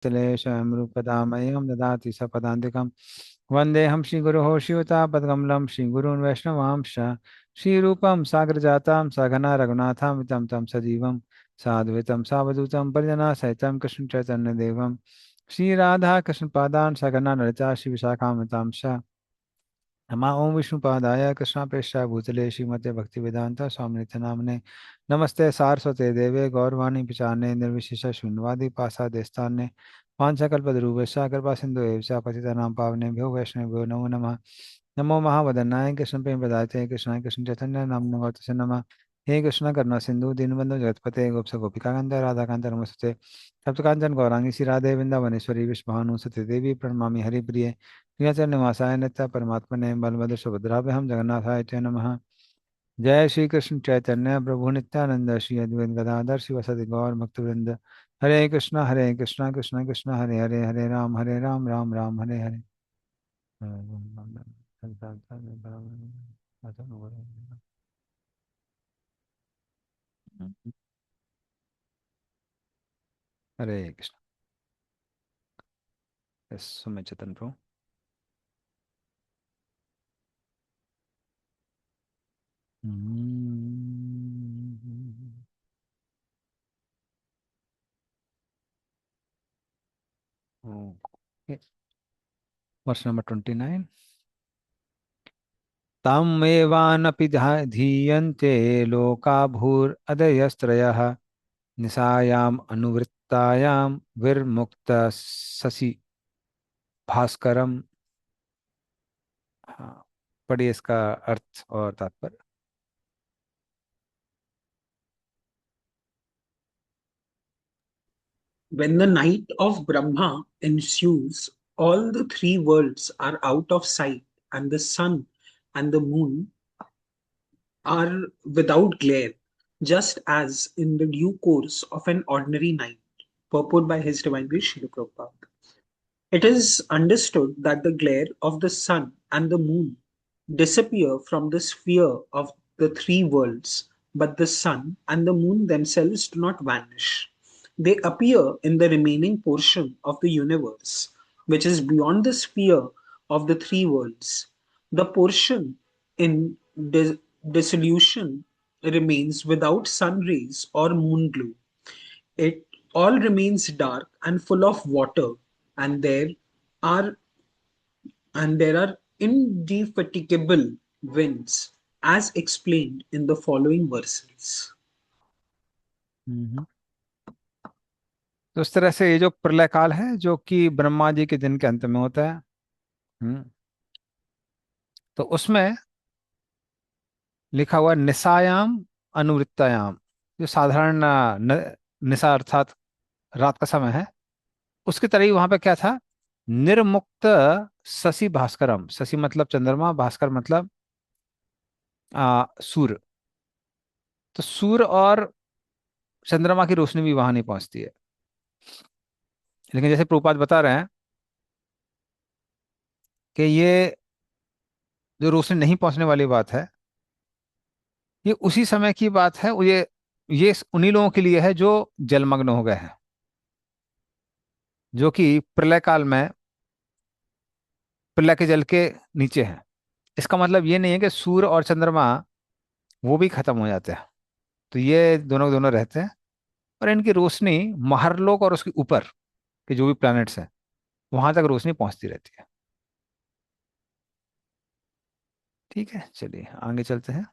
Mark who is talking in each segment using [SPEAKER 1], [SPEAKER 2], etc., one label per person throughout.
[SPEAKER 1] तले स्वयं रूपदा मह्यं ददाति सपदान्तिकं वन्देऽहं श्रीगुरोः श्रीयुतापद्कमलं श्रीगुरून् वैष्णवांश श्रीरूपं साग्रजातां सघना रघुनाथामितं तं सजीवं साद्वैतं सावधूतं परिजनासहितं कृष्णचैतन्यदेवं श्रीराधा कृष्णपादान् सघना ललिता श्रीविशाखामितां नमा ओम विष्णुपादाय कृष्णाप्रेष्ठाय भूतले श्रीमते भक्तिवेदांत स्वामिनित्य नामने नमस्ते सारस्वते देवे गौरवाणी पिचाने निर्विशेष शून्यवादी पासादेस्ताने पांचकल्पद्रुवैश्चा कृपा सिंधु एवं पतितानां पावनेभ्यो वैष्णवेभ्यो नमो नमः। नमो महावदनाय कृष्ण प्रेम प्रदायते कृष्णाय कृष्ण चैतन्य नाम नमोस्तुते नमः। हे कृष्ण करुणा सिंधु दीनबंधु जगतपते गोपस गोपिकाकांत राधाकांत नमस्ते सप्तकांचन गौरांगी श्री राधे वृंदावनेश्वरी विश्वभानुसुते देवी प्रणमामि हरिप्रिये निवासाय नित्य परमात्मने बलभद्र सुभद्राभ्याम जगन्नाथाय च नमः। जय श्री कृष्ण चैतन्य प्रभु नित्यानंद श्री अद्वैत गदाधर शिवसदि गौर भक्तवृंद हरे कृष्णा कृष्ण कृष्ण हरे हरे हरे राम राम राम हरे हरे। हरे कृष्ण। यस सुमित चेतन प्रभु। वर्ष नंबर 29। तमेवानपि धीयन्ते लोका भूरदयस्त्रयः निशायाम् अनुवृत्तायां विर्मुक्त शशि भास्करम। हाँ, पढ़िए इसका अर्थ और तात्पर्य।
[SPEAKER 2] When the night of Brahma ensues, all the three worlds are out of sight, and the sun and the moon are without glare, just as in the due course of an ordinary night. Purport by His Divine Grace Srila Prabhupada. It is understood that the glare of the sun and the moon disappear from the sphere of the three worlds, but the sun and the moon themselves do not vanish. They appear in the remaining portion of the universe, which is beyond the sphere of the three worlds. The portion in dissolution remains without sun rays or moon glow. It all remains dark and full of water, and are there are indefatigable winds, as explained in the following verses.
[SPEAKER 1] हम्म। तो इस तरह से ये जो प्रलय काल है जो कि ब्रह्मा जी के दिन के अंत में होता है। हम्म। तो उसमें लिखा हुआ निसायाम अनुवृत्तायाम, जो साधारण निशा अर्थात रात का समय है, उसकी तरह ही वहां पे क्या था, निर्मुक्त शशि भास्करम। शशि मतलब चंद्रमा, भास्कर मतलब सूर्य। तो सूर्य और चंद्रमा की रोशनी भी वहां नहीं पहुंचती है। लेकिन जैसे प्रभुपाद बता रहे हैं कि ये जो रोशनी नहीं पहुंचने वाली बात है, ये उसी समय की बात है। ये उन्हीं लोगों के लिए है जो जलमग्न हो गए हैं, जो कि प्रलय काल में प्रलय के जल के नीचे हैं। इसका मतलब ये नहीं है कि सूर्य और चंद्रमा वो भी खत्म हो जाते हैं। तो ये दोनों के दोनों रहते हैं, और इनकी रोशनी महरलोक और उसके ऊपर के जो भी प्लैनेट्स हैं वहां तक रोशनी पहुंचती रहती है। ठीक है, चलिए आगे चलते हैं।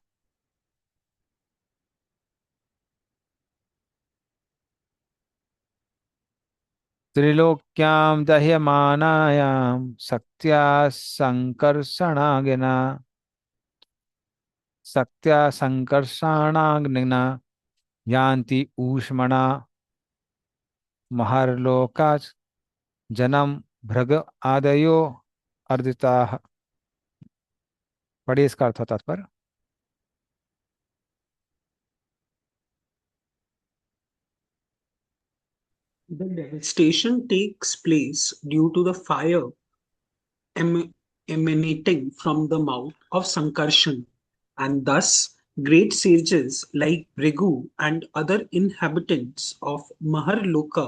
[SPEAKER 1] त्रिलोक्यां दह्यमानायां शक्त्या संकर्षणागिना शक्त्या संकर्षणाग्निना यान्ति ऊष्मणा महर्लोकात् जन्म भृग आदयो अर्दिताः। पढ़िए इसका अर्थ और तात्पर्य।
[SPEAKER 2] The devastation takes place due to the fire emanating from the mouth of Sankarshan, and thus great sages like Brigu and other inhabitants of Maharloka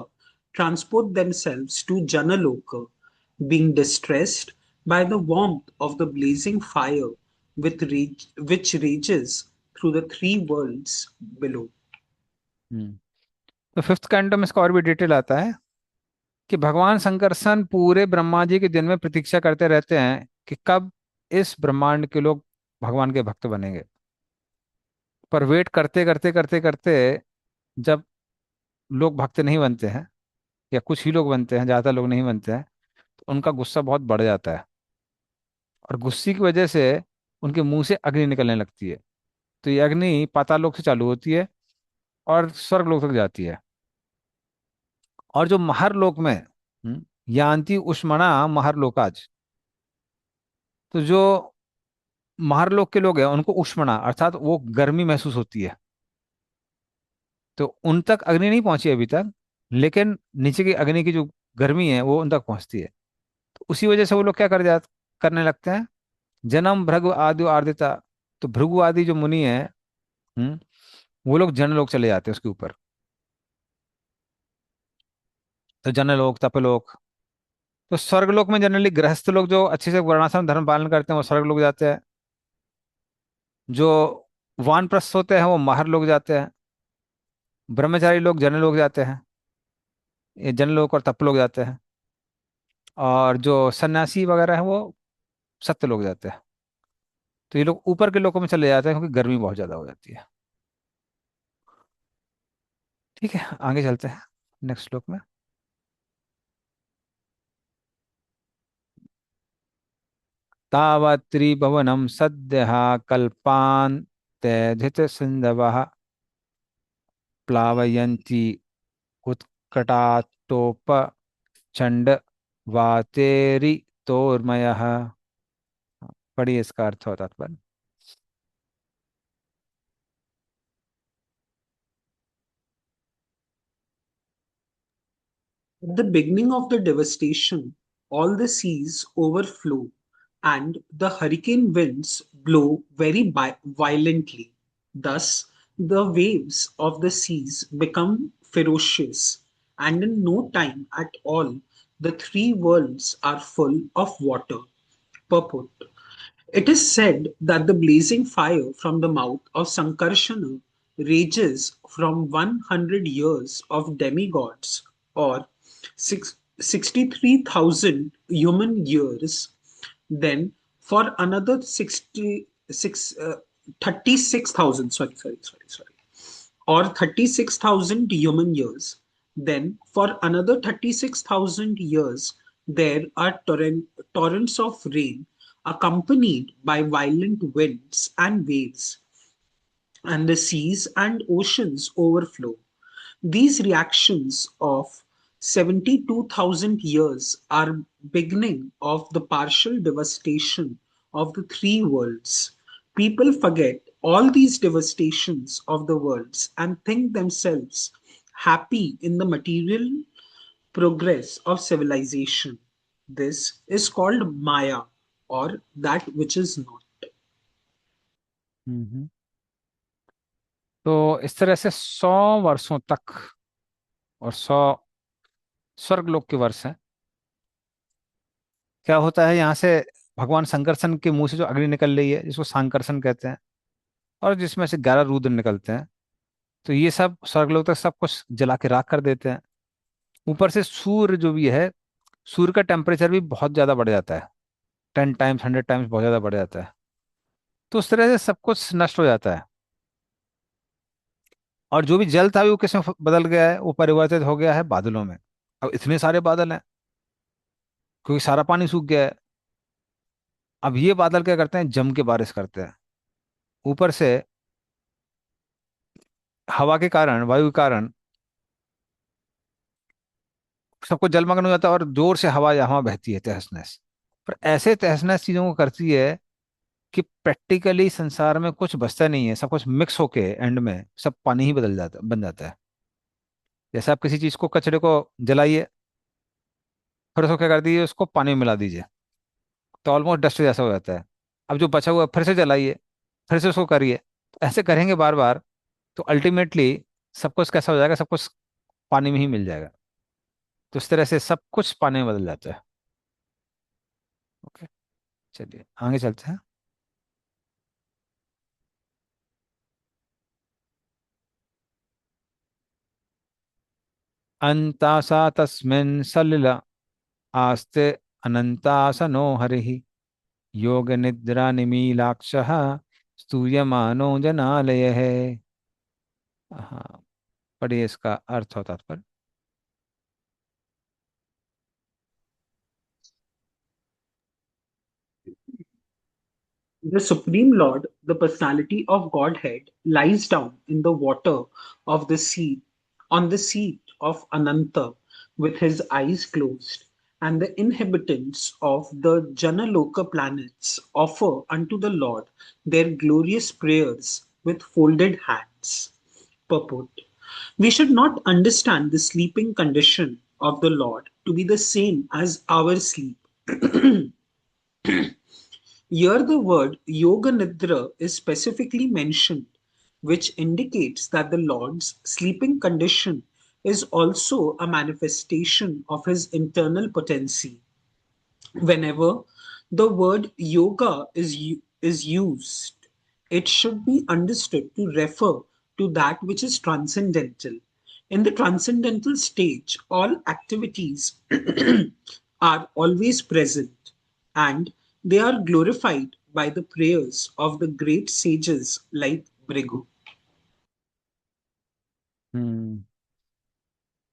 [SPEAKER 2] transport themselves to Janaloka, being distressed by the warmth of the blazing fire which rages through the three worlds below.
[SPEAKER 1] हम्म। तो fifth canto में इसका और भी detail आता है कि भगवान संकर्षण पूरे ब्रह्मा जी के दिन में प्रतीक्षा करते रहते हैं कि कब इस ब्रह्मांड के लोग भगवान के भक्त बनेंगे। पर वेट करते करते करते करते जब लोग भक्त नहीं बनते हैं, या कुछ ही लोग बनते हैं, ज्यादा लोग नहीं बनते हैं, तो उनका गुस्सा बहुत बढ़ जाता है। और गुस्से की वजह से उनके मुंह से अग्नि निकलने लगती है। तो ये अग्नि पाताल लोक से चालू होती है और स्वर्ग लोक तक जाती है। और जो महर लोक में यान्ति उष्मणा महर लोकाज, तो जो महर लोक के लोग हैं उनको उष्मणा अर्थात वो गर्मी महसूस होती है। तो उन तक अग्नि नहीं पहुंची अभी तक, लेकिन नीचे की अग्नि की जो गर्मी है वो उन तक पहुंचती है। तो उसी वजह से वो लोग क्या करने लगते हैं, जन्म भृगु आदि आर्दिता। तो भृगु आदि जो मुनि है, हम्म, वो लोग जनलोक चले जाते हैं उसके ऊपर। तो जनलोक तपलोक, तो स्वर्गलोक में जनरली गृहस्थ लोग जो अच्छे से वर्णाश्रम धर्म पालन करते हैं वो स्वर्ग लोग जाते हैं। जो वानप्रस्थ होते हैं वो महर लोग जाते हैं। ब्रह्मचारी लोग जनलोक जाते हैं, ये जनलोक और तपलोक जाते हैं। और जो सन्यासी वगैरह है वो सत्य लोग जाते हैं। तो ये लोग ऊपर के लोकों में चले जाते हैं क्योंकि गर्मी बहुत ज्यादा हो जाती है। ठीक है, आगे चलते हैं नेक्स्ट श्लोक में। तावत् त्रिभुवनं सद्यः कल्पान्त्यधित सिन्धवः प्लावयन्ति उत्कटाटोप चंड वातेरितोर्मयः। पढ़िए इसका अर्थ और तात्पर्य।
[SPEAKER 2] At the beginning of the devastation, all the seas overflow and the hurricane winds blow very violently. Thus, the waves of the seas become ferocious, and in no time at all, the three worlds are full of water. Purport. It is said that the blazing fire from the mouth of Sankarsana rages from 100 years of demigods or 63,000 human years, then for another 36,000, or 36,000 human years. Then, for another 36,000 years, there are torrents of rain accompanied by violent winds and waves, and the seas and oceans overflow. These reactions of 72,000 years are beginning of the partial devastation of the three worlds. People forget all these devastations of the worlds and think themselves happy in the material progress of civilization. This is called Maya, or that which is not.
[SPEAKER 1] हम्म। तो इस तरह से 100 वर्षों तक, और 100 स्वर्गलोक के वर्ष हैं। क्या होता है यहाँ से, भगवान संकर्षण के मुंह से जो अग्नि निकल रही है जिसको सांकर्षण कहते हैं, और जिसमें से 11 रुद्र निकलते हैं, तो ये सब स्वर्गलोक तक सब कुछ जला के राख कर देते हैं। ऊपर से सूर्य जो भी है, सूर्य का टेम्परेचर भी बहुत ज्यादा बढ़ जाता है, 10 टाइम्स 100 टाइम्स बहुत ज्यादा बढ़ जाता है। तो उस तरह से सब कुछ नष्ट हो जाता है। और जो भी जल था वो किसमें बदल गया है, वो परिवर्तित हो गया है बादलों में। अब इतने सारे बादल हैं क्योंकि सारा पानी सूख गया है। अब ये बादल क्या करते हैं, जम के बारिश करते हैं। ऊपर से हवा के कारण, वायु के कारण सबको जलमग्न हो जाता है, और जोर से हवा यहाँ बहती है तहस नहस। पर ऐसे तहस नहस चीजों को करती है कि प्रैक्टिकली संसार में कुछ बचता नहीं है, सब कुछ मिक्स होके एंड में सब पानी ही बन जाता है। जैसे आप किसी चीज को, कचरे को जलाइए, फिर उसको क्या कर दीजिए, उसको पानी में मिला दीजिए, तो ऑलमोस्ट डस्ट जैसा हो जाता है। अब जो बचा हुआ है, फिर से जलाइए, फिर से उसको करिए, तो ऐसे करेंगे बार बार, तो अल्टीमेटली सब कुछ कैसा हो जाएगा, सब कुछ पानी में ही मिल जाएगा। तो इस तरह से सब कुछ पानी में बदल जाता है। ओके, चलिए आगे चलते हैं। अंतासा तस्मिन् सलिल आस्ते अनंतासनो हरिः योग निद्रा निमीलाक्षः स्तूयमानो जनालयः। हाँ, पढ़िए इसका अर्थ होता पर।
[SPEAKER 2] The Supreme Lord, the personality of Godhead, lies down in the water of the sea, on the seat of Ananta, with his eyes closed, and the inhabitants of the Janaloka planets offer unto the Lord their glorious prayers with folded hands. Purport. We should not understand the sleeping condition of the Lord to be the same as our sleep. Here, the word Yoga Nidra is specifically mentioned, which indicates that the Lord's sleeping condition is also a manifestation of his internal potency. Whenever the word yoga is used, it should be understood to refer to that which is transcendental. In the transcendental stage, all activities are always present and they are glorified by the prayers of the great sages like Brigu.
[SPEAKER 1] हम्म।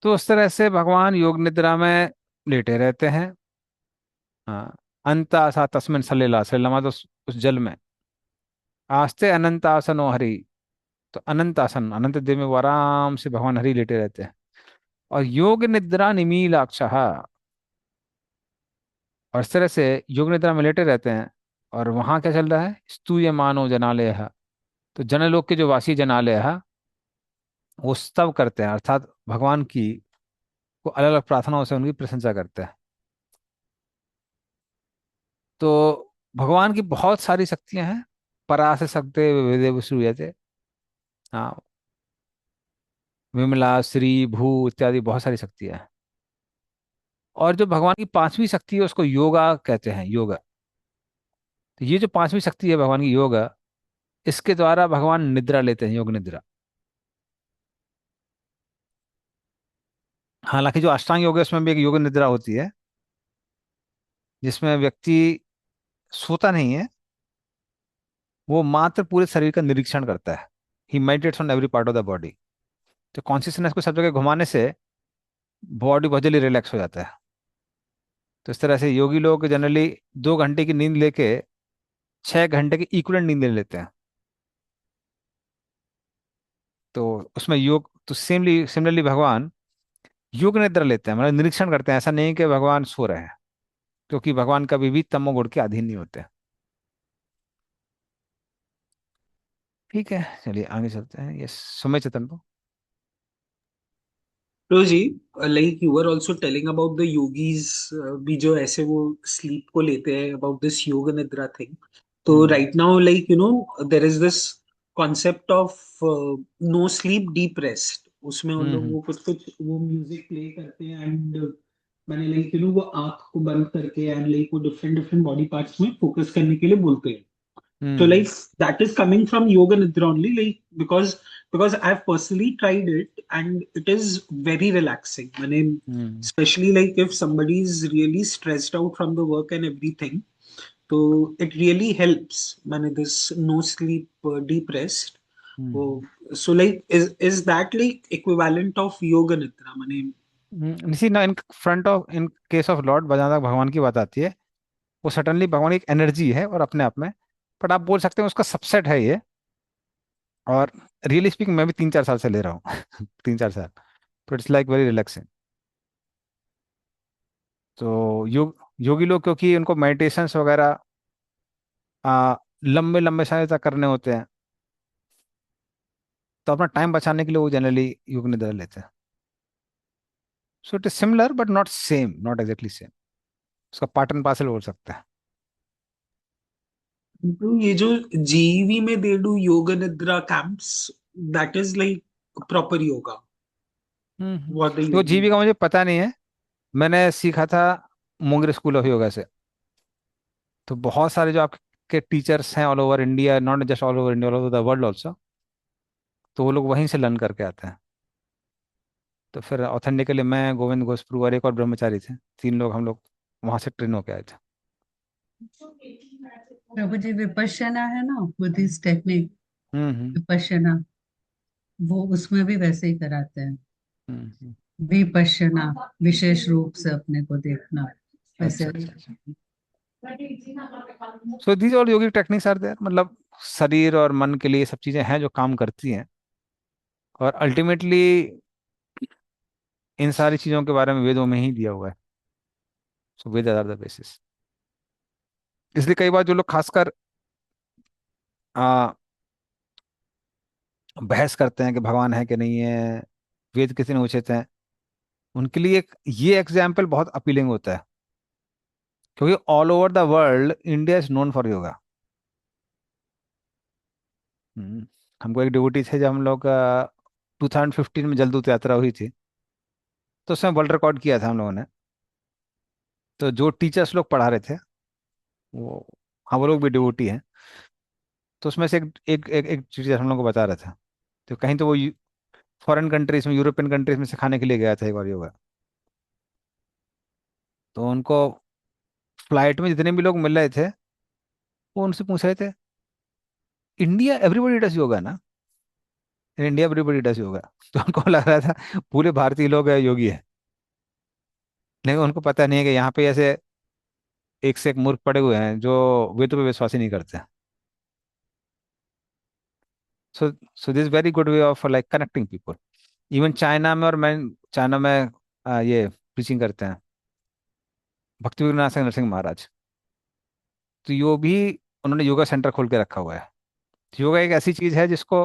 [SPEAKER 1] तो उस तरह से भगवान योग निद्रा में लेटे रहते हैं। हाँ, अंत आसा तस्मिन सलिला, सलिला मतलब उस जल में। आस्ते अनंत आसनो हरि, तो अनंत आसन, अनंत देव में वो आराम से भगवान हरि लेटे रहते हैं। और योग निद्रा निमीलाक्षः, और इस तरह से योग निद्रा में लेटे रहते हैं। और वहां क्या चल रहा है, स्तूयमानो जनालय, तो जनलोक के जो वासी जनालय है वो स्तव करते हैं, अर्थात भगवान की को अलग अलग प्रार्थनाओं से उनकी प्रशंसा करते हैं। तो भगवान की बहुत सारी शक्तियां हैं। परा से सकते विदेव श्रूयते। हाँ, विमला, श्री, भू इत्यादि बहुत सारी शक्तियां हैं। और जो भगवान की पांचवी शक्ति है उसको योगा कहते हैं, योगा। तो ये जो पांचवी शक्ति है भगवान की, योगा, इसके द्वारा भगवान निद्रा लेते हैं, योग निद्रा। हालांकि जो अष्टांग योग है उसमें भी एक योग निद्रा होती है, जिसमें व्यक्ति सोता नहीं है, वो मात्र पूरे शरीर का निरीक्षण करता है। He meditates on every part of the body. तो कॉन्शियसनेस को सब जगह घुमाने से बॉडी बहुत जल्दी रिलैक्स हो जाता है। तो इस तरह से योगी लोग जनरली 2 घंटे की नींद लेके 6 घंटे की इक्वलेंट नींद ले लेते हैं। तो उसमें योग, तो सिमिलरली भगवान योग निद्रा लेते हैं, मतलब निरीक्षण करते हैं। ऐसा नहीं कि भगवान सो रहे हैं, क्योंकि भगवान कभी भी तमोगुण के अधीन नहीं होते। ठीक है, चलिए आगे चलते हैं। यस, सुमे चेतन को।
[SPEAKER 2] रोजी, like you were also telling about the yogis भी जो ऐसे वो स्लीप को लेते हैं अबाउट दिस योग निद्रा थिंग. तो
[SPEAKER 1] hmm.
[SPEAKER 2] Right now like you know there is this concept of no sleep deep rest. उसमें उन लोग
[SPEAKER 1] हम्म।
[SPEAKER 2] वो कुछ कुछ वो म्यूजिक प्ले करते हैं एंड मैंने लाइक यू नो वो आंख को बंद करके एंड लाइक वो डिफरेंट डिफरेंट बॉडी पार्ट्स में फोकस करने के लिए बोलते हैं. So
[SPEAKER 1] hmm.
[SPEAKER 2] like that is coming from yoga nidra only, like because I've personally tried it and it is very relaxing. I mean,
[SPEAKER 1] hmm.
[SPEAKER 2] especially like if somebody is really stressed out from the work and everything, so it really helps. I mean, this no sleep, deep rest. So,
[SPEAKER 1] hmm.
[SPEAKER 2] so like is that like equivalent of yoga nidra? I mean,
[SPEAKER 1] इसी ना, in front of, in case of Lord, जहाँ तक भगवान की बात आती है, वो सडनली भगवान की एक एनर्जी है और अपने आप में, बट आप बोल सकते हैं उसका सबसेट है ये। और रियली स्पीकिंग मैं भी 3-4 साल से ले रहा हूँ 3-4 साल। तो इट्स लाइक वेरी रिलैक्सिंग। तो योगी लोग, क्योंकि उनको मेडिटेशंस वगैरह लंबे लंबे समय तक करने होते हैं, तो अपना टाइम बचाने के लिए वो जनरली योग निद्रा लेते हैं। सो it is similar but not same, not exactly same. उसका पार्ट एंड पार्सल बोल सकते हैं।
[SPEAKER 2] तो ये जो जीवी में they do yoga nidra camps, that is like proper yoga. What the
[SPEAKER 1] तो
[SPEAKER 2] yogis.
[SPEAKER 1] जीवी का मुझे पता नहीं है, मैंने सीखा था मुंगेर स्कूल ऑफ योगा से। तो बहुत सारे जो आपके टीचर्स हैं all over India, not just all over India, all over the world also, तो वो लोग वहीं से लर्न करके आते हैं। तो फिर ऑथेंटिकली मैं, गोविंद घोषप्रू और एक और ब्रह्मचारी थे, तीन लोग हम लोग वहां से ट्रेन होके आए थे।
[SPEAKER 3] प्रभु जी विपश्यना है ना, बुद्धिस्ट टेक्निक,
[SPEAKER 1] हम्म।
[SPEAKER 3] विपश्यना, वो उसमें भी वैसे ही कराते हैं।
[SPEAKER 1] हम्म।
[SPEAKER 3] विपश्यना, विशेष रूप से अपने को देखना, वैसे।
[SPEAKER 1] अच्छा अच्छा अच्छा। So these all yogic techniques are there, मतलब शरीर और मन के लिए सब चीजें हैं जो काम करती हैं। और अल्टीमेटली इन सारी चीजों के बारे में वेदों में ही दिया हुआ है। सो वेद आर द बेसिस। इसलिए कई बार जो लोग खासकर आ, बहस करते हैं कि भगवान है कि नहीं है, वेद कितने उचित हैं, उनके लिए ये एग्जाम्पल बहुत अपीलिंग होता है। क्योंकि all over the world India is known for yoga. हमको एक डिवोटी थे, जब हम लोग 2015 में जलदूत यात्रा हुई थी, तो उसमें वर्ल्ड रिकॉर्ड किया था हम लोगों ने। तो जो टीचर्स लोग पढ़ा रहे थे वो, हाँ वो लोग भी डिवोटी हैं। तो उसमें से एक टीचर हम लोग को बता रहा था। तो कहीं तो वो फॉरेन कंट्रीज में, यूरोपियन कंट्रीज में सिखाने के लिए गया था एक बार योगा। तो उनको फ्लाइट में जितने भी लोग मिल रहे थे, वो उनसे पूछ रहे थे, इंडिया एवरीबॉडी डज योगा ना, in India everybody does yoga. तो उनको लग रहा था पूरे भारतीय लोग योगी है। लेकिन उनको पता नहीं है कि यहाँ पे ऐसे एक से एक मूर्ख पड़े हुए हैं जो वेदों पे विश्वास ही नहीं करते। So so this very good way of like connecting people. Even China में, और मैं चाइना में ये प्रीचिंग करते हैं भक्ति विश्वनाथ नरसिंह महाराज। तो यो भी उन्होंने योगा सेंटर खोल के रखा हुआ है। तो योगा एक ऐसी चीज है जिसको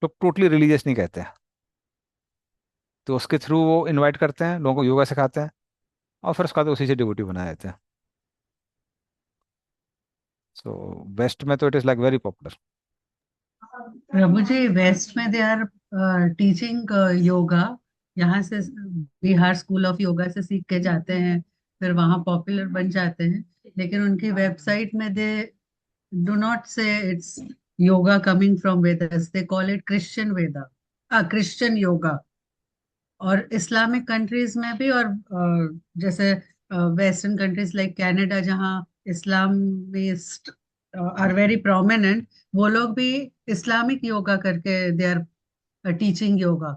[SPEAKER 1] लोग टोटली रिलीजियस नहीं कहते हैं। तो उसके थ्रू वो इनवाइट करते हैं, लोगों को योगा सिखाते हैं, और फिर उसके बाद उसी से डिवोटी बनाए जाते हैं। सो वेस्ट में तो it is like very popular.
[SPEAKER 3] Prabhu ji west में दे आर टीचिंग योगा, यहाँ से बिहार स्कूल ऑफ योगा से सीख के जाते हैं, फिर वहाँ पॉपुलर बन जाते हैं। लेकिन उनकी वेबसाइट में they do not say it's yoga coming from Vedas, they call it Christian Veda, Christian yoga. और इस्लामिक कंट्रीज में भी, और जैसे वेस्टर्न कंट्रीज लाइक कनाडा, जहाँ इस्लामिस्ट आर वेरी प्रोमिनेंट, वो लोग भी इस्लामिक योगा करके they are teaching yoga,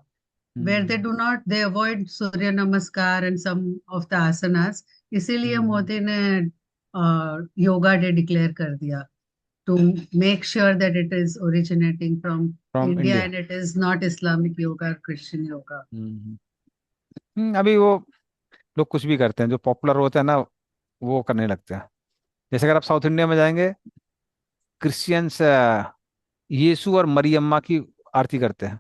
[SPEAKER 3] where they
[SPEAKER 1] hmm.
[SPEAKER 3] Do not, they avoid Surya Namaskar and some of the asanas. इसीलिए
[SPEAKER 1] हम्म।
[SPEAKER 3] मोदी ने योगा डे डिक्लेयर कर दिया, to make sure that it is originating from
[SPEAKER 1] from
[SPEAKER 3] India
[SPEAKER 1] India.
[SPEAKER 3] and it is not Islamic yoga or Christian yoga.
[SPEAKER 1] अभी वो लोग कुछ भी करते हैं, जो पॉपुलर होता है ना वो करने लगते हैं। जैसे अगर आप साउथ इंडिया में जाएंगे, क्रिश्चियंस यीशु और मरियम्मा की आरती करते हैं।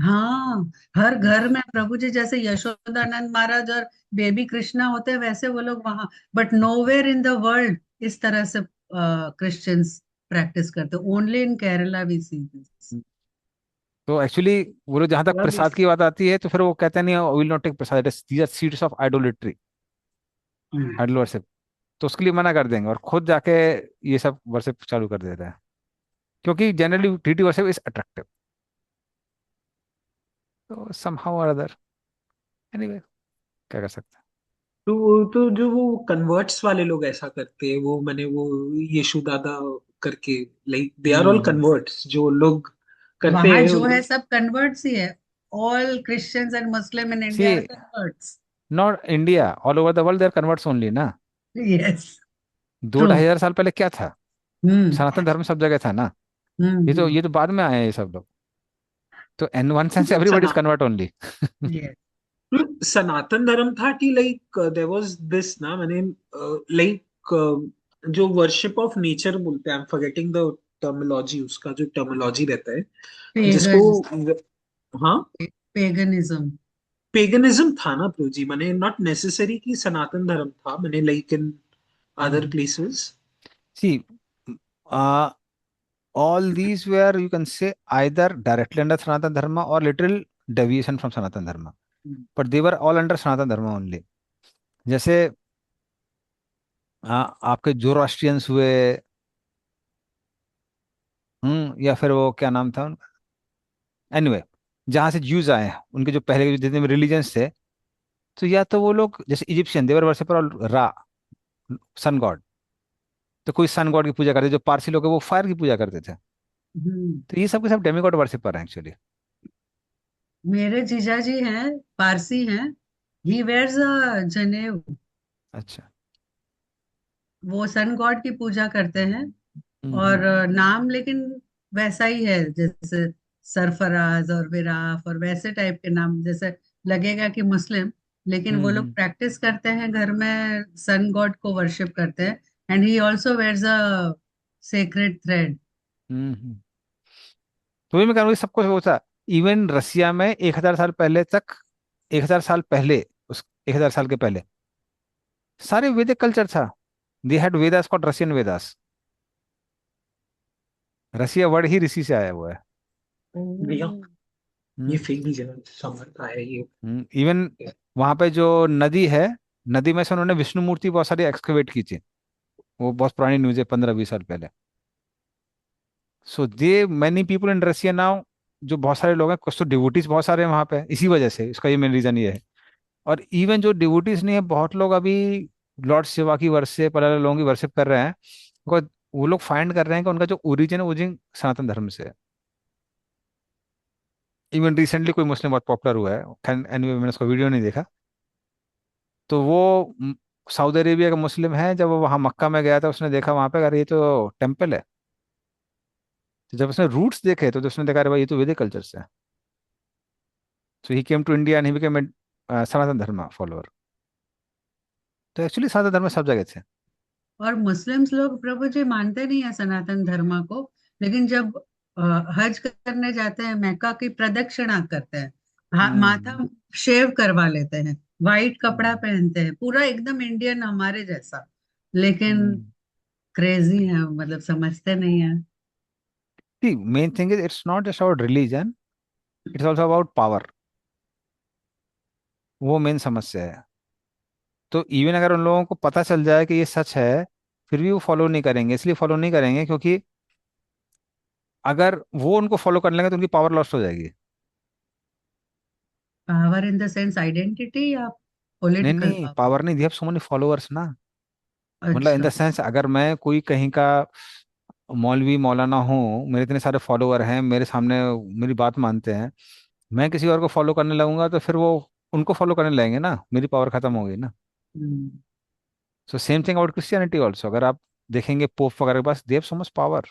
[SPEAKER 3] हाँ, हर घर में प्रभु जी, जैसे यशोदानंद महाराज और बेबी कृष्णा होते हैं, वैसे वो लोग वहां, but nowhere in the world इस तरह से क्रिश्चियंस प्रैक्टिस करते, only in Kerala we see this.
[SPEAKER 1] तो एक्चुअली वो लोग, जहां तक प्रसाद की बात आती है, तो फिर वो कहते हैं नहीं, will not take prasad, these are seeds of idolatry, idol worship. तो उसके लिए मना कर देंगे और खुद जाके ये सब वर्शिप चालू कर देता है। क्योंकि generally treaty worship is attractive. तो समहाउ और अदर, एनीवे, क्या कर सकते हैं।
[SPEAKER 2] तो जो वो कन्वर्ट्स वाले लोग ऐसा करते हैं, वो मैंने वो यीशु दादा करके, like they are all
[SPEAKER 1] hmm.
[SPEAKER 2] Converts जो लोग करते
[SPEAKER 3] वहां
[SPEAKER 2] हैं।
[SPEAKER 3] जो है सब कन्वर्ट्स ही है, all Christians and Muslim in
[SPEAKER 1] see,
[SPEAKER 3] India are converts.
[SPEAKER 1] Not India, all over the world there converts only ना।
[SPEAKER 3] Yes,
[SPEAKER 1] though
[SPEAKER 3] true.
[SPEAKER 1] ढाई हजार साल पहले क्या था?
[SPEAKER 3] हम्म
[SPEAKER 1] सनातन धर्म सब जगह था ना। ये तो
[SPEAKER 3] हम्म।
[SPEAKER 1] ये तो बाद में आए हैं ये सब लोग। तो in one sense everybody is
[SPEAKER 2] सना
[SPEAKER 1] convert only.
[SPEAKER 3] Yes.
[SPEAKER 2] Sanatan Dharma था कि लाइक देयर वाज दिस ना, मैंने लाइक जो वर्शिप ऑफ नेचर बोलते हैं, I am forgetting the terminology, उसका जो टर्मिनोलॉजी रहता है जिसको,
[SPEAKER 3] पेगन,
[SPEAKER 2] हाँ,
[SPEAKER 3] पेगनिज्म।
[SPEAKER 2] पेगनिज्म था ना प्रभु जी, मैंने नॉट नेसेसरी कि सनातन धर्म था, मैंने like in other places.
[SPEAKER 1] See, all these were, you can say, either directly under Sanatana Dharma or literal deviation from Sanatana Dharma. But they were all under Sanatana Dharma only. जैसे आपके जोरास्ट्रियंस हुए, या फिर वो क्या नाम था उनका, एनीवे, जहाँ से ज्यूज आए हैं, उनके जो पहले के जो जितने भी रिलीजन्स थे, तो या तो वो लोग जैसे इजिप्शियन देवर वर्शिपर और रा, सन गॉड, तो कोई सन गॉड की पूजा करते, जो पारसी लोग हैं वो फायर की पूजा करते थे।
[SPEAKER 3] हम्म।
[SPEAKER 1] तो ये सब के सब डेमिगॉड वर्शिपर हैं एक्चुअली।
[SPEAKER 3] मेरे जीजा जी हैं, पारसी हैं। ही वेयर्स अ जनेऊ।
[SPEAKER 1] अच्छा।
[SPEAKER 3] वो सन गॉड की पूजा करते हैं।
[SPEAKER 1] हम्म।
[SPEAKER 3] और नाम लेकिन वैसा ही है, जैसे सरफराज और विराफ और वैसे टाइप के नाम, जैसे लगेगा कि मुस्लिम, लेकिन वो लोग
[SPEAKER 1] हम्म।
[SPEAKER 3] प्रैक्टिस करते हैं घर में, सन गॉड को वर्शिप करते हैं। And he also wears a sacred thread.
[SPEAKER 1] Hmm. तो वही मैं कह रहा हूँ, सब कुछ होता। इवन रसिया में 1,000 साल पहले तक, 1,000 साल पहले, उस 1,000 साल के पहले सारे वैदिक कल्चर था। They had Vedas called Russian Vedas. Russia word ही ऋषि से आया हुआ है।
[SPEAKER 2] भैया, ये
[SPEAKER 1] हम्म।
[SPEAKER 2] फेक दीजिए ना, समझ आया ये।
[SPEAKER 1] इवन वहां पे जो नदी है, नदी में से उन्होंने विष्णु मूर्ति बहुत सारी एक्सकवेट की थी। वो बहुत पुरानी न्यूज है, 15-20 साल पहले। So they many people in Russia now, जो बहुत सारे लोग हैं, कुछ तो डिवोटीज बहुत सारे हैं वहां पे, इसी वजह से, इसका ये मेन रीजन ये है। और इवन जो डिवोटीज नहीं है, बहुत लोग अभी लॉर्ड शिवा की वर्शिप, अलग अलग लोगों की वर्शिप कर रहे हैं। बिकॉज वो लोग फाइंड कर रहे हैं कि उनका जो ओरिजिन है, ओरिजिन सनातन धर्म से है। इवन रिसेंटली कोई मुस्लिम बहुत पॉपुलर हुआ है, खैर एनीवे मैंने उसका वीडियो नहीं देखा। तो वो सऊदी अरेबिया का मुस्लिम है, जब वो वहाँ मक्का में गया था, उसने देखा वहाँ पे, अरे ये तो टेम्पल है। तो जब उसने रूट्स देखे, तो उसने देखा, अरे भाई ये तो वैदिक कल्चर से है। So he came to India and he became Sanatan Dharma follower. तो एक्चुअली सनातन धर्म सब जगह से।
[SPEAKER 3] और मुस्लिम्स लोग प्रभु जी मानते नहीं है सनातन धर्म को, लेकिन जब हज करने जाते हैं, मैका की प्रदक्षिणा करते हैं, माथा
[SPEAKER 1] हम्म।
[SPEAKER 3] शेव करवा लेते हैं, वाइट कपड़ा
[SPEAKER 1] हम्म।
[SPEAKER 3] पहनते हैं, पूरा एकदम इंडियन हमारे जैसा। लेकिन
[SPEAKER 1] हम्म।
[SPEAKER 3] क्रेजी है, मतलब समझते नहीं है।
[SPEAKER 1] See, main thing is it's not just about religion, it's also about power. वो मेन समस्या है। तो इवन अगर उन लोगों को पता चल जाए कि ये सच है, फिर भी वो फॉलो नहीं करेंगे। इसलिए फॉलो नहीं करेंगे क्योंकि अगर वो उनको फॉलो कर लेंगे तो उनकी पावर लॉस्ट हो जाएगी।
[SPEAKER 3] Power in the sense identity या
[SPEAKER 1] नहीं
[SPEAKER 3] पॉलिटिकल
[SPEAKER 1] नहीं,
[SPEAKER 3] पावर?
[SPEAKER 1] पावर नहीं, दे हैव सो मेनी फॉलोअर्स ना। मतलब इन द
[SPEAKER 3] अच्छा।
[SPEAKER 1] सेंस, अगर मैं कोई कहीं का मौलवी मौलाना हूँ, मेरे इतने सारे फॉलोअर हैं, मेरे सामने मेरी बात मानते हैं, मैं किसी और को फॉलो करने लगूंगा, तो फिर वो उनको फॉलो करने लगेंगे ना, मेरी पावर खत्म हो गई ना।
[SPEAKER 3] Hmm.
[SPEAKER 1] So same thing about Christianity also. अगर आप देखेंगे पोप वगैरह के पास, they have so much power.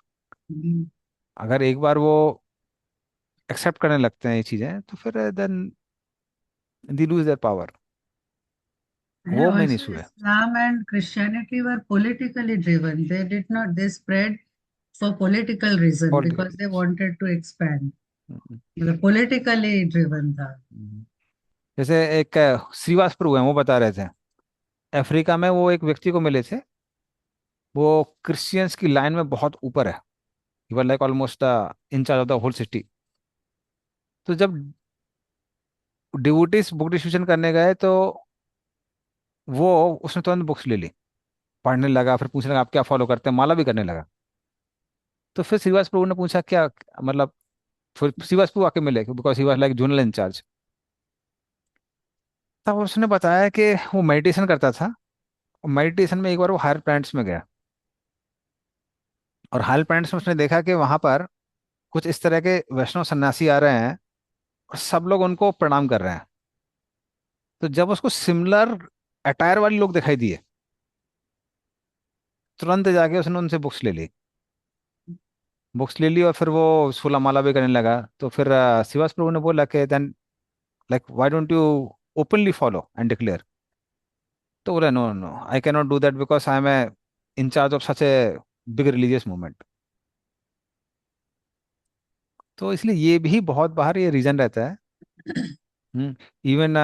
[SPEAKER 3] Hmm.
[SPEAKER 1] अगर एक बार वो एक्सेप्ट करने लगते हैं ये चीजें, तो फिर then they lose their power.
[SPEAKER 3] And
[SPEAKER 1] वो मेन
[SPEAKER 3] also
[SPEAKER 1] इशू है।
[SPEAKER 3] Islam and Christianity were politically driven. They did not, they spread for political reason because
[SPEAKER 1] political.
[SPEAKER 3] they wanted to expand. मतलब politically driven था।
[SPEAKER 1] जैसे एक श्रीवास प्रभु हैं, वो बता रहे थे, अफ्रीका में वो एक व्यक्ति को मिले थे, वो क्रिश्चियंस की लाइन में बहुत ऊपर है। He was like almost in charge of the whole city. तो जब डिवोटीज बुक डिस्ट्रीब्यूशन करने गए, तो वो उसने तुरंत बुक्स ले ली, पढ़ने लगा, फिर पूछने लगा आप क्या फॉलो करते हैं, माला भी करने लगा। तो फिर श्रीवास प्रभु ने पूछा क्या, मतलब, फिर श्रीवास प्रभु आके मिले, because he was like zonal in charge. तब उसने बताया कि वो मेडिटेशन करता था, और मेडिटेशन में एक बार वो हायर प्लैनेट्स में गया, और हायर प्लैनेट्स में उसने देखा कि वहां पर कुछ इस तरह के वैष्णव सन्यासी आ रहे हैं, और सब लोग उनको प्रणाम कर रहे हैं। तो जब उसको सिमिलर अटायर वाले लोग दिखाई दिए, तुरंत जाके उसने उनसे बुक्स ले ली, बुक्स ले ली, और फिर वो सोलह माला भी करने लगा। तो फिर शिवास प्रभु ने बोला कि then, like, why don't you openly follow and declare. तो बोला, no no, I can not do that because I am a in charge of such a big religious movement. तो इसलिए ये भी बहुत बाहर ये रीजन रहता है। इवन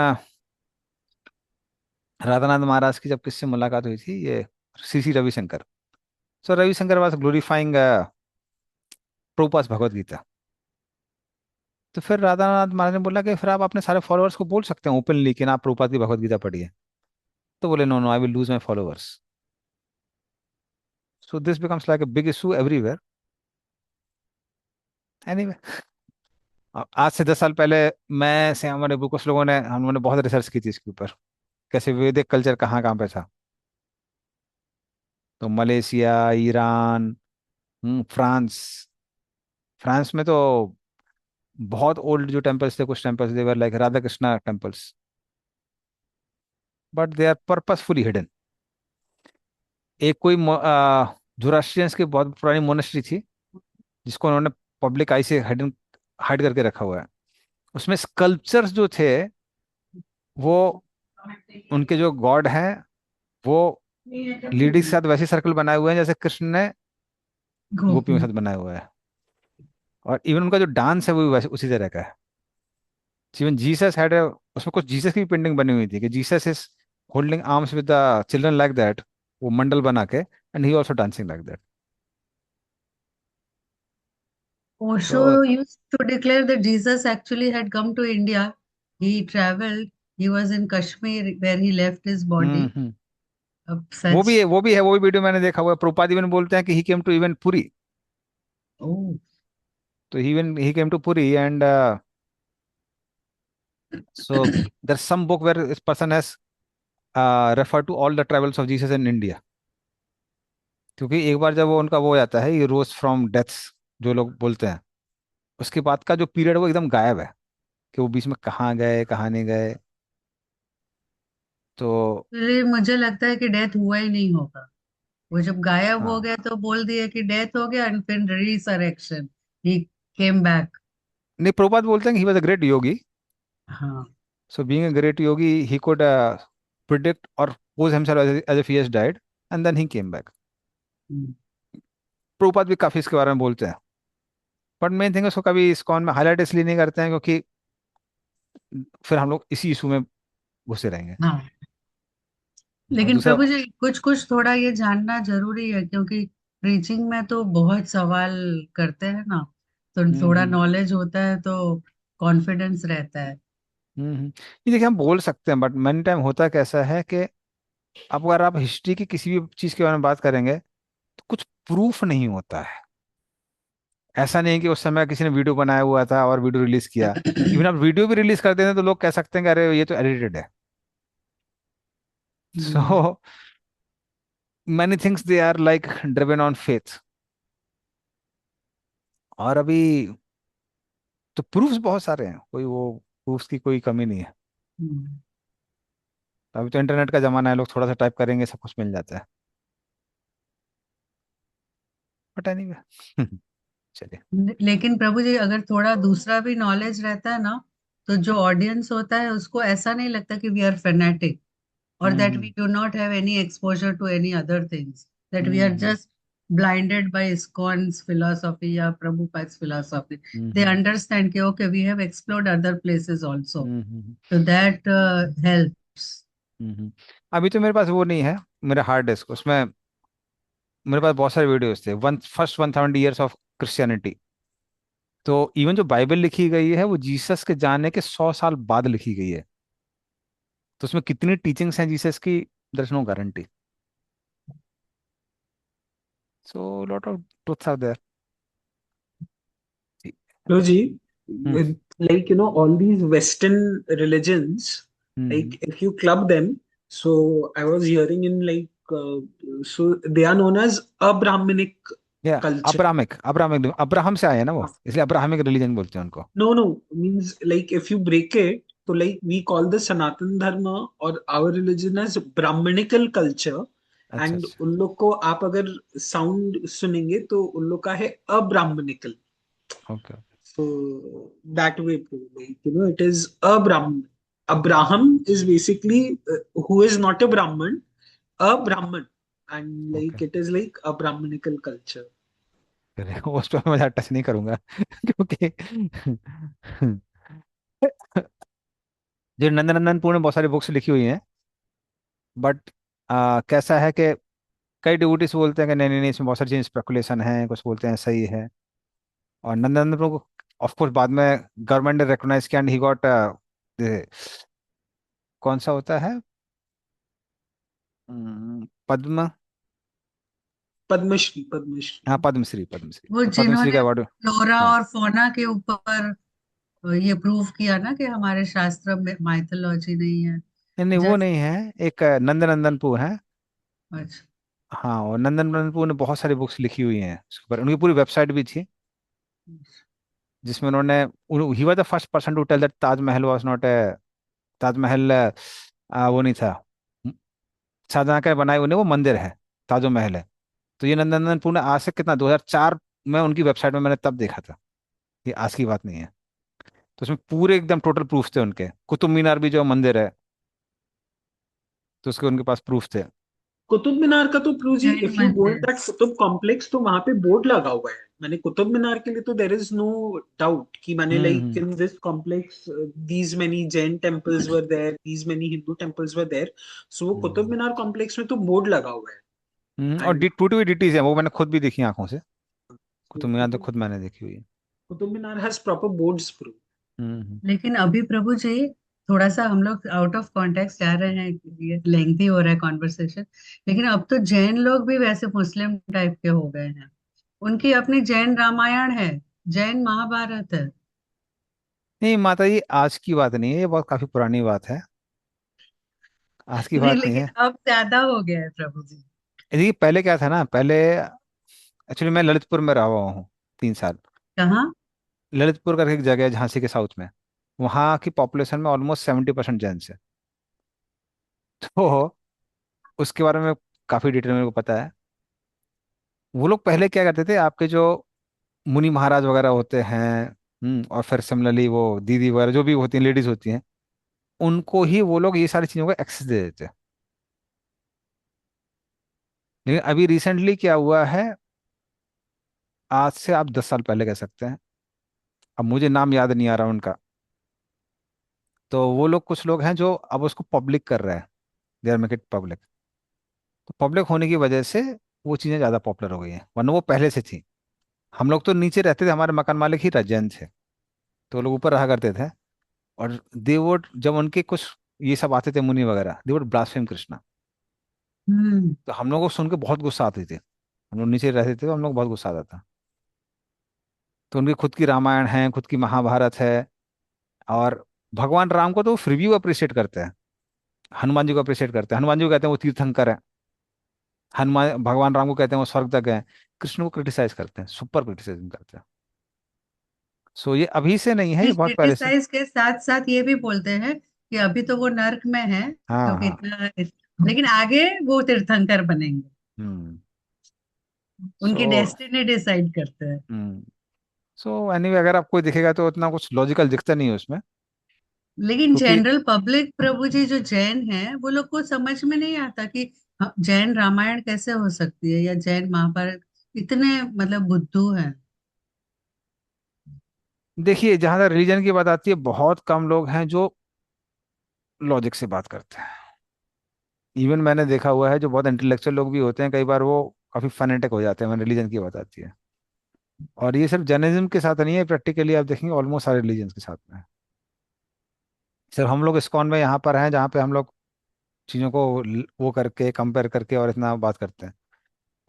[SPEAKER 1] राधानाथ महाराज की जब किससे मुलाकात हुई थी, ये श्री श्री रविशंकर। सो रविशंकर वाज ग्लोरीफाइंग प्रभुपाद भगवत गीता। तो फिर राधानाथ महाराज ने बोला कि फिर आप अपने सारे फॉलोअर्स को बोल सकते हैं ओपनली कि ना, आप प्रभुपाद की भगवत गीता पढ़िए। तो बोले no no, I will lose my followers. So this becomes like a big issue everywhere. Anyway, आज से 10 साल पहले मैं से हमारे कुछ लोगों ने, हम लोगों ने बहुत रिसर्च की थी इसके ऊपर, कैसे वैदिक कल्चर कहाँ कहाँ पे था. तो मलेशिया, ईरान, फ्रांस. फ्रांस में तो बहुत ओल्ड जो टेम्पल्स थे, कुछ temples they were like Radha Krishna temples, but they are purposefully hidden. एक कोई जोरास्ट्रियंस की बहुत पुरानी मोनेस्ट्री थी, जिसको उन्होंने पब्लिक आई से हिडन, हाइड करके रखा हुआ है. उसमें स्कल्पचर्स जो थे, वो उनके जो गॉड हैं, वो लेडीज के साथ वैसे सर्कल बनाए हुए हैं जैसे कृष्ण ने गोपियों
[SPEAKER 3] गोपी।
[SPEAKER 1] के साथ बनाया हुआ है. और इवन उनका जो डांस है वो भी वैसे उसी तरह का है. इवन जीसस हैड, उसमें कुछ जीसस की भी पेंटिंग बनी हुई थी कि Jesus is holding arms with the children like that, वो मंडल बना के, and he also dancing like that. तो
[SPEAKER 3] Osho used to declare that Jesus actually had come to India. He traveled. He was in Kashmir where he left his body.
[SPEAKER 1] Hmm.
[SPEAKER 3] Of
[SPEAKER 1] वो भी है,
[SPEAKER 3] such.
[SPEAKER 1] वो भी है, वो भी video मैंने देखा हुआ है. प्रभुपाद इवन बोलते हैं कि he came to even Puri.
[SPEAKER 3] Oh,
[SPEAKER 1] तो he came to Puri and so there some book where this person has refer to all the travels of Jesus in India. क्योंकि एक बार जब वो उनका वो हो जाता है, ये रोज फ्रॉम डेथ्स जो लोग बोलते हैं, उसके बाद का जो पीरियड वो एकदम गायब है, कि वो बीच में कहाँ गए कहाँ नहीं गए. तो
[SPEAKER 3] इसलिए मुझे लगता है कि डेथ हुआ ही नहीं होगा। वो जब गायब हो
[SPEAKER 1] हाँ,
[SPEAKER 3] गया तो बोल दिया कि डेथ हो गया एंड फिर रिसरेक्शन, ही केम बैक।
[SPEAKER 1] नहीं, प्रभुपाद बोलते हैं कि ही वॉज अ ग्रेट योगी.
[SPEAKER 3] हाँ।
[SPEAKER 1] So being a great Yogi, he could predict or pose himself as if he has died, and then he came back.
[SPEAKER 3] हम्म।
[SPEAKER 1] प्रभुपाद भी काफी इसके बारे में बोलते हैं. बट मेन थिंग है, उसको कभी इस्कॉन में हाईलाइट इसलिए नहीं करते हैं क्योंकि फिर हम लोग इसी इशू में घुसे रहेंगे.
[SPEAKER 3] हाँ,
[SPEAKER 1] और
[SPEAKER 3] लेकिन
[SPEAKER 1] दूसरा.
[SPEAKER 3] प्रभु जी कुछ कुछ थोड़ा ये जानना जरूरी है, क्योंकि प्रीचिंग में तो बहुत सवाल करते हैं ना, तो थोड़ा
[SPEAKER 1] हम्म.
[SPEAKER 3] नॉलेज होता है तो कॉन्फिडेंस रहता है।
[SPEAKER 1] ये देखिए, हम बोल सकते हैं, बट मैनी टाइम होता कैसा है कि अब अगर आप हिस्ट्री की किसी भी चीज के बारे में बात करेंगे, तो कुछ प्रूफ नहीं होता है. ऐसा नहीं है कि उस समय किसी ने वीडियो बनाया हुआ था और वीडियो रिलीज किया. इवन आप वीडियो भी रिलीज कर देते हैं तो लोग कह सकते हैं कि अरे ये तो एडिटेड है.
[SPEAKER 3] Hmm.
[SPEAKER 1] So many things they are like driven on faith. और अभी तो प्रूफ्स बहुत सारे हैं, कोई वो प्रूफ्स की कोई कमी नहीं है.
[SPEAKER 3] हम्म।
[SPEAKER 1] अभी तो इंटरनेट का जमाना है, लोग थोड़ा सा टाइप करेंगे सब कुछ मिल जाता है. बट एनीवे चलिए.
[SPEAKER 3] लेकिन प्रभु जी अगर थोड़ा दूसरा भी नॉलेज रहता है ना, तो जो ऑडियंस होता है उसको ऐसा नहीं लगता कि we are fanatic, or that we
[SPEAKER 1] hmm.
[SPEAKER 3] do not have any exposure to any other things, that we are
[SPEAKER 1] hmm.
[SPEAKER 3] just blinded by ISKCON's philosophy or Prabhupada's philosophy. They
[SPEAKER 1] hmm.
[SPEAKER 3] understand कि okay, we have explored other places also,
[SPEAKER 1] hmm.
[SPEAKER 3] so that helps.
[SPEAKER 1] अभी तो मेरे पास वो नहीं है, मेरा hard disk उसमें. मेरे पास बहुत सारे वीडियोस थे, one first 170 years of Christianity. तो इवन जो बाइबल लिखी गई है वो जीसस के जाने के 100 साल बाद लिखी गई है. तो उसमें कितनी टीचिंग्स हैं जीसस की, there is no guarantee. So lot of truths are there.
[SPEAKER 2] No, Ji,
[SPEAKER 1] hmm.
[SPEAKER 2] like, all these Western religions,
[SPEAKER 1] hmm.
[SPEAKER 2] like, if you club them, so I was hearing in like, so they are known as Abrahmanic
[SPEAKER 1] या
[SPEAKER 2] culture.
[SPEAKER 1] Abrahamic, Abrahamic Abraham से आए हैं ना वो, इसलिए Abrahamic religion बोलते हैं उनको.
[SPEAKER 2] No, no, means like if you break it, so like we call the Sanatan Dharma or our religion as Brahmanical culture.
[SPEAKER 1] अच्छा
[SPEAKER 2] And
[SPEAKER 1] अच्छा.
[SPEAKER 2] उन लोग को आप अगर साउंड सुनेंगे तो उन लोग का है अब्राह्मणिकल.
[SPEAKER 1] Okay.
[SPEAKER 2] So that way, like, it is a Brahman. A Brahman is basically who is not a Brahman, a Brahman, and
[SPEAKER 1] okay.
[SPEAKER 2] like it is like a Brahmanical culture.
[SPEAKER 1] उस पर मैं टच नहीं करूंगा क्योंकि जो नंदनंदनपुर ने बहुत सारी बुक्स लिखी हुई हैं. बट कैसा है कि कई डिवोटीज बोलते हैं कि नहीं नहीं नहीं, इसमें बहुत सारी चीजें स्पेकुलेशन है, कुछ बोलते हैं सही है. और नंदनंदन को ऑफ कोर्स बाद में गवर्नमेंट ने रिकॉग्नाइज किया, एंड ही गॉट, कौन सा होता है, पद्म।
[SPEAKER 2] पद्मश्री,
[SPEAKER 1] हाँ
[SPEAKER 2] पद्मश्री।
[SPEAKER 1] पद्मश्री, पद्मश्री
[SPEAKER 3] वो
[SPEAKER 1] तो पद्मश्री का
[SPEAKER 3] जिन्होंने
[SPEAKER 1] अवार्ड।
[SPEAKER 3] फ्लोरा
[SPEAKER 1] हाँ
[SPEAKER 3] और फोना के ऊपर ये प्रूव किया ना कि हमारे शास्त्र में माइथोलॉजी नहीं है।
[SPEAKER 1] नहीं नहीं, वो
[SPEAKER 3] जैसे
[SPEAKER 1] नहीं है। एक नंदनंदनपुर है।
[SPEAKER 3] अच्छा।
[SPEAKER 1] हाँ, और नंदनंदनपुर ने बहुत सारी बुक्स लिखी हुई हैं उसके ऊपर, उनकी पूरी वेबसाइट भी थी जिसमें उन्होंने, he was the first person to tell that Taj Mahal was not a, Taj Mahal वो नहीं था, शाहजहां का बनाए उन्हें वो मंदिर है, ताजो महल है। तो ये नंदनंदनपुर ने आज से कितना, 2004 में उनकी वेबसाइट में मैंने तब देखा था, ये आज की बात नहीं है। तो उसमें पूरे एकदम टोटल प्रूफ थे उनके, कुतुब मीनार भी जो मंदिर है तो उसके उनके पास प्रूफ थे।
[SPEAKER 2] कुतुब मीनार का तो प्रूजी,
[SPEAKER 3] जैन
[SPEAKER 2] इफ यू गो इन
[SPEAKER 3] मंदिर।
[SPEAKER 2] दैट कुतुब कॉम्प्लेक्स तो वहां पे बोर्ड लगा हुआ है। मैंने कुतुब मीनार के लिए तो देर इज नो डाउट कि मैंने like
[SPEAKER 1] hmm.
[SPEAKER 2] In this complex these many Jain temples were there, these many Hindu temples were there. So वो कुतुब
[SPEAKER 1] हम्म।
[SPEAKER 2] मीनार कॉम्प्लेक्स में तो बोर्ड लगा हुआ है।
[SPEAKER 1] और
[SPEAKER 2] एंड
[SPEAKER 1] टूटी हुई डिटीज है वो मैंने खुद भी देखी आंखों से। कुतुब मीनार तो
[SPEAKER 2] कुतुब
[SPEAKER 1] खुद मैंने देखी हुई है।
[SPEAKER 2] Qutub Minar has proper boards proof.
[SPEAKER 1] हम्म।
[SPEAKER 3] लेकिन अभी प्रभु जी, थोड़ा सा हम लोग आउट ऑफ कॉन्टेक्स्ट जा रहे हैं, ये लेंथी हो रहा है कॉन्वर्सेशन। लेकिन अब तो जैन लोग भी वैसे मुस्लिम टाइप के हो गए हैं। उनकी अपनी जैन रामायण है, जैन महाभारत है।
[SPEAKER 1] नहीं माता जी, आज की बात नहीं है, ये बहुत काफी पुरानी बात है, आज की
[SPEAKER 3] नहीं,
[SPEAKER 1] बात नहीं
[SPEAKER 3] लेकिन
[SPEAKER 1] है।
[SPEAKER 3] अब ज्यादा हो गया है प्रभु जी।
[SPEAKER 1] देखिए पहले क्या था ना, पहले एक्चुअली मैं ललितपुर में रहा हुआ हूँ 3 साल।
[SPEAKER 3] कहाँ?
[SPEAKER 1] ललितपुर करके एक जगह है झांसी के साउथ में, वहाँ की पॉपुलेशन में ऑलमोस्ट 70% जैन्स है। तो उसके बारे में काफी डिटेल मेरे को पता है। वो लोग पहले क्या करते थे, आपके जो मुनि महाराज वगैरह होते हैं, और फिर सिमिलरली वो दीदी वगैरह जो भी होती हैं, लेडीज होती हैं, उनको ही वो लोग ये सारी चीजों का एक्सेस दे देते हैं। लेकिन अभी रिसेंटली क्या हुआ है, आज से आप 10 साल पहले कह सकते हैं, अब मुझे नाम याद नहीं आ रहा उनका, तो वो लोग कुछ लोग हैं जो अब उसको पब्लिक कर रहे हैं, they are make it public. तो पब्लिक होने की वजह से वो चीज़ें ज़्यादा पॉपुलर हो गई हैं, वरना वो पहले से थी। हम लोग तो नीचे रहते थे, हमारे मकान मालिक ही जैन थे, तो वो लोग ऊपर रहा करते थे। और दे वुड, जब उनके कुछ ये सब आते थे मुनि वगैरह, दे वुड ब्लास्फेम कृष्णा।
[SPEAKER 3] हम्म।
[SPEAKER 1] तो हम लोग को सुन के बहुत गुस्सा आती थी, हम लोग नीचे रहते थे तो हम लोग को बहुत गुस्सा आता था। तो उनकी खुद की रामायण है, खुद की महाभारत है। और भगवान राम को तो फिर भी वो अप्रिशिएट करते हैं, हनुमान जी को अप्रिशिएट करते हैं, हनुमान जी को कहते हैं वो तीर्थंकर है, हनुमान भगवान राम को कहते हैं वो स्वर्ग तक है। कृष्ण को क्रिटिसाइज करते हैं, सुपर क्रिटिसाइज करते हैं। सो ये अभी से नहीं है, ये बहुत पहले से।
[SPEAKER 3] क्रिटिसाइज के साथ साथ ये भी बोलते हैं कि अभी तो वो नर्क में है,
[SPEAKER 1] हाँ
[SPEAKER 3] क्योंकि
[SPEAKER 1] हाँ।
[SPEAKER 3] लेकिन आगे वो तीर्थंकर बनेंगे।
[SPEAKER 1] हम्म। सो
[SPEAKER 3] उनकी डेस्टिनी डिसाइड करते हैं।
[SPEAKER 1] हम्म सो एनीवे, अगर आपको दिखेगा तो उतना कुछ लॉजिकल दिखता नहीं है उसमें,
[SPEAKER 3] लेकिन
[SPEAKER 1] क्योंकि
[SPEAKER 3] जनरल पब्लिक प्रभु जी जो जैन हैं, वो लोग को समझ में नहीं आता कि जैन रामायण कैसे हो सकती है या जैन महाभारत। इतने मतलब बुद्धू हैं।
[SPEAKER 1] देखिए जहां तक रिलीजन की बात आती है, बहुत कम लोग हैं जो लॉजिक से बात करते हैं। इवन मैंने देखा हुआ है, जो बहुत इंटेलेक्चुअल लोग भी होते हैं, कई बार वो काफी फनेटिक हो जाते हैं when रिलीजन की बात आती है। और ये सिर्फ जैनिज्म के साथ नहीं है, प्रैक्टिकली आप देखेंगे ऑलमोस्ट सारे रिलीजन के साथ में है। सिर्फ हम लोग इस्कॉन में यहाँ पर हैं जहाँ पे हम लोग चीज़ों को वो करके कंपेयर करके और इतना बात करते हैं।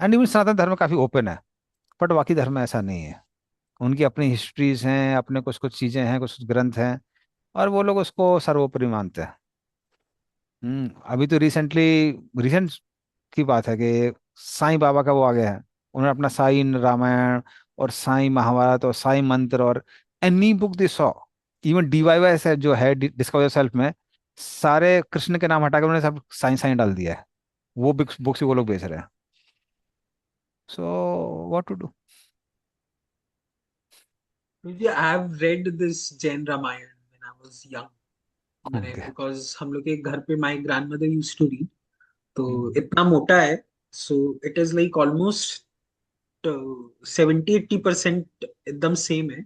[SPEAKER 1] एंड इवन सनातन धर्म काफ़ी ओपन है, बट बाकी धर्म में ऐसा नहीं है। उनकी अपनी हिस्ट्रीज हैं, अपने कुछ कुछ चीज़ें हैं, कुछ कुछ ग्रंथ हैं, और वो लोग उसको सर्वोपरि मानते हैं। अभी तो रिसेंट की बात है कि साईं बाबा का वो आ गया है, उन्होंने अपना साई रामायण और साई महाभारत और साई मंत्र और any book they saw, even DYY से जो है डिस्कवर सेल्फ में, सारे कृष्ण के नाम हटाकर उन्होंने सब साई साई डाल दिया है। वो बुक्स भी वो लोग बेच रहे हैं। So what to do.
[SPEAKER 2] I have read this Jain Ramayana when I was young. मैंने,
[SPEAKER 1] ओके।
[SPEAKER 2] बिकॉज हम लोग के घर पे my grandmother used to read, तो इतना मोटा है। So it is like almost 70-80% एकदम सेम है।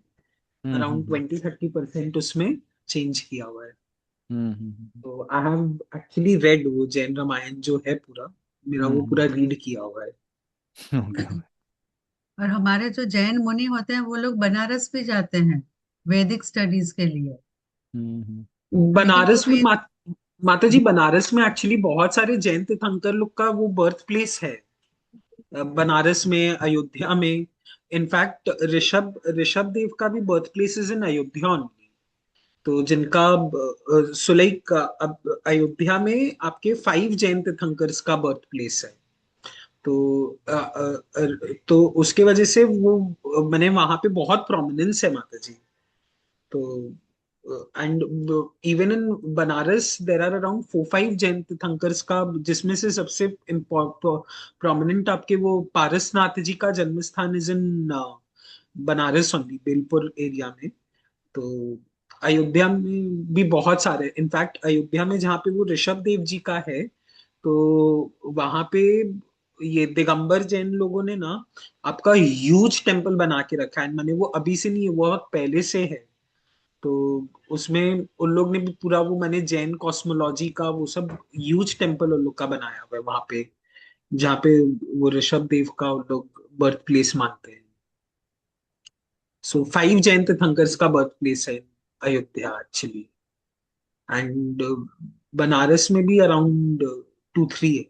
[SPEAKER 2] अराउंड 20-30% उसमें चेंज किया हुआ है। तो आई हैव एक्चुअली रेड वो जैन रामायण जो है पूरा, मेरा वो पूरा रीड किया हुआ है।
[SPEAKER 1] ओके।
[SPEAKER 3] और हमारे जो जैन मुनि होते हैं, वो लोग बनारस भी जाते हैं वैदिक स्टडीज के लिए। लेकिन वो
[SPEAKER 2] बनारस में
[SPEAKER 3] भी
[SPEAKER 2] माता जी, बनारस में एक्चुअली बहुत सारे जैन तीर्थंकर लोग का वो बर्थ प्लेस है। बनारस में, अयोध्या में। इनफैक्ट ऋषभ ऋषभ देव का भी birth place is in Ayodhya only. तो जिनका सुलाइक, अब अयोध्या में आपके 5 जैन तीर्थंकर्स का बर्थ प्लेस है। तो तो उसके वजह से वो मैंने वहां पे बहुत प्रोमिनेंस है माता जी। तो and even in Banaras there are around 4-5 Jain tirthankars का, जिसमें से सबसे प्रोमिनेंट आपके वो पारसनाथ जी का जन्म स्थान is in Banaras only, Belpur area में। तो अयोध्या में भी बहुत सारे, इनफैक्ट अयोध्या में जहाँ पे वो ऋषभ देव जी का है, तो वहां पे ये दिगंबर जैन लोगों ने ना आपका ह्यूज टेम्पल बना के रखा है। मैंने वो अभी से नहीं है, वो बहुत पहले से है। तो उसमें उन लोग ने भी पूरा वो, मैंने जैन कॉस्मोलॉजी का वो सब ह्यूज टेम्पल उन लोग का बनाया हुआ है वहां पे, जहाँ पे वो ऋषभ देव का उन लोग बर्थ प्लेस मानते हैं। सो 5 जैन तीर्थंकर्स का बर्थ प्लेस है अयोध्या एक्चुअली। एंड बनारस में भी अराउंड 2-3 है।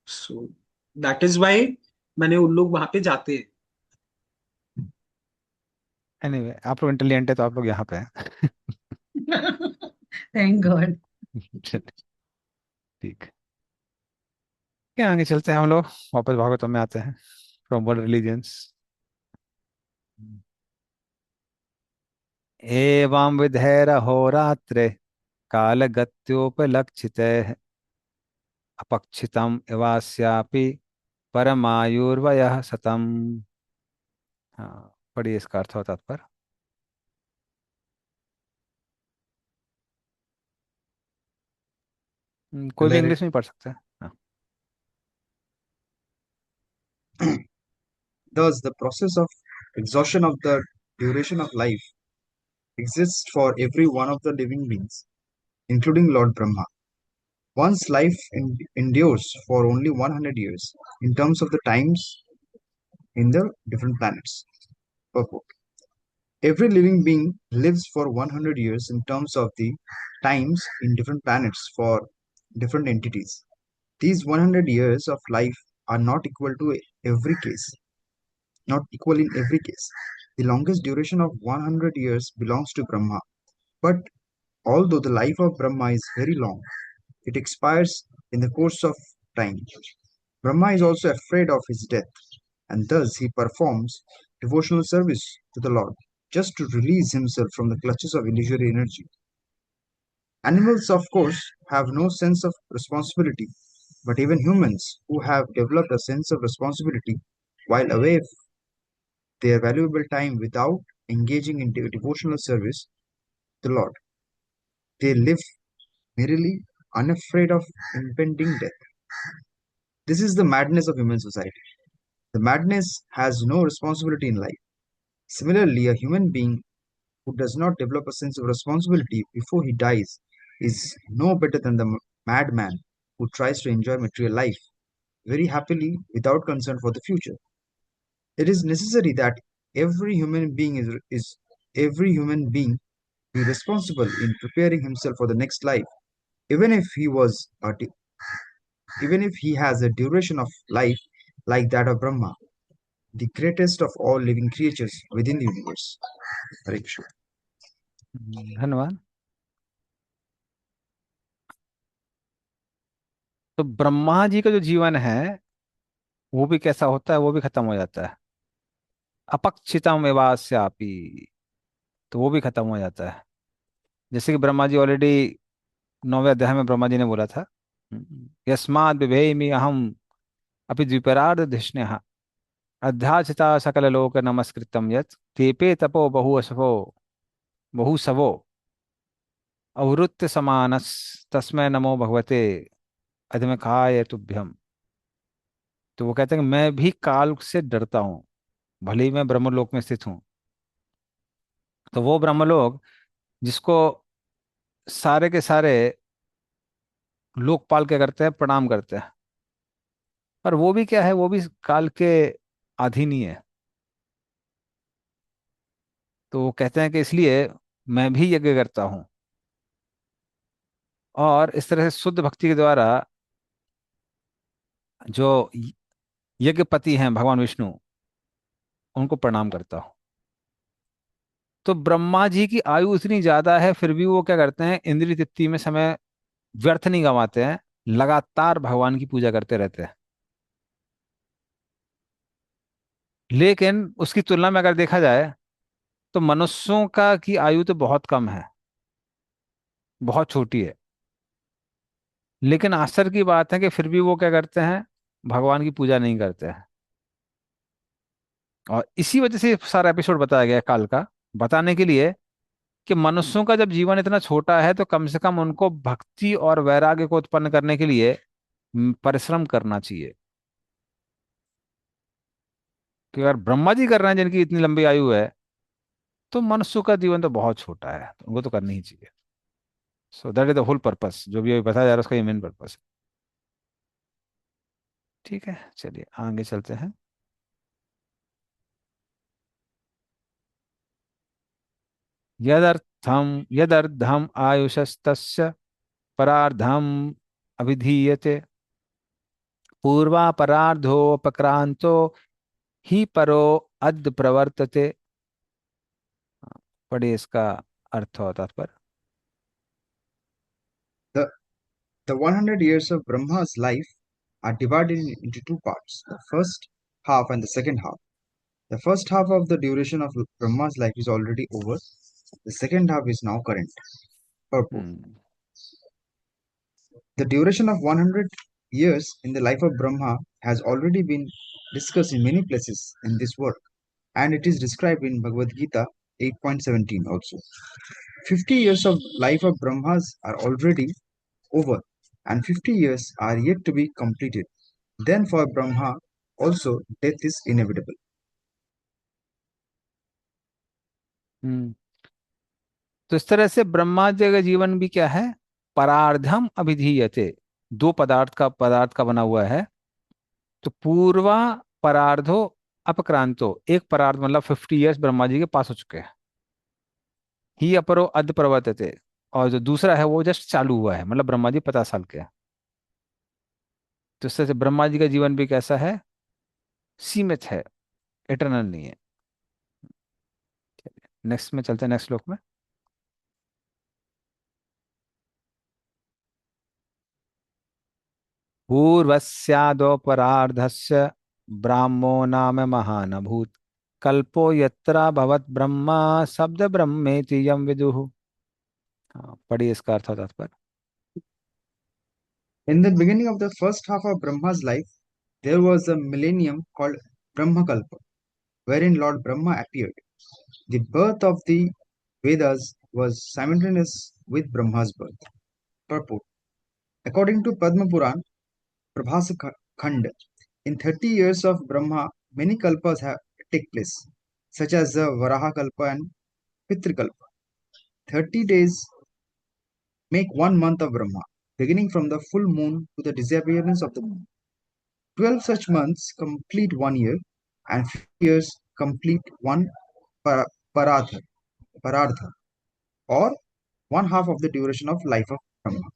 [SPEAKER 2] सो दैट इज वाई मैंने उन लोग वहां पे जाते हैं।
[SPEAKER 1] एनीवे, आप लोग इंटेलिजेंट है तो आप लोग यहाँ पे हैं।
[SPEAKER 3] Thank God.
[SPEAKER 1] चलिए, ठीक। क्या आगे चलते हैं हम लोग, वापस भागवतम में आते हैं। From world religions. एवं विधेरहोरात्रे कालगत्योपलक्षितैः अपक्षितम् एवास्यापि परमायुर्वयः सतम्। हाँ, पढ़िए इसका अर्थ होता पर। कोई भी
[SPEAKER 4] Let
[SPEAKER 1] इंग्लिश में पढ़ सकता है। हाँ।
[SPEAKER 4] it. Thus, the process of exhaustion of the duration of life exists for every one of the living beings, including Lord Brahma. One's life endures for only 100 years in terms of the times in the different planets. Purport. Every living being lives for 100 years in terms of the times in different planets for different entities. These 100 years of life are not equal to every case, not equal in every case. The longest duration of 100 years belongs to Brahma, but although the life of Brahma is very long, it expires in the course of time. Brahma is also afraid of his death, and thus he performs devotional service to the Lord just to release himself from the clutches of illusory energy. Animals, of course, have no sense of responsibility, but even humans who have developed a sense of responsibility while away their valuable time without engaging in devotional service to the Lord. They live merely unafraid of impending death. This is the madness of human society. The madness has no responsibility in life. Similarly, a human being who does not develop a sense of responsibility before he dies is no better than the madman who tries to enjoy material life very happily without concern for the future. It is necessary that every human being is every human being be responsible in preparing himself for the next life, even if he was even if he has a duration of life like that of Brahma, the greatest of all living creatures within the universe. Hare Krishna.
[SPEAKER 1] धन्यवाद। तो ब्रह्मा जी का जो जीवन है वो भी कैसा होता है, वो भी खत्म हो जाता है। अपक्षितम एवास्यापि, तो वो भी खत्म हो जाता है। जैसे कि ब्रह्मा जी ऑलरेडी 9वें अध्याय में ब्रह्मा जी ने बोला था, यस्माद् बिभेमि अहम अपि द्विपरार्ध धिष्ण्यः अध्याचिता सकल लोक नमस्कृतम यत् तेपे तपो बहु सवो अवृत्य समानस तस्मै नमो भगवते अधमकाय तुभ्यम। तो वो कहते हैं कि मैं भी काल से डरता हूँ, भले ही मैं ब्रह्मलोक में स्थित हूँ। तो वो ब्रह्मलोक जिसको सारे के सारे लोकपाल क्या करते हैं, प्रणाम करते हैं, पर वो भी क्या है, वो भी काल के अधीन ही है। तो वो कहते हैं कि इसलिए मैं भी यज्ञ करता हूँ। और इस तरह से शुद्ध भक्ति के द्वारा जो यज्ञपति हैं भगवान विष्णु, उनको प्रणाम करता हूँ। तो ब्रह्मा जी की आयु इतनी ज्यादा है, फिर भी वो क्या करते हैं, इंद्रिय तृप्ति में समय व्यर्थ नहीं गंवाते हैं, लगातार भगवान की पूजा करते रहते हैं। लेकिन उसकी तुलना में अगर देखा जाए तो मनुष्यों का की आयु तो बहुत कम है, बहुत छोटी है। लेकिन आश्चर्य की बात है कि फिर भी वो क्या करते हैं, भगवान की पूजा नहीं करते हैं। और इसी वजह से ये सारा एपिसोड बताया गया है काल का, बताने के लिए कि मनुष्यों का जब जीवन इतना छोटा है तो कम से कम उनको भक्ति और वैराग्य को उत्पन्न करने के लिए परिश्रम करना चाहिए। कि अगर ब्रह्मा जी कर रहे हैं जिनकी इतनी लंबी आयु है, तो मनुष्य का जीवन तो बहुत छोटा है, तो उनको तो करनी ही चाहिए। So that is the whole purpose, जो भी अभी बताया जा रहा है उसका ये मेन पर्पस है। ठीक है, चलिए आगे चलते हैं। यदर्थम आयुषस्तस्य परार्धम अभिधीयते, पूर्वापरार्धोपक्रांतो ही परो अद्य प्रवर्तते। पढ़िए इसका अर्थ और तात्पर्य।
[SPEAKER 4] The, the 100 years of Brahma's life are divided into two parts, the first half and the second half. The first half of the duration of Brahma's life is already over. The second half is now current. Purport.
[SPEAKER 1] Hmm
[SPEAKER 4] The duration of 100 years in the life of Brahma has already been discussed in many places in this work, and it is described in Bhagavad Gita 8.17 also. 50 years of life of Brahmas are already over, and 50 years are yet to be completed. Then for Brahma also death is inevitable.
[SPEAKER 1] हम्म तो इस तरह से ब्रह्मा जी का जीवन भी क्या है, परार्धम अभिधीयते, दो पदार्थ का बना हुआ है। तो पूर्वा परार्धो अपक्रांतो, एक परार्ध मतलब 50 ईयर्स ब्रह्मा जी के पास हो चुके हैं। ही अपरो अध प्रवर्तते, और जो दूसरा है वो जस्ट चालू हुआ है, मतलब ब्रह्मा जी 50 साल के हैं। तो इस तरह से ब्रह्मा जी का जीवन भी कैसा है, सीमित है, इटर्नल नहीं है। नेक्स्ट में चलते हैं, नेक्स्ट श्लोक में। पूर्वस्यादोपरार्धस्य ब्राह्मो नाम महानभूत, कल्पो यत्रा भवत ब्रह्मा शब्द ब्रह्मेति यम विदुः। हाँ, पढ़िए इसका अर्थ और तात्पर्य।
[SPEAKER 4] In the beginning of the first half of Brahma's life, there was a millennium called Brahmakalpa, wherein Lord Brahma appeared. The birth of the Vedas was simultaneous with Brahma's birth. Purport. According to Padma Puran, Prabhasa Khand, in 30 years of Brahma, many kalpas have take place, such as the Varaha Kalpa and Pitrikalpa. 30 days make 1 month of Brahma, beginning from the full moon to the disappearance of the moon. 12 such months complete 1 year, and 50 years complete one paratha, parartha, or one half of the duration of life of Brahma.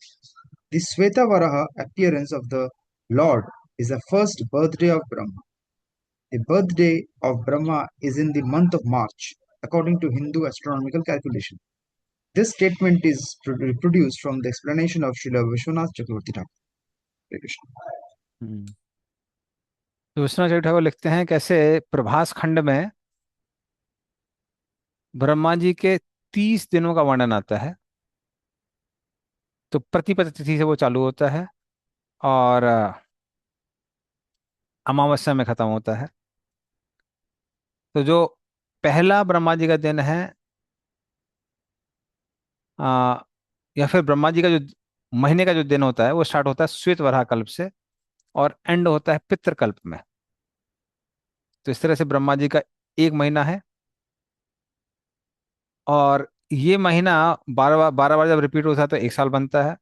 [SPEAKER 4] The Svetavaraha appearance of the Lord is the first birthday of Brahma. The birthday of Brahma is in the month of March, according to Hindu astronomical calculation. This statement is reproduced from the explanation of Srila Vishwanath Chakravarti Thakur. Hare Krishna.
[SPEAKER 1] हम्म तो विश्वनाथ ठाकुर लिखते हैं कैसे प्रभास खंड में ब्रह्मा जी के 30 दिनों का वर्णन आता है। तो प्रतिपद तिथि से वो चालू होता है और अमावस्या में खत्म होता है। तो जो पहला ब्रह्मा जी का दिन है, आ, या फिर ब्रह्मा जी का जो महीने का जो दिन होता है वो स्टार्ट होता है श्वेत वराह कल्प से और एंड होता है पितृकल्प में। तो इस तरह से ब्रह्मा जी का एक महीना है, और ये महीना 12 बार जब रिपीट होता है तो 1 साल बनता है।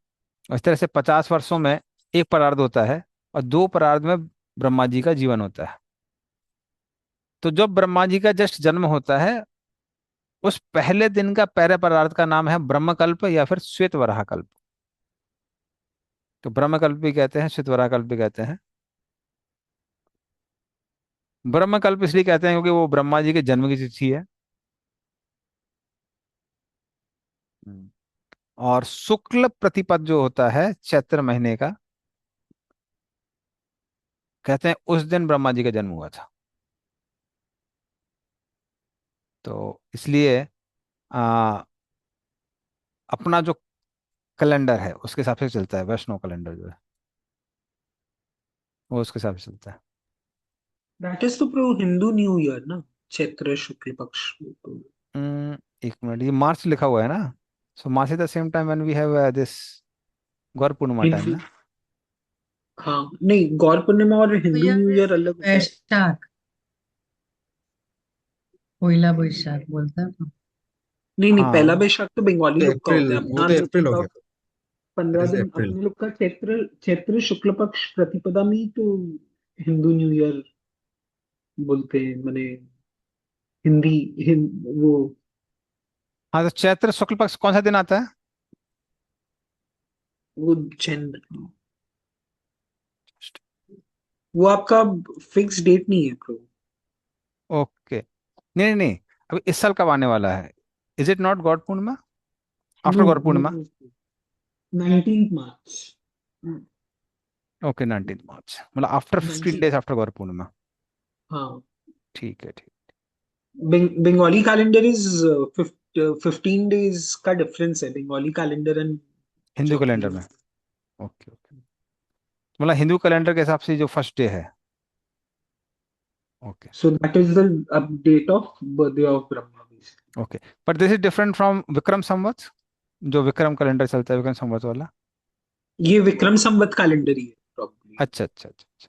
[SPEAKER 1] और इस तरह से 50 वर्षों में एक परार्ध होता है, और 2 परार्ध में ब्रह्मा जी का जीवन होता है। तो जब ब्रह्मा जी का जस्ट जन्म होता है, उस पहले दिन का पहले परार्थ का नाम है ब्रह्मकल्प या फिर श्वेत वराह कल्प। तो ब्रह्मकल्प भी कहते हैं, शितवराकल्प भी कहते हैं। ब्रह्मकल्प इसलिए कहते हैं क्योंकि वो ब्रह्मा जी के जन्म की तिथि है। हम्म। और शुक्ल प्रतिपद जो होता है चैत्र महीने का, कहते हैं उस दिन ब्रह्मा जी का जन्म हुआ था। तो इसलिए आ, अपना जो कैलेंडर है उसके हिसाब से चलता है, वैष्णव कैलेंडर जो है वो उसके हिसाब से चलता है।
[SPEAKER 2] दैट इज तो प्रो हिंदू न्यू ईयर ना, चैत्र शुक्ल पक्ष।
[SPEAKER 1] एक मिनट, ये मार्च लिखा हुआ है ना, so March is the same time when we have this Gaur Purnima time
[SPEAKER 2] Hindu,
[SPEAKER 1] ना।
[SPEAKER 2] हाँ नहीं, गौर पूर्णिमा और
[SPEAKER 3] तो
[SPEAKER 2] हिंदू न्यू
[SPEAKER 3] यह
[SPEAKER 2] ईयर अलग होता है।
[SPEAKER 3] वैशाख, पोइला बोईशाख बोलते हैं ना।
[SPEAKER 2] नहीं नहीं, पहला
[SPEAKER 1] हाँ
[SPEAKER 2] बैशाख तो बंगाली
[SPEAKER 4] तो
[SPEAKER 2] लोग का
[SPEAKER 4] अप्रैल,
[SPEAKER 2] होता है,
[SPEAKER 4] वो
[SPEAKER 2] अपना
[SPEAKER 4] तो
[SPEAKER 2] लोग
[SPEAKER 4] अप्रैल हो
[SPEAKER 2] का
[SPEAKER 4] गया। इट
[SPEAKER 2] 15
[SPEAKER 4] इज
[SPEAKER 2] दिन
[SPEAKER 4] अप्रैल।
[SPEAKER 2] अपने लोग का चैत्र चैत्र शुक्ल पक्ष प्रतिपदा में ही तो हिंदू न्यू ईयर बोलते हैं, मैंने हिंदी वो
[SPEAKER 1] हाँ, तो चैत्र शुक्ल पक्ष कौन सा दिन आता है?
[SPEAKER 2] वो जैन, वो आपका फिक्स डेट नहीं है प्रो।
[SPEAKER 1] ओके, नहीं नहीं नहीं, अभी इस साल कब आने वाला है? Is it not Gaur Purnima
[SPEAKER 2] no
[SPEAKER 1] after Gaur
[SPEAKER 2] no,
[SPEAKER 1] Purnima?
[SPEAKER 2] 19 March.
[SPEAKER 1] Okay, 19 March, मतलब after 15
[SPEAKER 2] 19,
[SPEAKER 1] days after Gaur Purnima.
[SPEAKER 2] हाँ।
[SPEAKER 1] ठीक है, ठीक।
[SPEAKER 2] बंगाली कैलेंडर इज 15 डेज का डिफरेंस है, बंगाली कैलेंडर एंड
[SPEAKER 1] हिंदू
[SPEAKER 2] जो अपने
[SPEAKER 1] कैलेंडर
[SPEAKER 2] लोग।
[SPEAKER 1] में। ओके ओके, मतलब हिंदू कैलेंडर के हिसाब से जो फर्स्ट डे है। Okay
[SPEAKER 2] so that is the update of birthday of Brahma basically.
[SPEAKER 1] Okay, but this is different from Vikram Samvat, जो विक्रम कैलेंडर चलता है, विक्रम संवत वाला।
[SPEAKER 2] ये विक्रम संवत कैलेंडर ही है प्रॉब्ली।
[SPEAKER 1] अच्छा अच्छा अच्छा अच्छा,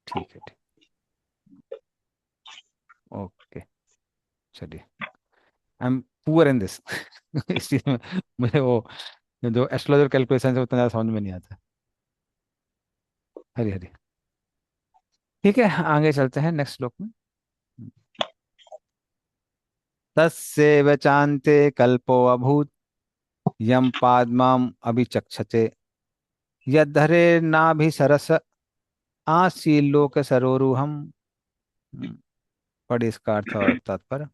[SPEAKER 1] ठीक है, ठीक। ओके, चलिए, I am poor in this इस चीज में मुझे वो जो एस्ट्रोलॉजर कैलकुलेशन है उतना ज़्यादा समझ में नहीं आता। हरी हरी, ठीक है, आगे चलते हैं नेक्स्ट श्लोक में। तस्यैव चान्ते कल्पो अभूत् यम पाद्माम अभिचक्षते यद्धरेर्नाभिसरस आसीलोक सरोरुहम। पढ़िए इसका अर्थ और तात्पर्य।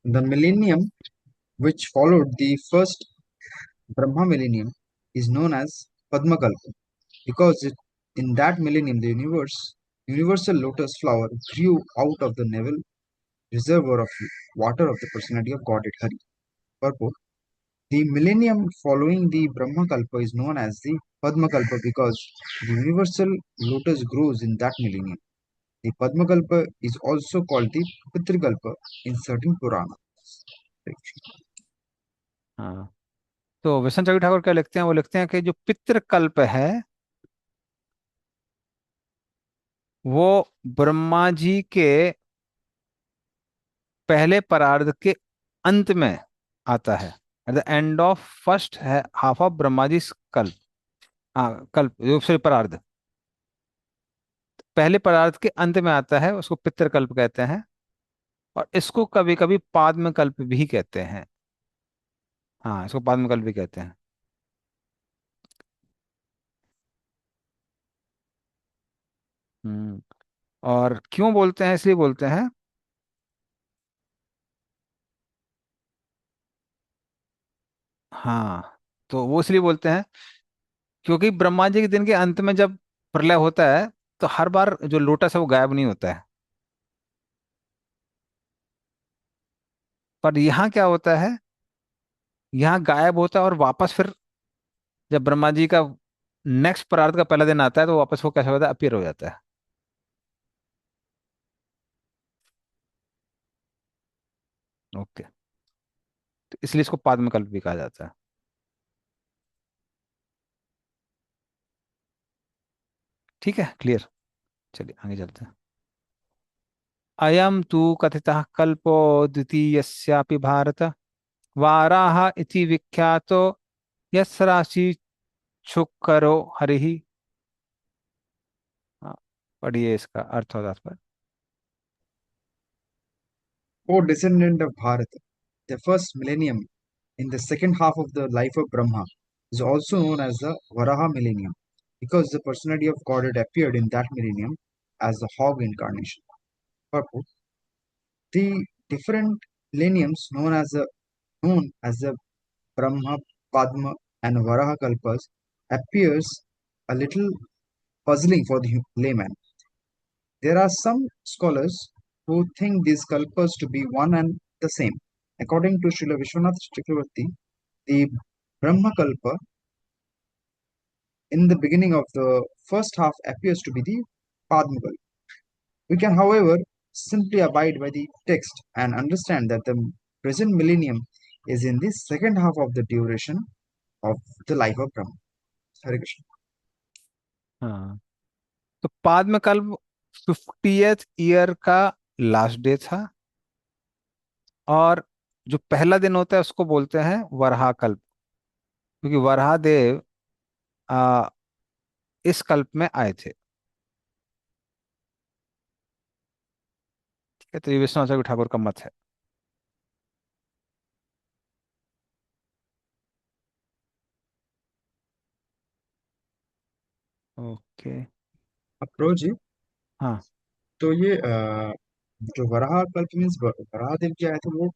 [SPEAKER 4] The millennium which followed the first Brahma millennium is known as Padmakalpa because in that millennium the universal lotus flower grew out of the navel reservoir of water of the personality of Godhead Hari. Purport: the millennium following the Brahma Kalpa is known as the Padma Kalpa because the universal lotus grows in that millennium. The Padma Kalpa is also called the Pitrikalpa in certain Puranas.
[SPEAKER 1] हाँ, तो विष्णु चक्रवर्ती ठाकुर क्या लिखते हैं? वो लिखते हैं कि जो पितृकल्प है वो ब्रह्मा जी के पहले परार्ध के अंत में आता है, at the end of first है हाफ ऑफ ब्रह्मा जी कल्प। हाँ, कल्प जो फिर परार्ध पहले परार्ध के अंत में आता है, उसको पितृकल्प कहते हैं। और इसको कभी कभी पाद्म कल्प भी कहते हैं। हाँ, इसको पाद्म कल्प भी कहते हैं। हम्म। और क्यों बोलते हैं? इसलिए बोलते हैं, हाँ, तो वो इसलिए बोलते हैं क्योंकि ब्रह्मा जी के दिन के अंत में जब प्रलय होता है तो हर बार जो लोटस है वो गायब नहीं होता है। पर यहाँ क्या होता है, यहाँ गायब होता है और वापस फिर जब ब्रह्मा जी का नेक्स्ट परार्थ का पहला दिन आता है तो वापस वो कैसा होता है, अपीयर हो जाता है। ओके, तो इसलिए इसको पाद्मकल्प भी कहा जाता है। ठीक है, क्लियर। चलिए आगे चलते हैं। अयम तु कथितः कल्पो द्वितीयस्यापि भारत वाराह इति विख्यातो यस्य राशि शुक्रो हरिः। हाँ, पढ़िए इसका अर्थ और तात्पर्य।
[SPEAKER 4] O descendant of Bharata, the first millennium in the second half of the life of Brahma is also known as the Varaha millennium because the personality of Godhead appeared in that millennium as the hog incarnation. Purport. The different millenniums known as the Brahma, Padma, and Varaha Kalpas appears a little puzzling for the layman. There are some scholars who think these kalpas to be one and the same. According to Srila Vishwanath Chakravarti, the Brahma Kalpa in the beginning of the first half appears to be the Padma Kalpa. We can, however, simply abide by the text and understand that the present millennium is in the second half of the duration of the life of Brahma. Hare Krishna.
[SPEAKER 1] हाँ, तो पाद्मकल्प 50th year का last day था, और जो पहला दिन होता है उसको बोलते हैं वराह कल्प, क्योंकि वराह देव आ, इस कल्प में आए थे। ठीक है, तो ये विश्वनाथ ठाकुर का मत है। ओके।
[SPEAKER 4] अप्रोच जी,
[SPEAKER 1] हाँ
[SPEAKER 4] तो ये जो वराह कल्प मीन्स वराह देव जी आए थे वो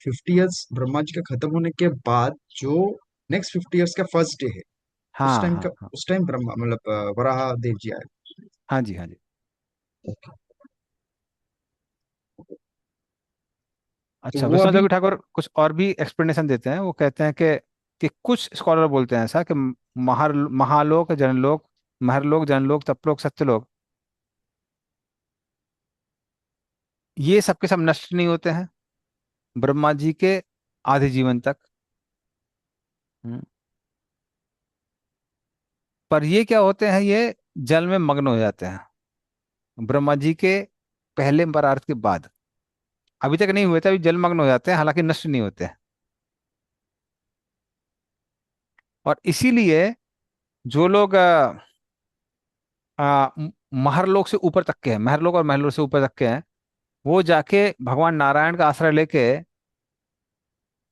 [SPEAKER 4] 50 इयर्स ब्रह्मा जी का खत्म होने के बाद जो नेक्स्ट 50 इयर्स का फर्स्ट डे है
[SPEAKER 1] हाँ हाँ हाँ।
[SPEAKER 4] उस टाइम ब्रह्मा मतलब वराह देव जी आए।
[SPEAKER 1] हाँ जी, हाँ जी।
[SPEAKER 4] तो
[SPEAKER 1] अच्छा,
[SPEAKER 4] वो
[SPEAKER 1] विश्वनाथ
[SPEAKER 4] अभी
[SPEAKER 1] जोगी ठाकुर कुछ और भी एक्सप्लेनेशन देते हैं। वो कहते हैं कि कुछ स्कॉलर बोलते हैं ऐसा कि महालोक, जनलोक, महरलोक, जनलोक, तपलोक, सत्यलोक, ये सबके सब नष्ट नहीं होते हैं ब्रह्मा जी के आधे जीवन तक। हम्म, पर ये क्या होते हैं, ये जल में मग्न हो जाते हैं ब्रह्मा जी के पहले परार्थ के बाद। अभी तक नहीं हुए थे, अभी जलमग्न हो जाते हैं, हालांकि नष्ट नहीं होते हैं। और इसीलिए जो लोग महरलोक से ऊपर तक के हैं, महरलोक और महरलोक से ऊपर तक के हैं, वो जाके भगवान नारायण का आश्रय लेके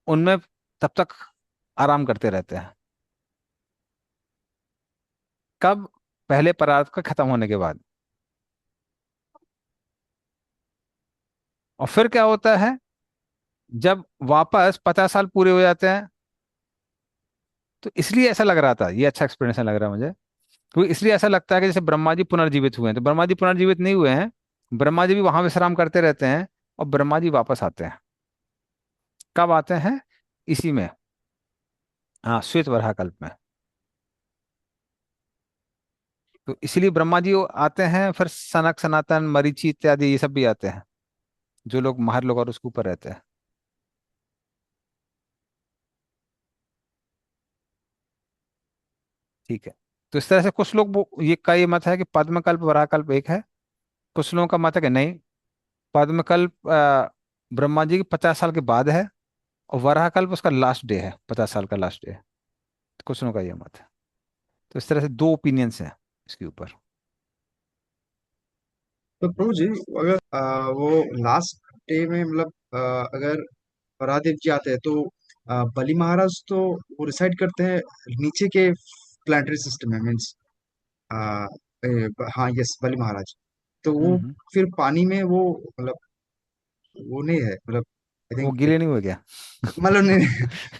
[SPEAKER 1] उनमें तब तक आराम करते रहते हैं। कब? पहले परार्थ का खत्म होने के बाद। और फिर क्या होता है, जब वापस 50 साल पूरे हो जाते हैं, तो इसलिए ऐसा लग रहा था, ये अच्छा एक्सप्लेनेशन लग रहा है मुझे, क्योंकि इसलिए ऐसा लगता है कि जैसे ब्रह्मा जी पुनर्जीवित हुए हैं, तो ब्रह्मा जी पुनर्जीवित नहीं हुए हैं। ब्रह्मा जी भी वहां विश्राम करते रहते हैं, और ब्रह्मा जी वापस आते हैं। कब आते हैं? इसी में, हाँ, श्वेत वराह कल्प में। तो इसलिए ब्रह्मा जी आते हैं, फिर सनक, सनातन, मरीचि इत्यादि ये सब भी आते हैं, जो लोग महर लोग और उसके ऊपर रहते हैं। ठीक है, तो इस तरह से कुछ लोग ये का ये मत है कि पद्मकल्प वराहकल्प एक है। कुछ लोगों का मत है कि नहीं, पद्मकल्प ब्रह्मा जी के 50 साल के बाद है, और वराहकल्प उसका लास्ट डे है, 50 साल का लास्ट डे है। तो कुछ लोगों का ये मत है। तो इस तरह से दो ओपिनियंस हैं इसके ऊपर।
[SPEAKER 4] तो प्रभु जी अगर वो लास्ट डे में मतलब अगर वराहदेव जी आते हैं तो बलि महाराज तो वो रिसाइड करते हैं नीचे के प्लानिटरी सिस्टम में मीन्स हाँ यस बलि महाराज। तो वो
[SPEAKER 1] हम्म।
[SPEAKER 4] फिर पानी में वो मतलब वो नहीं है मतलब आई
[SPEAKER 1] वो
[SPEAKER 4] थिंक
[SPEAKER 1] गिले नहीं हो गया?
[SPEAKER 4] मतलब नहीं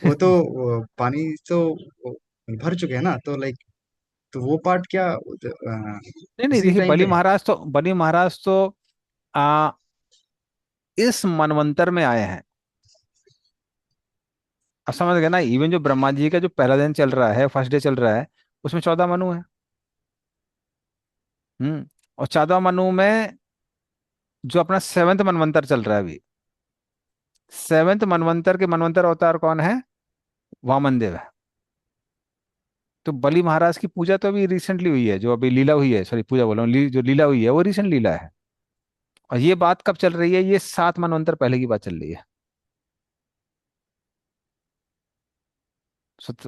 [SPEAKER 4] वो तो वो पानी तो वो भर चुके हैं ना तो लाइक तो वो पार्ट क्या
[SPEAKER 1] नहीं नहीं,
[SPEAKER 4] उसी
[SPEAKER 1] देखिए,
[SPEAKER 4] टाइम पे है।
[SPEAKER 1] बलि महाराज तो आ, इस मनवंतर में आए हैं। अब समझ गए ना, इवन जो ब्रह्मा जी का जो पहला दिन चल रहा है, फर्स्ट डे चल रहा है, उसमें 14 मनु है। और 14 मनु में जो अपना 7वें मनवंतर चल रहा है अभी, 7वें मनवंतर के मनवंतर अवतार कौन है? वामन देव है। तो बलि महाराज की पूजा तो अभी रिसेंटली हुई है, जो अभी लीला हुई है, सॉरी पूजा बोला हूँ, जो लीला हुई है वो रिसेंट लीला है। और ये बात कब चल रही है? ये 7 मनवंतर पहले की बात चल रही है।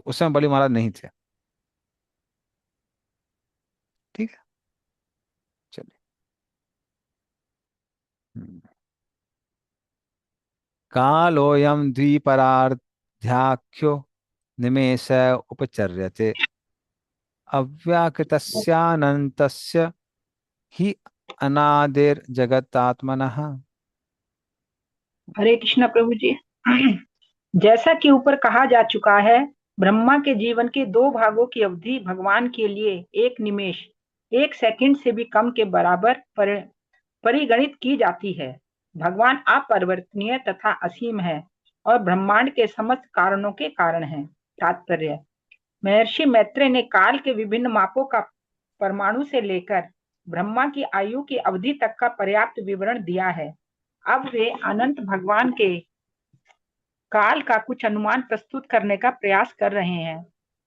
[SPEAKER 1] उस समय बलि महाराज नहीं थे। ठीक है, चलिए। हम्म। कालोऽयं द्विपरार्ध्याख्यो निमेष उपचर्यते अव्याकृतस्यानन्तस्य हि अनादिर्जगतात्मनः।
[SPEAKER 5] हरे कृष्ण प्रभु जी। जैसा कि ऊपर कहा जा चुका है, ब्रह्मा के जीवन के दो भागों की अवधि भगवान के लिए एक निमेष, एक सेकंड से भी कम के बराबर परिगणित की जाती है। भगवान अपरिवर्तनीय तथा असीम है और ब्रह्मांड के समस्त कारणों के कारण है। तात्पर्य: महर्षि मैत्रेय ने काल के विभिन्न मापों का परमाणु से लेकर ब्रह्मा की आयु की अवधि तक का पर्याप्त विवरण दिया है। अब वे अनंत भगवान के काल का कुछ अनुमान प्रस्तुत करने का प्रयास कर रहे हैं।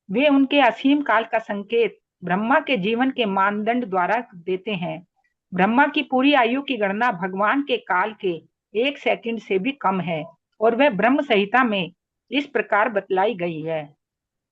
[SPEAKER 5] वे उनके असीम काल का संकेत ब्रह्मा के जीवन के मानदंड द्वारा देते हैं। ब्रह्मा की पूरी आयु की गणना भगवान के काल के एक सेकंड से भी कम है और वह ब्रह्म संहिता में इस प्रकार बतलाई गई है: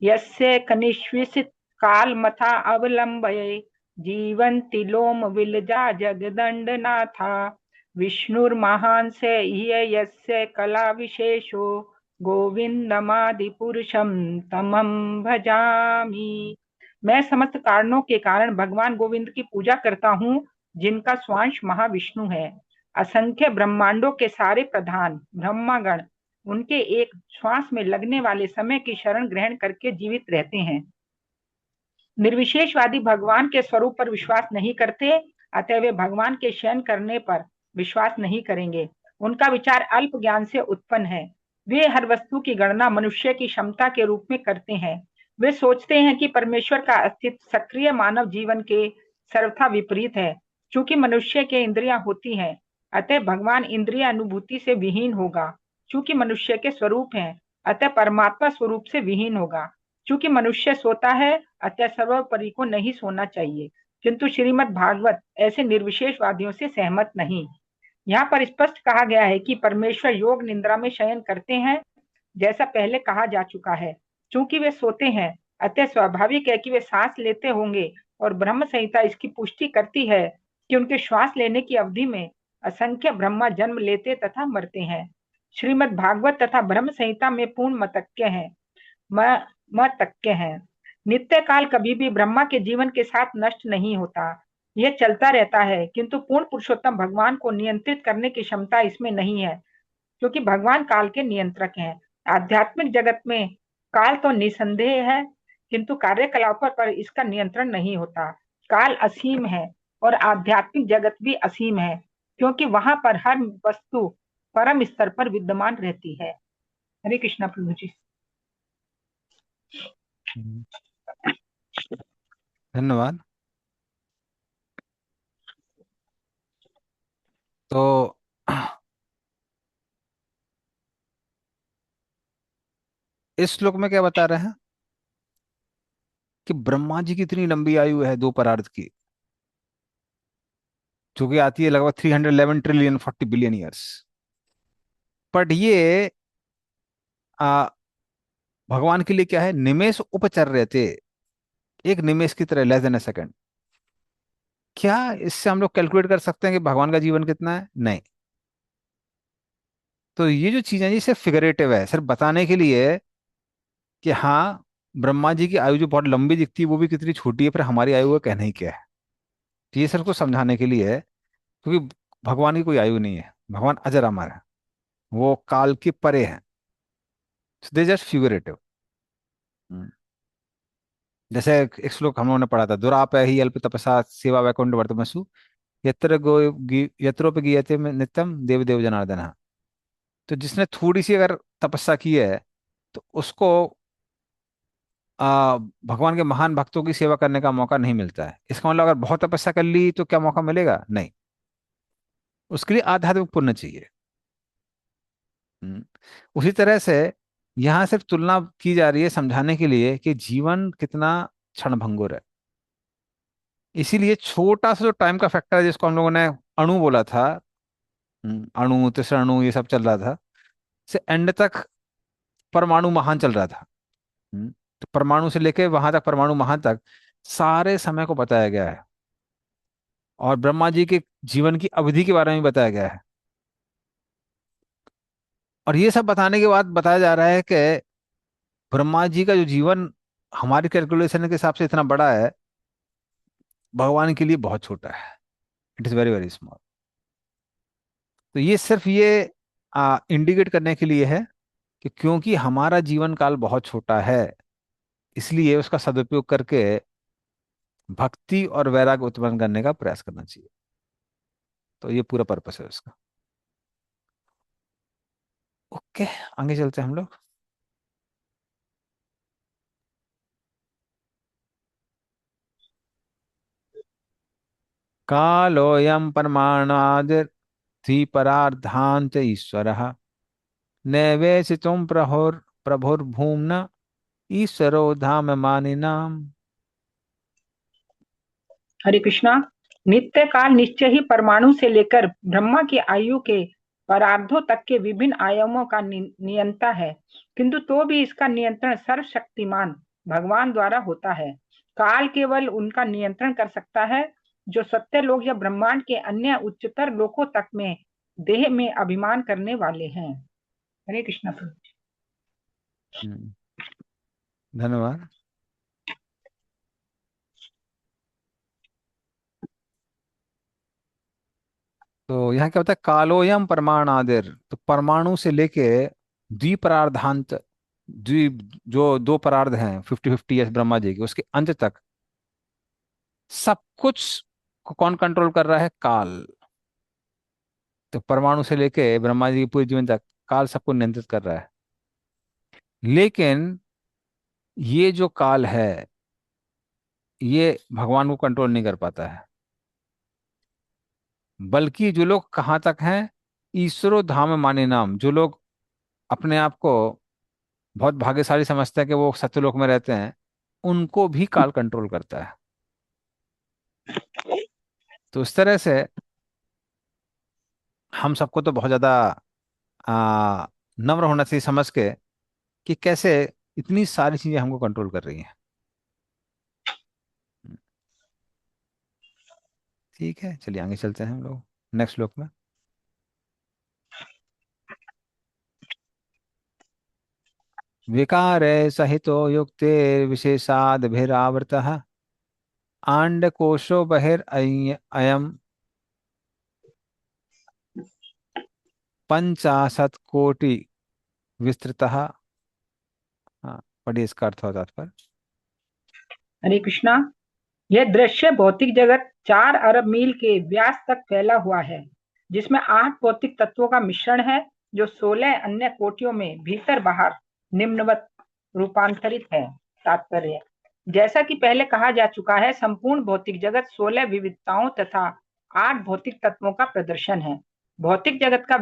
[SPEAKER 5] यस्य कनिष्विषित काल मथा अवलंबये जीवन्ति लोम विलजा जगदंडनाथा विष्णुर्महान से यस्य कला विशेषो गोविंदमादि पुरुषम तमं भजामि। मैं समस्त कारणों के कारण भगवान गोविंद की पूजा करता हूँ, जिनका स्वांश महाविष्णु है। असंख्य ब्रह्मांडों के सारे प्रधान ब्रह्मागण उनके एक श्वास में लगने वाले समय की शरण ग्रहण करके जीवित रहते हैं। निर्विशेषवादी भगवान के स्वरूप पर विश्वास नहीं करते, अतः वे भगवान के शयन करने पर विश्वास नहीं करेंगे। उनका विचार अल्प ज्ञान से उत्पन्न है। वे हर वस्तु की गणना मनुष्य की क्षमता के रूप में करते हैं। वे सोचते हैं कि परमेश्वर का अस्तित्व सक्रिय मानव जीवन के सर्वथा विपरीत है। चूंकि मनुष्य के इंद्रियां होती हैं, अतः भगवान इंद्रिय अनुभूति से विहीन होगा। चूंकि मनुष्य के स्वरूप हैं, अतः परमात्मा स्वरूप से विहीन होगा। चूंकि मनुष्य सोता है, अतः सर्वोपरि को नहीं सोना चाहिए। किंतु श्रीमद् भागवत ऐसे निर्विशेषवादियों से सहमत नहीं। यहाँ पर स्पष्ट कहा गया है कि परमेश्वर योग निद्रा में शयन करते हैं, जैसा पहले कहा जा चुका है। चूंकि वे सोते हैं, अतः स्वाभाविक है कि वे सांस लेते होंगे और ब्रह्म संहिता इसकी पुष्टि करती है कि उनके श्वास लेने की अवधि में असंख्य ब्रह्मा जन्म लेते तथा मरते हैं। श्रीमद् भागवत तथा ब्रह्म संहिता में पूर्ण मतक्य है। नित्य काल कभी भी ब्रह्मा के जीवन के साथ नष्ट नहीं होता, यह चलता रहता है। किंतु पूर्ण पुरुषोत्तम भगवान को नियंत्रित करने की क्षमता इसमें नहीं है, क्योंकि भगवान काल के नियंत्रक हैं। आध्यात्मिक जगत में काल तो निसंदेह है, किंतु कार्यकलापों पर इसका नियंत्रण नहीं होता। काल असीम है और आध्यात्मिक जगत भी असीम है, क्योंकि वहां पर हर वस्तु परम स्तर पर विद्यमान रहती है। हरे कृष्णा प्रभु जी।
[SPEAKER 1] धन्यवाद। तो इस श्लोक में क्या बता रहे हैं कि ब्रह्मा जी की इतनी लंबी आयु है दो परार्थ की, जो कि आती है लगभग 311 ट्रिलियन 40 बिलियन ईयर्स। बट ये आ, भगवान के लिए क्या है, निमेष उपचर्य थे, एक निमेष की तरह, लेस देन अ सेकंड। क्या इससे हम लोग कैलकुलेट कर सकते हैं कि भगवान का जीवन कितना है? नहीं। तो ये जो चीजें जी सिर्फ फिगरेटिव है, सिर्फ बताने के लिए कि हाँ, ब्रह्मा जी की आयु जो बहुत लंबी दिखती है वो भी कितनी छोटी है, फिर हमारी आयु का कहना ही क्या है। तो ये सिर्फ को समझाने के लिए है, क्योंकि भगवान की कोई आयु नहीं है, भगवान अजर अमर है, वो काल के परे हैं। They just figurative. जैसे एक श्लोक हम लोगों ने पढ़ा था, दुराप ही अल्प तपसा सेवा वैकुंठ वर्तमसु यत्र यत्रोपगीयते में नित्यम देव देव जनार्दन। तो जिसने थोड़ी सी अगर तपस्या की है, तो उसको भगवान के महान भक्तों की सेवा करने का मौका नहीं मिलता है। इसका मतलब अगर बहुत तपस्या कर ली तो क्या मौका मिलेगा? नहीं। उसके लिए आध्यात्मिक पुण्य चाहिए। हम्म। उसी तरह से यहाँ सिर्फ तुलना की जा रही है समझाने के लिए कि जीवन कितना क्षणभंगुर है। इसीलिए छोटा सा जो टाइम का फैक्टर है, जिसको हम लोगों ने अणु बोला था, अणु त्रिसरणु ये सब चल रहा था, से एंड तक परमाणु महान चल रहा था। तो परमाणु से लेके वहां तक, परमाणु महान तक सारे समय को बताया गया है, और ब्रह्मा जी के जीवन की अवधि के बारे में बताया गया है। और ये सब बताने के बाद बताया जा रहा है कि ब्रह्मा जी का जो जीवन हमारी कैलकुलेशन के हिसाब से इतना बड़ा है, भगवान के लिए बहुत छोटा है। It is very very small. तो ये सिर्फ ये इंडिकेट करने के लिए है कि क्योंकि हमारा जीवन काल बहुत छोटा है, इसलिए उसका सदुपयोग करके भक्ति और वैराग्य उत्पन्न करने का प्रयास करना चाहिए। तो ये पूरा पर्पस है उसका। ओके, आगे चलते हैं हम लोग। कालोऽयं परमाणादिर्धिपरार्धान्त ईश्वरः नैवेशितुं प्रभुर्भूम्न ईश्वरो धाम मानिनाम्।
[SPEAKER 5] हरे कृष्णा। नित्य काल निश्चय ही परमाणु से लेकर ब्रह्मा की आयु के परार्धों तक के विभिन्न आयामों का नियंता है, किंतु तो भी इसका नियंत्रण सर्वशक्तिमान भगवान द्वारा होता है। काल केवल उनका नियंत्रण कर सकता है जो सत्य लोक या ब्रह्मांड के अन्य उच्चतर लोकों तक में देह में अभिमान करने वाले हैं। हरे कृष्णा प्रभु।
[SPEAKER 1] धन्यवाद। तो यहाँ क्या होता है, कालोयम परमाणादिर, तो परमाणु से लेके द्विपरार्धांत, द्वीप जो दो परार्ध हैं 50-50 एस ब्रह्मा जी के, उसके अंत तक सब कुछ को कौन कंट्रोल कर रहा है? काल। तो परमाणु से लेके ब्रह्मा जी के पूरे जीवन तक काल सबको नियंत्रित कर रहा है। लेकिन ये जो काल है, ये भगवान को कंट्रोल नहीं कर पाता है, बल्कि जो लोग कहाँ तक हैं, ईश्वरो धाम माने नाम, जो लोग अपने आप को बहुत भाग्यशाली समझते हैं कि वो सत्यलोक में रहते हैं, उनको भी काल कंट्रोल करता है। तो इस तरह से हम सबको तो बहुत ज्यादा नम्र होना चाहिए समझ के कि कैसे इतनी सारी चीजें हमको कंट्रोल कर रही हैं। ठीक है, चलिए आगे चलते हैं हम लोग नेक्स्ट श्लोक में। विकारे सहितो युक्ते विशेषादभिरावृतः आंडकोशो अयम 50 कोटि विस्तृतः। हाँ, पढ़िए इसका अर्थ होता पर।
[SPEAKER 5] हरे कृष्णा। यह दृश्य भौतिक जगत 4 अरब मील के व्यास तक फैला हुआ है, जिसमें 8 भौतिक तत्वों का मिश्रण है, जो 16 अन्य कोटियों में भीतर बाहर निम्नवत रूपांतरित है। तात्पर्य, जैसा कि पहले कहा जा चुका है, संपूर्ण भौतिक जगत 16 विविधताओं तथा 8 भौतिक तत्वों का प्रदर्शन है। भौतिक जगत का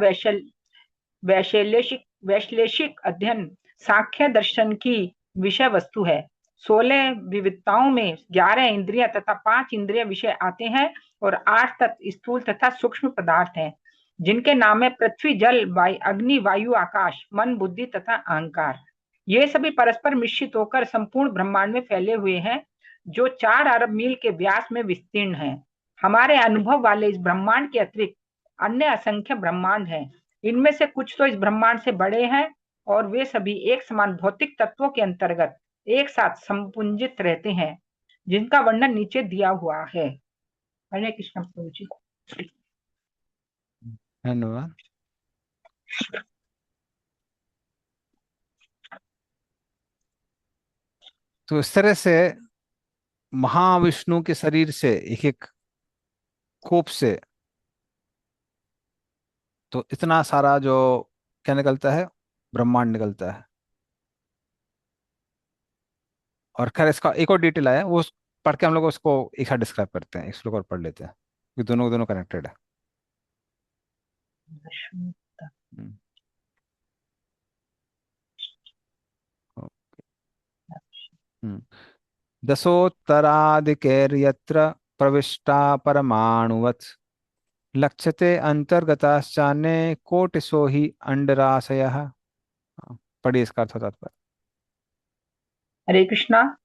[SPEAKER 5] वैश्लेषिक अध्ययन सांख्य दर्शन की विषय वस्तु है। 16 विविधताओं में 11 इंद्रियां तथा 5 इंद्रिय विषय आते हैं और 8 तत्व स्थूल तथा सूक्ष्म पदार्थ हैं, जिनके नाम है पृथ्वी, जल, अग्नि, वायु, आकाश, मन, बुद्धि तथा अहंकार। ये सभी परस्पर मिश्रित होकर संपूर्ण ब्रह्मांड में फैले हुए हैं, जो 4 अरब मील के व्यास में विस्तीर्ण है। हमारे अनुभव वाले इस ब्रह्मांड के अतिरिक्त अन्य असंख्य ब्रह्मांड हैं। इनमें से कुछ तो इस ब्रह्मांड से बड़े हैं और वे सभी एक समान भौतिक तत्वों के अंतर्गत एक साथ संपुंजित रहते हैं, जिनका वर्णन नीचे दिया हुआ है। हरे कृष्ण प्रभु जी।
[SPEAKER 1] धन्यवाद। तो इस तरह से महाविष्णु के शरीर से एक एक कोप से तो इतना सारा जो क्या निकलता है, ब्रह्मांड निकलता है। और खैर इसका एक और डिटेल आया, वो पढ़ के हम लोग उसको एक साथ डिस्क्राइब करते हैं, एक श्लोक और पढ़ लेते हैं, क्योंकि दोनों कनेक्टेड है। हम्म, हम्म। दशोत्तरादिकैर्यत्र प्रविष्टा परमाणुवत् लक्ष्यते अंतर्गताश्चान्ये कोटिशो ही अंडराशयः। पढ़िए इसका अर्थ होता है।
[SPEAKER 5] हरे कृष्णा।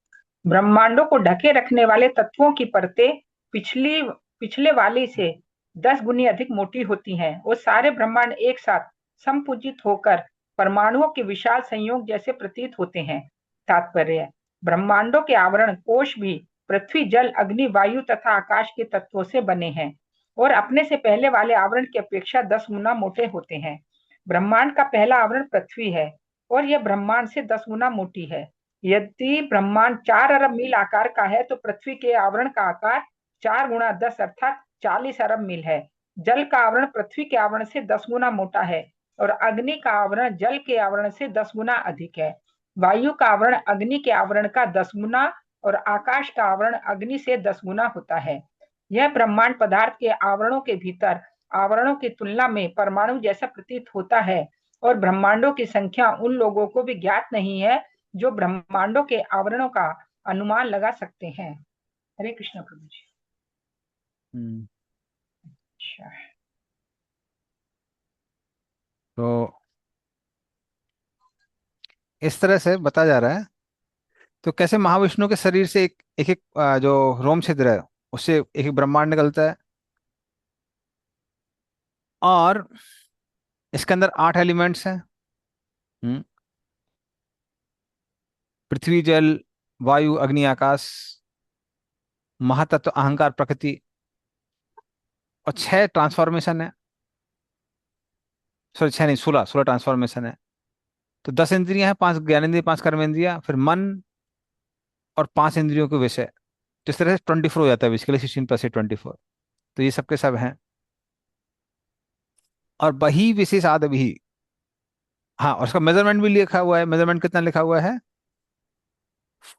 [SPEAKER 5] ब्रह्मांडों को ढके रखने वाले तत्वों की परतें पिछले वाले से 10 गुनी अधिक मोटी होती हैं। वो सारे ब्रह्मांड एक साथ संपूजित होकर परमाणुओं के विशाल संयोग जैसे प्रतीत होते हैं। तात्पर्य। ब्रह्मांडों के आवरण कोश भी पृथ्वी, जल, अग्नि, वायु तथा आकाश के तत्वों से बने हैं और अपने से पहले वाले आवरण की अपेक्षा 10 गुना मोटे होते हैं। ब्रह्मांड का पहला आवरण पृथ्वी है और यह ब्रह्मांड से 10 गुना मोटी है। यदि ब्रह्मांड 4 अरब मील आकार का है तो पृथ्वी के आवरण का आकार 4 गुणा 10 अर्थात 40 अरब मील है। जल का आवरण पृथ्वी के आवरण से 10 गुना मोटा है और अग्नि का आवरण जल के आवरण से 10 गुना अधिक है। वायु का आवरण अग्नि के आवरण का 10 गुना और आकाश का आवरण अग्नि से 10 गुना होता है। यह ब्रह्मांड पदार्थ के आवरणों के भीतर आवरणों की तुलना में परमाणु जैसा प्रतीत होता है और ब्रह्मांडों की संख्या उन लोगों को भी ज्ञात नहीं है जो ब्रह्मांडों के आवरणों का अनुमान लगा सकते हैं। हरे कृष्ण प्रभु जी। अच्छा,
[SPEAKER 1] तो इस तरह से बताया जा रहा है। तो कैसे महाविष्णु के शरीर से एक एक, एक जो रोम छिद्र है उससे एक एक ब्रह्मांड निकलता है, और इसके अंदर 8 एलिमेंट्स हैं। हम्म, पृथ्वी, जल, वायु, अग्नि, आकाश, महातत्व, अहंकार, प्रकृति, और 6 ट्रांसफॉर्मेशन है। सॉरी 6 नहीं, 16 16 ट्रांसफॉर्मेशन है। तो 10 इंद्रियां हैं, 5 ज्ञानेंद्रिय, 5 कर्मेंद्रियां, फिर मन और 5 इंद्रियों के विषय। तो इस तरह से 24 हो जाता है, बेसिकली 16 + 8 24। तो ये सबके सब हैं। और बही विशेष आदि भी। हाँ, और उसका मेजरमेंट भी लिखा हुआ है। मेजरमेंट कितना लिखा हुआ है?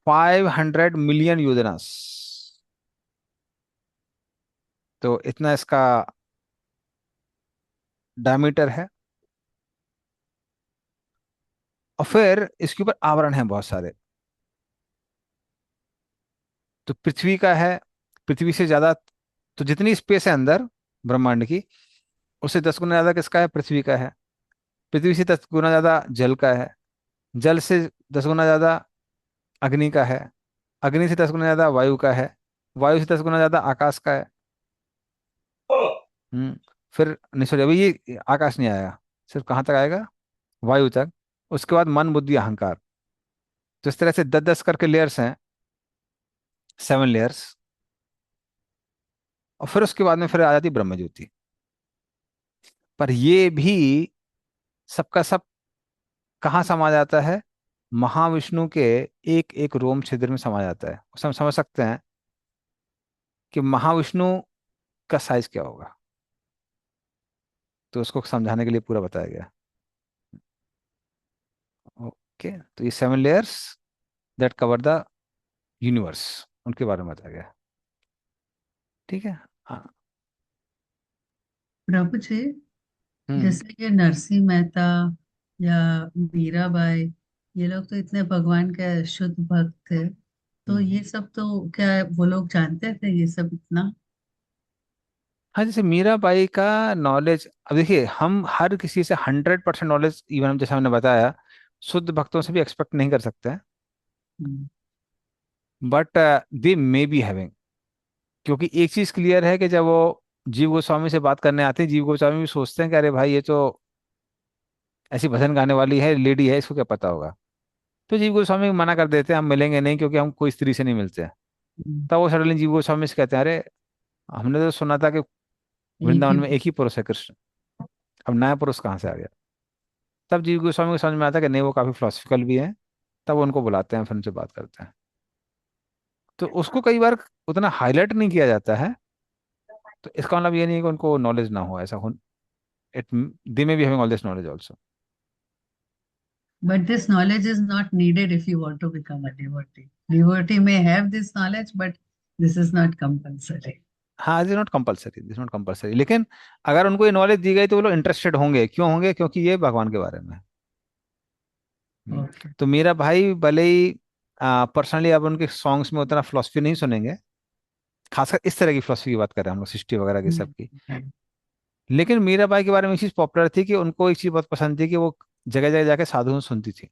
[SPEAKER 1] 500 मिलियन योजनास। तो इतना इसका डायमीटर है। और फिर इसके ऊपर आवरण है बहुत सारे। तो पृथ्वी का है, पृथ्वी से ज्यादा, तो जितनी स्पेस है अंदर ब्रह्मांड की, उससे 10 गुना ज्यादा किसका है? पृथ्वी का है। पृथ्वी से 10 गुना ज्यादा जल का है। जल से 10 गुना ज्यादा अग्नि का है। अग्नि से 10 गुना ज्यादा वायु का है। वायु से 10 गुना ज्यादा आकाश का है। हम्म फिर नहीं, सॉरी, अभी ये आकाश नहीं आया। सिर्फ कहाँ तक आएगा? वायु तक। उसके बाद मन, बुद्धि, अहंकार। तो इस तरह से 10 10 करके लेयर्स हैं, 7 लेयर्स। और फिर उसके बाद में फिर आ जाती ब्रह्म ज्योति। पर ये भी सबका सब कहाँ समा जाता है? महाविष्णु के एक एक रोम छिद्र में समा जाता है। उसे हम समझ सकते हैं कि महाविष्णु का साइज क्या होगा। तो उसको समझाने के लिए पूरा बताया गया। ओके, तो ये 7 layers that cover the universe, उनके बारे में बताया गया। ठीक है। हाँ।
[SPEAKER 3] प्रभु जी,
[SPEAKER 1] हम्म
[SPEAKER 3] जैसे ये नरसिंह मेहता या मीराबाई, ये लोग तो इतने भगवान के शुद्ध भक्त थे, तो
[SPEAKER 1] हम्म।
[SPEAKER 3] ये सब तो क्या वो लोग जानते थे ये सब इतना?
[SPEAKER 1] हाँ, जैसे मीराबाई का नॉलेज, अब देखिए हम हर किसी से 100% नॉलेज, इवन हम जैसे हमने बताया शुद्ध भक्तों से भी एक्सपेक्ट नहीं कर सकते हैं।
[SPEAKER 3] Hmm,
[SPEAKER 1] but they may be having. क्योंकि एक चीज क्लियर है कि जब वो जीव गोस्वामी से बात करने आते हैं, जीव गोस्वामी भी सोचते हैं कि अरे भाई ये तो ऐसी भजन गाने वाली है, लेडी है, इसको क्या पता होगा। तो जीव गोस्वामी मना कर देते हैं, हम मिलेंगे नहीं क्योंकि हम कोई स्त्री से नहीं मिलते हैं।
[SPEAKER 3] हम्म,
[SPEAKER 1] तब वो सडनली जीव गोस्वामी से कहते हैं, अरे हमने तो सुना था कि
[SPEAKER 3] एक
[SPEAKER 1] वृंदावन
[SPEAKER 3] ही।
[SPEAKER 1] में एक ही पुरुष है, कृष्ण। अब नया पुरुष कहाँ से आ गया? तब जीव गोस्वामी को समझ में आता है कि नहीं, वो काफी फिलोसफिकल भी है। तब वो उनको बुलाते हैं, फिर उनसे बात करते हैं। तो उसको कई बार उतना हाईलाइट नहीं किया जाता है। तो इसका मतलब ये नहीं है कि उनको नॉलेज ना हो, ऐसा हो। It they may be having all this knowledge also.
[SPEAKER 3] But this knowledge is not needed if you want to become a devotee. Devotee may have this knowledge, but this is not compulsory.
[SPEAKER 1] हाँ, this not compulsory, this not compulsory, लेकिन अगर उनको ये knowledge दी गई तो वो लोग interested होंगे। क्यों होंगे? क्योंकि ये भगवान के बारे में है।
[SPEAKER 3] Okay.
[SPEAKER 1] तो मेरा भाई भले ही पर्सनली अब उनके सॉन्ग्स में उतना फिलोसफी नहीं सुनेंगे, खासकर इस तरह की फिलोसफी की बात कर रहे हैं हम लोग, सृष्टि वगैरह की
[SPEAKER 3] हम्म,
[SPEAKER 1] सबकी। लेकिन मीराबाई के बारे में एक चीज पॉपुलर थी कि उनको एक चीज बहुत पसंद थी कि वो जगह जगह जाके साधुओं से सुनती थी।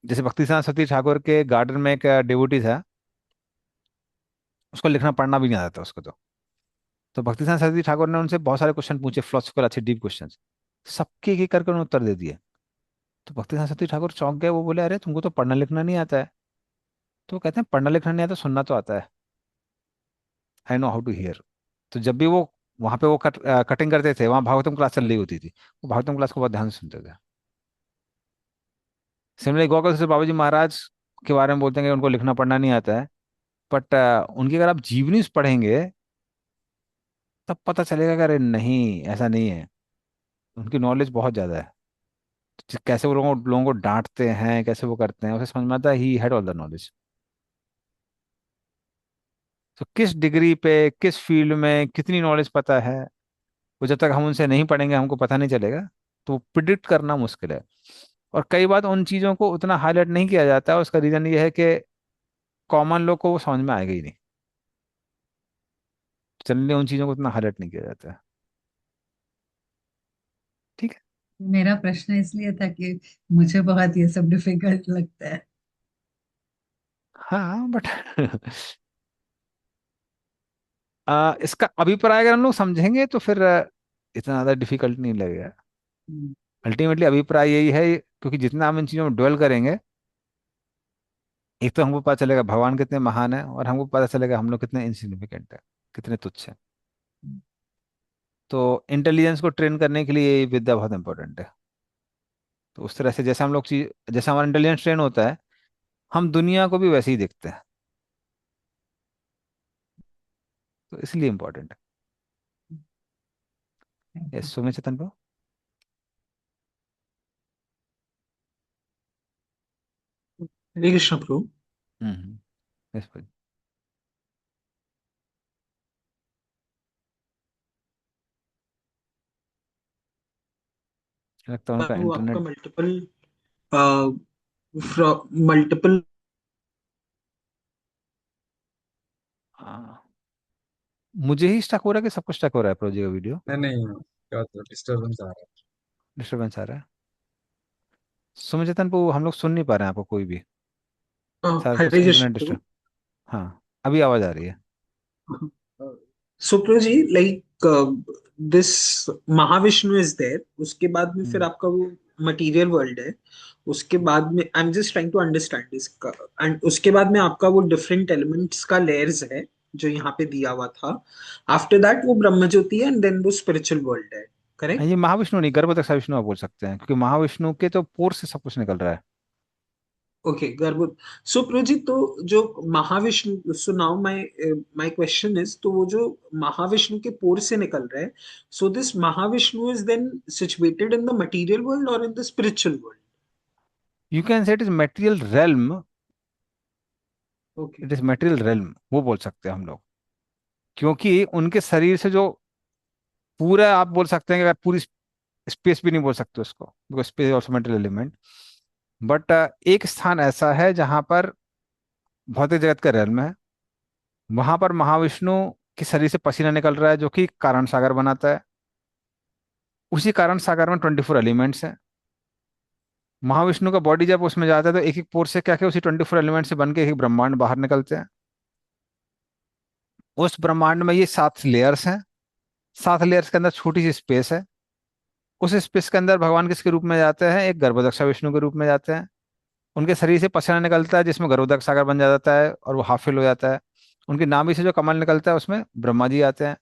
[SPEAKER 1] जैसे भक्ति सिद्धांत सती ठाकुर के गार्डन में एक डिवोटी था, उसको लिखना पढ़ना भी नहीं आता था उसको। तो भक्ति सिद्धांत सती ठाकुर ने उनसे बहुत सारे क्वेश्चन पूछे, फिलोसफिकल अच्छे डीप क्वेश्चन। सबके एक एक करके उन्होंने उत्तर दे दिए। तो भक्ति सरस्वती ठाकुर चौंक गए, वो बोले अरे तुमको तो पढ़ना लिखना नहीं आता है। तो वो कहते हैं पढ़ना लिखना नहीं आता, सुनना तो आता है, I know how to hear. तो जब भी वो वहां पे वो कटिंग करते थे, वहां भागवतम क्लास चल रही होती थी, वो भागवतम क्लास को बहुत ध्यान से सुनते थे। सिमिलरली गोकुल से बाबा जी महाराज के बारे में बोलते हैं कि उनको लिखना पढ़ना नहीं आता है, बट उनकी अगर आप जीवनी पढ़ेंगे तब पता चलेगा कि अरे नहीं ऐसा नहीं है, उनकी नॉलेज बहुत ज्यादा है। कैसे वो लोगों को डांटते हैं, कैसे वो करते हैं, उसे समझ में आता है he had all the knowledge. तो किस डिग्री पे, किस फील्ड में कितनी नॉलेज पता है, वो जब तक हम उनसे नहीं पढ़ेंगे हमको पता नहीं चलेगा। तो प्रिडिक्ट करना मुश्किल है। और कई बार उन चीज़ों को उतना हाईलाइट नहीं किया जाता है, उसका रीज़न ये है कि कॉमन लोग को वो समझ में आएगा ही नहीं। जनरली उन चीज़ों को उतना हाईलाइट नहीं किया जाता है। ठीक है।
[SPEAKER 3] मेरा प्रश्न इसलिए था कि मुझे बहुत ये सब डिफिकल्ट लगता है।
[SPEAKER 1] हाँ बट इसका अभिप्राय अगर हम लोग समझेंगे तो फिर इतना ज़्यादा डिफिकल्ट नहीं लगेगा।
[SPEAKER 3] हम्म,
[SPEAKER 1] अल्टीमेटली अभिप्राय यही है, क्योंकि जितना हम इन चीज़ों में ड्वेल करेंगे, एक तो हमको पता चलेगा भगवान कितने महान है, और हमको पता चलेगा हम लोग कितने इंसिग्निफिकेंट है, कितने तुच्छ हैं। तो इंटेलिजेंस को ट्रेन करने के लिए ये विद्या बहुत इंपॉर्टेंट है। तो उस तरह से जैसे हम लोग चीज, जैसे हमारा इंटेलिजेंस ट्रेन होता है, हम दुनिया को भी वैसे ही देखते हैं। तो इसलिए इंपॉर्टेंट है। यस, सुमे चेतन को।
[SPEAKER 2] हरे कृष्ण प्रभु।
[SPEAKER 1] यस भाई। लगता है उनका
[SPEAKER 2] वो आपका
[SPEAKER 1] इंटरनेट।
[SPEAKER 2] मल्टीपल
[SPEAKER 1] मुझे ही स्टक हो रहा है कि सबको स्टक हो रहा है प्रोजेक्ट का वीडियो?
[SPEAKER 4] नहीं नहीं, क्या डिस्टर्बेंस आ रहा
[SPEAKER 1] डिस्टर्बेंस आ रहा है। सुमे चेतन को हम लोग सुन नहीं पा रहे हैं आपको कोई भी। शायद कुछ
[SPEAKER 2] हरे
[SPEAKER 1] इंटरनेट
[SPEAKER 2] कृष्ण प्रभु।
[SPEAKER 1] डिस्टर्ब। हाँ, अभी आवाज आ रही है।
[SPEAKER 2] Supro ji, like this Mahavishnu is there, उसके बाद में फिर
[SPEAKER 1] हम्म।
[SPEAKER 2] आपका वो मटेरियल वर्ल्ड है। उसके बाद में I am just trying to understand इसका। एंड उसके बाद में आपका वो डिफरेंट एलिमेंट्स का लेयर्स है जो यहाँ पे दिया हुआ था। आफ्टर दैट वो ब्रह्म ज्योति है, एंड देन वो स्पिरिचुअल वर्ल्ड है।
[SPEAKER 1] हाँ,
[SPEAKER 2] करेक्ट?
[SPEAKER 1] ये महाविष्णु नहीं, गर्भदक्षा विष्णु आप बोल सकते हैं, क्योंकि महाविष्णु के तो पोर से सब कुछ निकल रहा है।
[SPEAKER 2] ओके, गर्भ। सो प्रजी, तो जो Mahavishnu, so now my my question is, तो वो जो महाविष्णु के पोर से निकल रहा है, so this Mahavishnu is then situated in the material world और in the spiritual world?
[SPEAKER 1] You can say it is material realm.
[SPEAKER 2] Okay.
[SPEAKER 1] It is material realm, वो बोल सकते हैं हम लोग। क्योंकि उनके शरीर से जो पूरा, आप बोल सकते हैं कि अगर पूरी स्पेस भी नहीं बोल सकते उसको, because space also material element. But एक स्थान ऐसा है जहां पर भौतिक जगत का रेल्म है, वहां पर महाविष्णु के शरीर से पसीना निकल रहा है जो कि कारण सागर बनाता है। उसी कारण सागर में 24 एलिमेंट्स हैं। महाविष्णु का बॉडी जब उसमें जाता है तो एक एक पोर से क्या क्या उसी 24 एलिमेंट से बन के एक ब्रह्मांड बाहर निकलते हैं। उस ब्रह्मांड में ये 7 लेयर्स हैं। 7 लेयर्स के अंदर छोटी सी स्पेस है। उस स्पेस के अंदर भगवान किसके रूप में जाते हैं? एक गर्भदक्षा विष्णु के रूप में जाते हैं। उनके शरीर से पसीना निकलता है जिसमें गर्भोदक सागर बन जाता है और वो हाफ फिल हो जाता है। उनकी नाभि से जो कमल निकलता है उसमें ब्रह्मा जी आते हैं।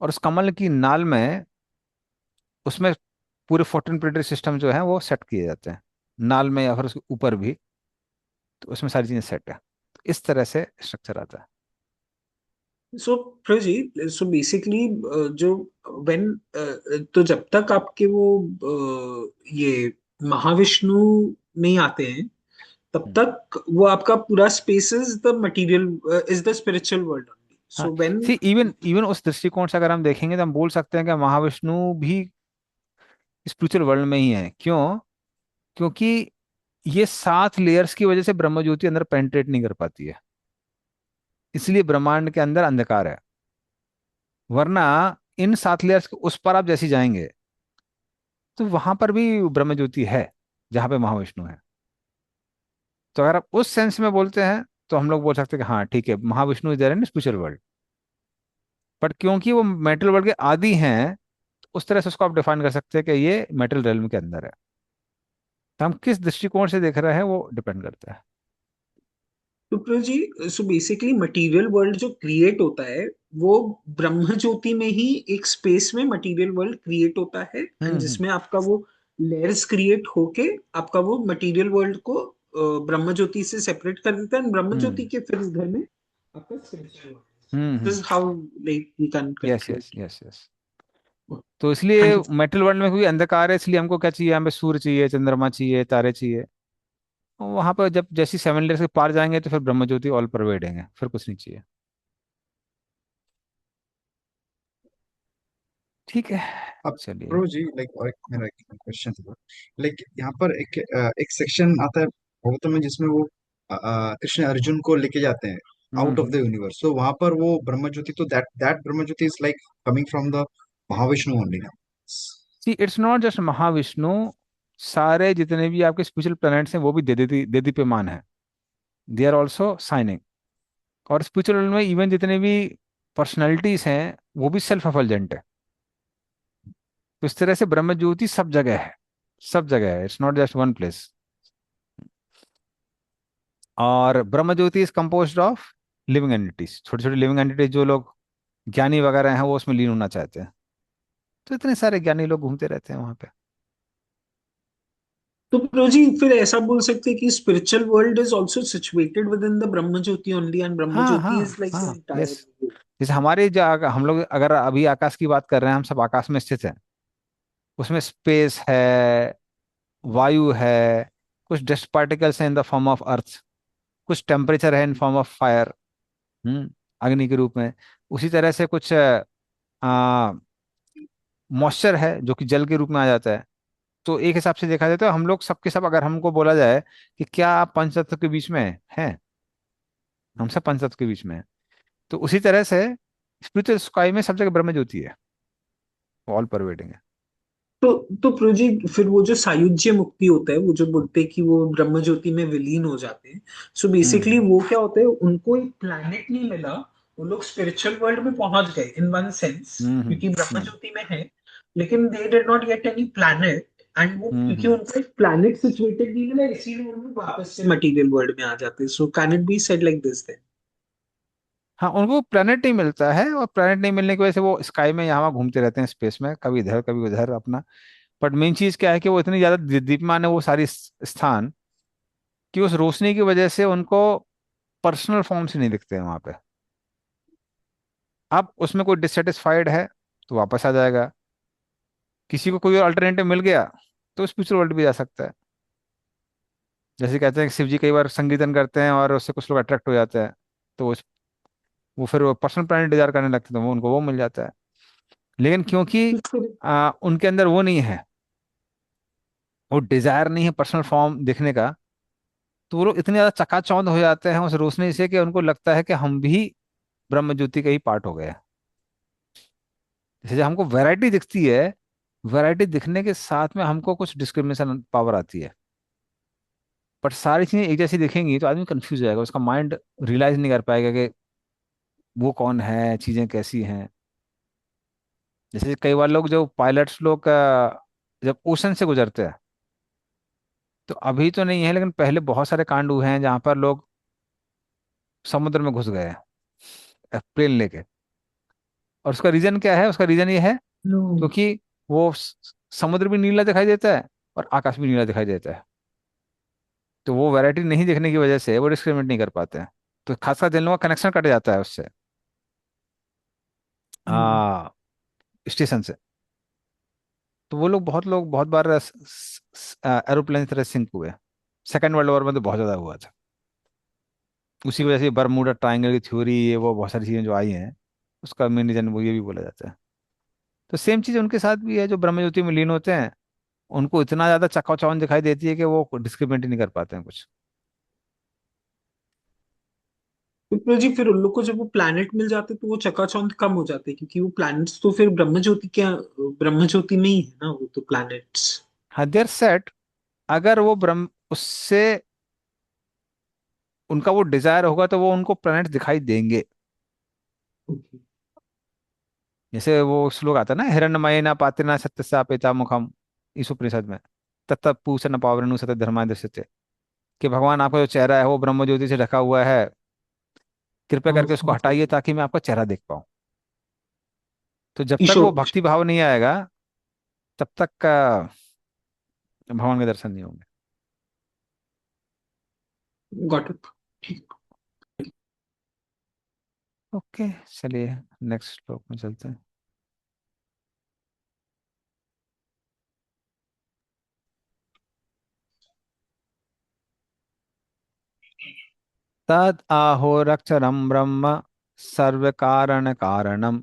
[SPEAKER 1] और उस कमल की नाल में, उसमें पूरे 14 प्लेटरी सिस्टम जो है वो सेट किए जाते हैं, नाल में या फिर उसके ऊपर भी। तो उसमें सारी चीजें सेट है। तो इस तरह से स्ट्रक्चर आता है।
[SPEAKER 2] सो प्रजी, सो बेसिकली जो व्हेन, तो जब तक आपके वो ये महाविष्णु नहीं आते हैं, तब तक वो आपका पूरा space is the material, is the spiritual world only.
[SPEAKER 1] हाँ,
[SPEAKER 2] so when,
[SPEAKER 1] see even even उस दृष्टिकोण से अगर हम देखेंगे तो हम बोल सकते हैं कि महाविष्णु भी स्पिरिचुअल वर्ल्ड में ही है। क्यों? क्योंकि ये 7 लेयर्स की वजह से ब्रह्म ज्योति अंदर पेंट्रेट नहीं कर पाती है, इसलिए ब्रह्मांड के अंदर अंधकार है। वरना इन 7 लेयर्स के उस पर आप जैसे ही जाएंगे तो वहां पर भी ब्रह्म ज्योति है, जहां पे महाविष्णु है। तो अगर आप उस सेंस में बोलते हैं तो हम लोग बोल सकते हैं कि हाँ ठीक है, Mahavishnu is there in spiritual world. But क्योंकि वो मेटल वर्ल्ड के आदि हैं, तो उस तरह से उसको आप डिफाइन कर सकते हैं कि ये मेटल रेल्म के अंदर है। तो हम किस दृष्टिकोण से देख रहे हैं वो डिपेंड करता है।
[SPEAKER 2] तो प्रभु जी, सो बेसिकली मटेरियल वर्ल्ड जो क्रिएट होता है वो ब्रह्म ज्योति में ही एक स्पेस में मटेरियल वर्ल्ड क्रिएट होता है, एंड
[SPEAKER 1] हम्म।
[SPEAKER 2] जिसमें आपका वो लेयर्स क्रिएट होके आपका वो मटेरियल वर्ल्ड को ब्रह्म ज्योति से सेपरेट कर देता है, एंड ब्रह्म ज्योति
[SPEAKER 1] हम्म।
[SPEAKER 2] के फिर घर में आपका spiritual world.
[SPEAKER 1] Hmm.
[SPEAKER 2] This is how like we can
[SPEAKER 1] yes
[SPEAKER 2] conclude.
[SPEAKER 1] Yes yes yes. तो इसलिए
[SPEAKER 2] थैंक यू।
[SPEAKER 1] मेटल वर्ल्ड में कोई अंधकार है, इसलिए हमको क्या चाहिए, हमें सूर्य चाहिए, चंद्रमा चाहिए, तारे चाहिए। वहां पर जब जैसी 7 लेयर्स के पार जाएंगे तो फिर ब्रह्म ज्योति ऑल परवेडिंग है, फिर कुछ नहीं चाहिए। ठीक है।
[SPEAKER 4] अब
[SPEAKER 1] चलिए।
[SPEAKER 4] प्रो जी, लाइक और एक मेरा एक क्वेश्चन था। लाइक यहाँ पर एक सेक्शन आता है भागवतम में जिसमें वो कृष्ण अर्जुन को लेके जाते हैं out of
[SPEAKER 1] hmm.
[SPEAKER 4] The universe. तो वहां पर वो ब्रह्म ज्योति, तो that that Brahma jyoti is like coming from the Mahavishnu only ना?
[SPEAKER 1] See it's not just Mahavishnu, सारे जितने भी आपके स्पिरिचुअल प्लैनेट्स हैं वो भी देदीप्यमान है। They are also shining. और स्पिरिचुअल वर्ल्ड में इवन जितने भी पर्सनैलिटीज हैं वो भी सेल्फ एफल्जेंट है। तो इस तरह से ब्रह्म ज्योति सब जगह है, सब जगह है, it's not just one place. और Brahma jyoti is composed of living entities, छोटे छोटे लिविंग एंटिटीज, जो लोग ज्ञानी वगैरह हैं वो उसमें लीन होना चाहते हैं। तो इतने सारे ज्ञानी लोग घूमते रहते हैं वहां पे।
[SPEAKER 2] तो प्रभु जी फिर ऐसा बोल सकते हैं कि spiritual world is also situated with in the Brahma Jyoti only, and ब्रह्म
[SPEAKER 1] हाँ
[SPEAKER 2] ज्योति
[SPEAKER 1] हाँ
[SPEAKER 2] इज लाइक द
[SPEAKER 1] हाँ, यस।
[SPEAKER 2] एंटायर।
[SPEAKER 1] जैसे हमारे जो हम लोग अगर अभी आकाश की बात कर रहे हैं, हम सब आकाश में स्थित हैं। उसमें स्पेस है, वायु है, कुछ डस्ट पार्टिकल्स हैं in the form of earth, कुछ टेम्परेचर है इन फॉर्म ऑफ फायर, अग्नि के रूप में। उसी तरह से कुछ मॉइस्चर है जो कि जल के रूप में आ जाता है। तो एक हिसाब से देखा जाए तो हम लोग सबके सब, अगर हमको बोला जाए कि क्या आप पंच तत्व के बीच में हैं, हम सब पंच तत्व के बीच में हैं। तो उसी तरह से स्पिरिचुअल स्काई में सब जगह ब्रह्म ज्योति है, ऑल परवेडिंग है।
[SPEAKER 2] तो प्रभु जी फिर वो जो सायुज्य मुक्ति होता है, वो जो बोलते हैं कि वो ब्रह्म ज्योति में विलीन हो जाते हैं, सो बेसिकली
[SPEAKER 1] हम्म।
[SPEAKER 2] वो क्या होता है, उनको एक प्लैनेट नहीं मिला, वो लोग स्पिरिचुअल वर्ल्ड में पहुंच गए इन वन सेंस,
[SPEAKER 1] हम्म।
[SPEAKER 2] क्योंकि ब्रह्म
[SPEAKER 1] हम्म।
[SPEAKER 2] ज्योति में है, लेकिन they did not get any planet, and वो क्योंकि
[SPEAKER 1] हम्म।
[SPEAKER 2] उनको एक प्लैनेट सिचुएटेड नहीं मिला, इसीलिए वो लोग वापस से मटेरियल वर्ल्ड में आ जाते हैं। So can it be said like this then?
[SPEAKER 1] हाँ, उनको प्लेनेट नहीं मिलता है, और प्लेनेट नहीं मिलने की वजह से वो स्काई में यहाँ वहाँ घूमते रहते हैं स्पेस में, कभी इधर कभी उधर अपना। बट मेन चीज क्या है कि वो इतनी ज्यादा दीप्यमान है वो सारी स्थान, कि उस रोशनी की वजह से उनको पर्सनल फॉर्म से नहीं दिखते हैं वहां पे। अब उसमें कोई डिससेटिस्फाइड है तो वापस आ जाएगा, किसी को कोई और अल्टरनेटिव मिल गया तो स्पिरिचुअल वर्ल्ड भी जा सकता है। जैसे कहते हैं कि शिव जी कई बार संकीर्तन करते हैं और उससे कुछ लोग अट्रैक्ट हो जाते हैं, तो वो फिर वो पर्सनल प्लानिट डिजायर करने लगते हैं, तो वो उनको वो मिल जाता है। लेकिन क्योंकि उनके अंदर वो नहीं है, वो डिजायर नहीं है पर्सनल फॉर्म देखने का, तो वो लोग इतने ज्यादा चकाचौंध हो जाते हैं उस रोशनी से कि उनको लगता है कि हम भी ब्रह्म ज्योति का ही पार्ट हो गए हैं। जैसे जब हमको वैरायटी दिखती है, वैरायटी दिखने के साथ में हमको कुछ डिस्क्रिमिनेशन पावर आती है। बट सारी चीजें एक जैसी दिखेंगी तो आदमी कंफ्यूज हो जाएगा, उसका माइंड रियलाइज नहीं कर पाएगा कि वो कौन है, चीजें कैसी हैं। जैसे कई बार लोग, जो पायलट्स लोग जब ओशन से गुजरते हैं, तो अभी तो नहीं है लेकिन पहले बहुत सारे कांड हुए हैं जहां पर लोग समुद्र में घुस गए हैं प्लेन लेके। और उसका रीजन क्या है, उसका रीजन ये है
[SPEAKER 3] लो।
[SPEAKER 1] क्योंकि वो समुद्र भी नीला दिखाई देता है और आकाश भी नीला दिखाई देता है। तो वो वैरायटी नहीं देखने की वजह से वो डिस्क्रिमिनेट नहीं कर पाते हैं। तो खासकर जिन लोगों का कनेक्शन कट जाता है उससे,
[SPEAKER 3] हम्म।
[SPEAKER 1] आ स्टेशन से, तो वो लोग बहुत बार एरोप्लेन की तरह सिंक हुए। सेकेंड वर्ल्ड वॉर में तो बहुत ज्यादा हुआ था। उसी वजह से बर्मुडा ट्रायंगल की थ्योरी, ये वो बहुत सारी चीजें जो आई हैं, उसका मेन रीजन वो ये भी बोला जाता है। तो सेम चीज उनके साथ भी है, जो ब्रह्म ज्योति में लीन होते हैं, उनको इतना ज्यादा चकाचौंध दिखाई देती है कि वो डिस्क्रिमिनेट ही नहीं कर पाते हैं कुछ।
[SPEAKER 2] विप्रो जी फिर उन लोग को जब वो प्लैनेट मिल जाते तो वो चकाचौंध कम हो जाते, क्योंकि वो प्लैनेट्स तो फिर ब्रह्म ज्योति में ही है ना, वो तो प्लैनेट्स।
[SPEAKER 1] हाँ, देयर सेट, अगर वो ब्रह्म उससे उनका वो डिजायर होगा तो वो उनको प्लैनेट दिखाई देंगे। जैसे वो श्लोक आता है ना, हिरण्मयेन पातेन सत्यसा पिता मुखम, इस उपनिषद में। तत्त पूषण पावरणु सत धर्मा दृश्यते, कि भगवान आपका जो चेहरा है वो ब्रह्म ज्योति से ढका हुआ है, कृपया करके उसको हटाइए ताकि मैं आपका चेहरा देख पाऊं। तो जब तक वो
[SPEAKER 2] ईशो
[SPEAKER 1] भक्ति भाव नहीं आएगा तब तक का भगवान के दर्शन नहीं होंगे।
[SPEAKER 2] Got it. ठीक।
[SPEAKER 1] ओके, चलिए नेक्स्ट श्लोक में चलते हैं। तद आहोरक्षरम ब्रह्म सर्व कारण कारणम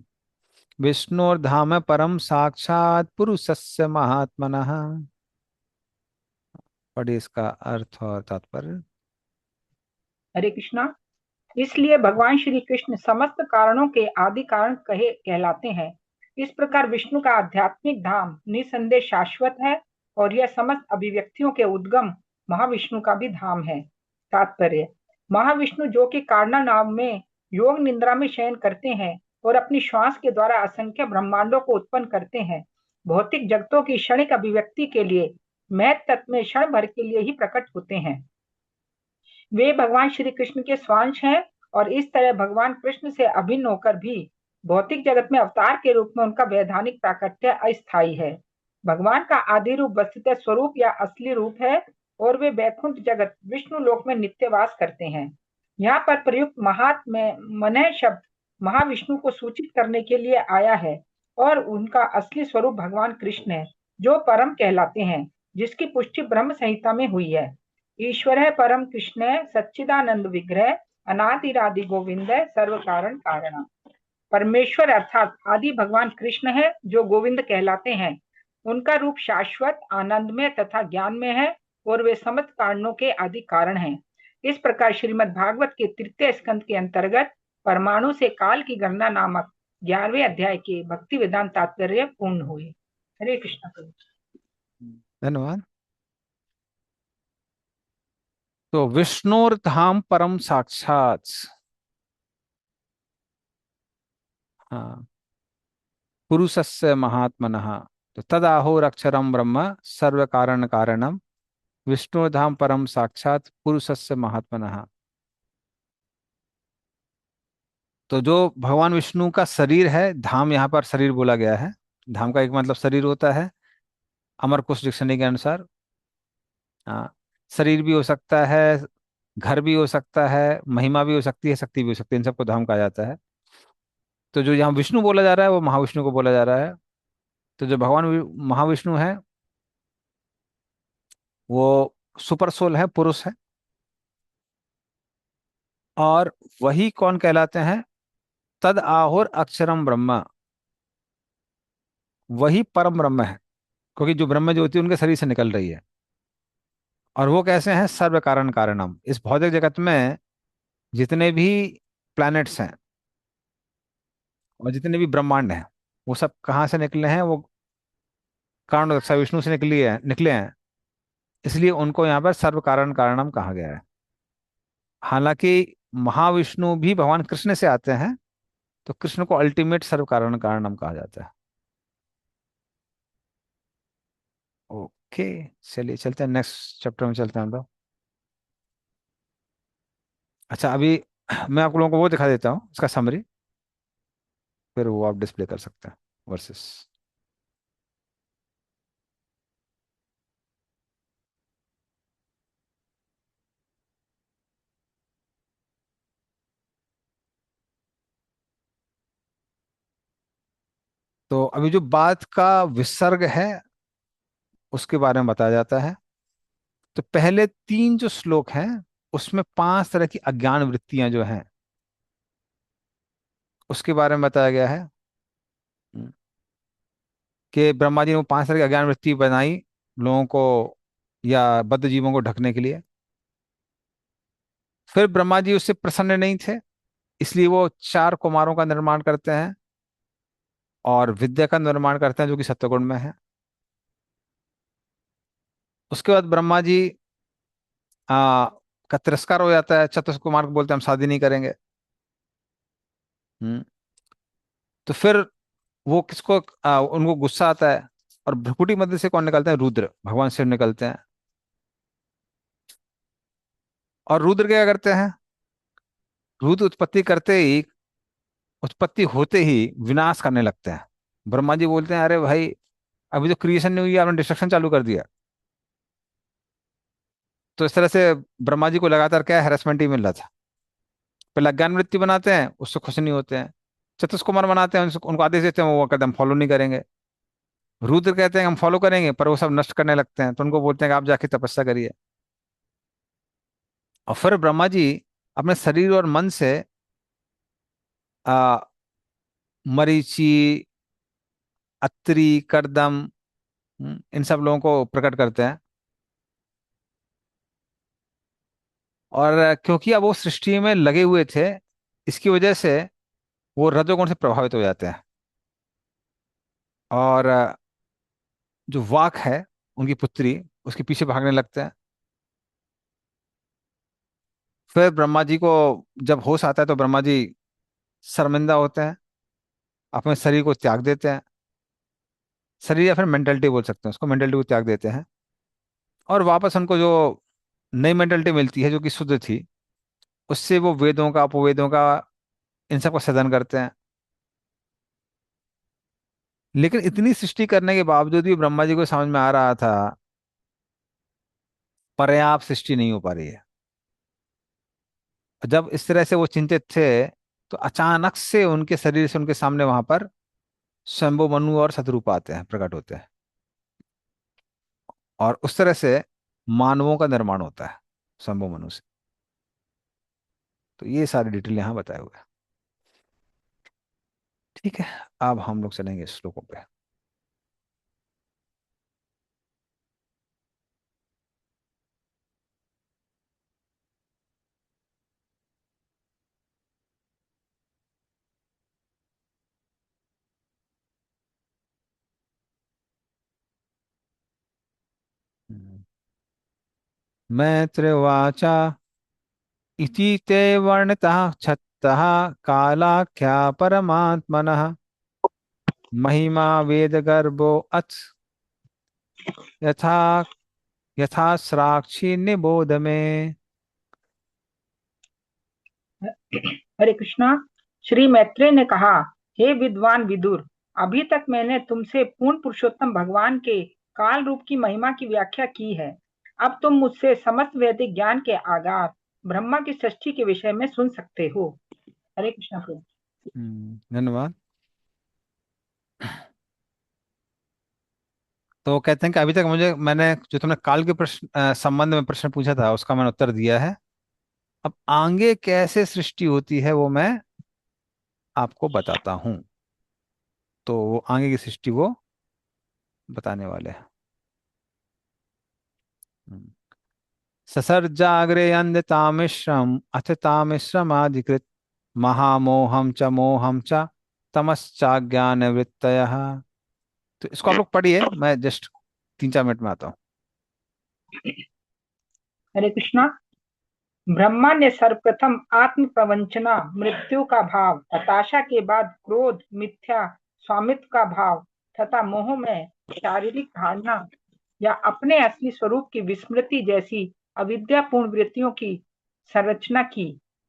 [SPEAKER 1] विष्णुर्धाम परम साक्षात पुरुषस्य महात्मनः। पढ़िए इसका अर्थ और तात्पर्य।
[SPEAKER 5] हरे कृष्णा। इसलिए भगवान श्री कृष्ण समस्त कारणों के आदि कारण कहे कहलाते हैं। इस प्रकार विष्णु का आध्यात्मिक धाम निसंदेह शाश्वत है और यह समस्त अभिव्यक्तियों के उद्गम महाविष्णु का भी धाम है। तात्पर्य, महाविष्णु जो कि कारणा नाम में योग निद्रा में शयन करते हैं और अपनी श्वास के द्वारा असंख्य ब्रह्मांडों को उत्पन्न करते हैं, भौतिक जगतों की क्षणिक अभिव्यक्ति के लिए महत तत्व में क्षण भर के लिए ही प्रकट होते हैं। वे भगवान श्री कृष्ण के स्वांश हैं और इस तरह भगवान कृष्ण से अभिन्न होकर भी भौतिक जगत में अवतार के रूप में उनका वैधानिक प्राकट्य अस्थायी है। भगवान का आदि रूप वस्तुतः स्वरूप या असली रूप है और वे वैकुंठ जगत विष्णु लोक में नित्यवास करते हैं। यहाँ पर प्रयुक्त मन शब्द महाविष्णु को सूचित करने के लिए आया है और उनका असली स्वरूप भगवान कृष्ण है जो परम कहलाते हैं, जिसकी पुष्टि ब्रह्म संहिता में हुई है। ईश्वर है परम कृष्ण है सच्चिदानंद विग्रह अनादिरादि गोविंद है सर्व कारण कारण। परमेश्वर अर्थात आदि भगवान कृष्ण है जो गोविंद कहलाते हैं। उनका रूप शाश्वत आनंदमय तथा ज्ञान में है और वे समस्त कारणों के आदि कारण हैं। इस प्रकार श्रीमद् भागवत के तृतीय स्कंद के अंतर्गत परमाणु से काल की गणना नामक 11वें अध्याय के भक्ति वेदांत तात्पर्य पूर्ण हुए। हरे कृष्ण प्रभु।
[SPEAKER 1] धन्यवाद। तो विष्णुर धाम परम साक्षात, हाँ, पुरुषस्य महात्मनः, तो तदाहोरक्षरम ब्रह्म सर्व कारण कारणम विष्णुर्धाम परम साक्षात पुरुषस्य महात्मनः। तो जो भगवान विष्णु का शरीर है, धाम यहाँ पर शरीर बोला गया है। धाम का एक मतलब शरीर होता है, अमर कुश डिक्शनरी के अनुसार। हाँ, शरीर भी हो सकता है, घर भी हो सकता है, महिमा भी हो सकती है, शक्ति भी हो सकती है, इन सबको धाम कहा जाता है। तो जो यहाँ विष्णु बोला जा रहा है वो महाविष्णु को बोला जा रहा है। तो जो भगवान महाविष्णु है वो सुपर सोल है, पुरुष है। और वही कौन कहलाते हैं? तद आहोर अक्षरम ब्रह्म, वही परम ब्रह्म है, क्योंकि जो ब्रह्म ज्योति उनके शरीर से निकल रही है। और वो कैसे हैं? सर्व कारण कारणम। इस भौतिक जगत में जितने भी प्लैनेट्स हैं और जितने भी ब्रह्मांड हैं वो सब कहाँ से निकले हैं? वो कारण रक्षा विष्णु से निकले हैं। इसलिए उनको यहाँ पर सर्व कारण कारणम कहा गया है। हालांकि महाविष्णु भी भगवान कृष्ण से आते हैं, तो कृष्ण को अल्टीमेट सर्व कारण कारणम कहा जाता है। ओके, चलिए चलते हैं नेक्स्ट चैप्टर में, चलते हैं हम लोग। अच्छा, अभी मैं आप लोगों को वो दिखा देता हूँ, इसका समरी, फिर वो आप डिस्प्ले कर सकते हैं वर्सेस। तो अभी जो बात का विसर्ग है उसके बारे में बताया जाता है। तो पहले 3 जो श्लोक हैं उसमें 5 तरह की अज्ञान वृत्तियां जो हैं उसके बारे में बताया गया है। हम्म, कि ब्रह्मा जी ने वो 5 तरह की अज्ञान वृत्ति बनाई लोगों को या बद्ध जीवों को ढकने के लिए। फिर ब्रह्मा जी उससे प्रसन्न नहीं थे, इसलिए वो 4 कुमारों का निर्माण करते हैं और विद्या का निर्माण करते हैं जो कि सत्वगुण में है। उसके बाद ब्रह्मा जी का तिरस्कार हो जाता है, चतुर्थ कुमार को बोलते हैं हम शादी नहीं करेंगे। हम्म तो फिर वो उनको गुस्सा आता है, और भ्रुकुटी मध्य से कौन निकलते हैं? रुद्र, भगवान शिव निकलते हैं। और रुद्र क्या करते हैं? रुद्र उत्पत्ति होते ही विनाश करने लगते हैं। ब्रह्मा जी बोलते हैं, अरे भाई, अभी तो क्रिएशन नहीं हुई है, आपने डिस्ट्रक्शन चालू कर दिया। तो इस तरह से ब्रह्मा जी को लगातार क्या हैरेसमेंट ही मिल रहा था। पहले अज्ञान वृत्ति बनाते हैं, उससे खुश नहीं होते हैं। चतुष्कुमार बनाते हैं, उनको आदेश देते हैं, वो कहते हैं हम फॉलो नहीं करेंगे। रुद्र कहते हैं हम फॉलो करेंगे, पर वो सब नष्ट करने लगते हैं, तो उनको बोलते हैं कि आप जाके तपस्या करिए। और फिर ब्रह्मा जी अपने शरीर और मन से आ, मरीचि, अत्रि, कर्दम, इन सब लोगों को प्रकट करते हैं। और क्योंकि अब वो सृष्टि में लगे हुए थे, इसकी वजह से वो रजोगुण से प्रभावित हो जाते हैं। और जो वाक है, उनकी पुत्री, उसके पीछे भागने लगते हैं। फिर ब्रह्मा जी को जब होश आता है तो ब्रह्मा जी शर्मिंदा होते हैं, अपने शरीर को त्याग देते हैं। शरीर या फिर मेंटलिटी बोल सकते हैं उसको, मेंटलिटी को त्याग देते हैं। और वापस उनको जो नई मेंटलिटी मिलती है जो कि शुद्ध थी, उससे वो वेदों का, उपवेदों का, इन सब का सदन करते हैं। लेकिन इतनी सृष्टि करने के बावजूद भी ब्रह्मा जी को समझ में आ रहा था, पर्याप्त सृष्टि नहीं हो पा रही है। जब इस तरह से वो चिंतित थे, तो अचानक से उनके शरीर से उनके सामने वहां पर शंभु, मनु और शतरूप आते हैं, प्रकट होते हैं। और उस तरह से मानवों का निर्माण होता है शंभु मनु से। तो ये सारी डिटेल यहाँ बताए हुए हैं। ठीक है, अब हम लोग चलेंगे श्लोकों पे। हम्म। मैत्रेवाचा इति ते वर्णितः छत्तः कालाख्या परमात्मनः महिमा वेदगर्भो अथ यथा यथा स्राक्षी निबोध में।
[SPEAKER 5] हरे कृष्णा। श्री मैत्रेय ने कहा, हे विद्वान विदुर, अभी तक मैंने तुमसे पूर्ण पुरुषोत्तम भगवान के काल रूप की महिमा की व्याख्या की है। अब तुम मुझसे समस्त वैदिक ज्ञान के आगार ब्रह्मा की सृष्टि के विषय में सुन सकते हो। हरे कृष्णा प्रभु।
[SPEAKER 1] धन्यवाद। तो कहते हैं कि अभी तक मैंने जो तुमने काल के प्रश्न संबंध में प्रश्न पूछा था, उसका मैंने उत्तर दिया है। अब आगे कैसे सृष्टि होती है वो मैं आपको बताता हूं। तो वो आगे की सृष्टि वो बताने वाले हैं। हम्म। ससर्जाग्रे अन्धतामिश्रम अथ तामिश्रमाधिकृत महामोहम च मोहम च तमश्चाज्ञान वृत्तयः। तो इसको आप लोग पढ़िए, मैं जस्ट 3-4 मिनट में आता हूँ।
[SPEAKER 5] हरे कृष्णा। ब्रह्मा ने सर्वप्रथम आत्म प्रवंचना, मृत्यु का भाव, हताशा के बाद क्रोध, मिथ्या स्वामित्व का भाव तथा मोह में शारीरिक धारणा या अपने असली स्वरूप की विस्मृति जैसी अविद्यापूर्ण वृत्तियों की संरचना की।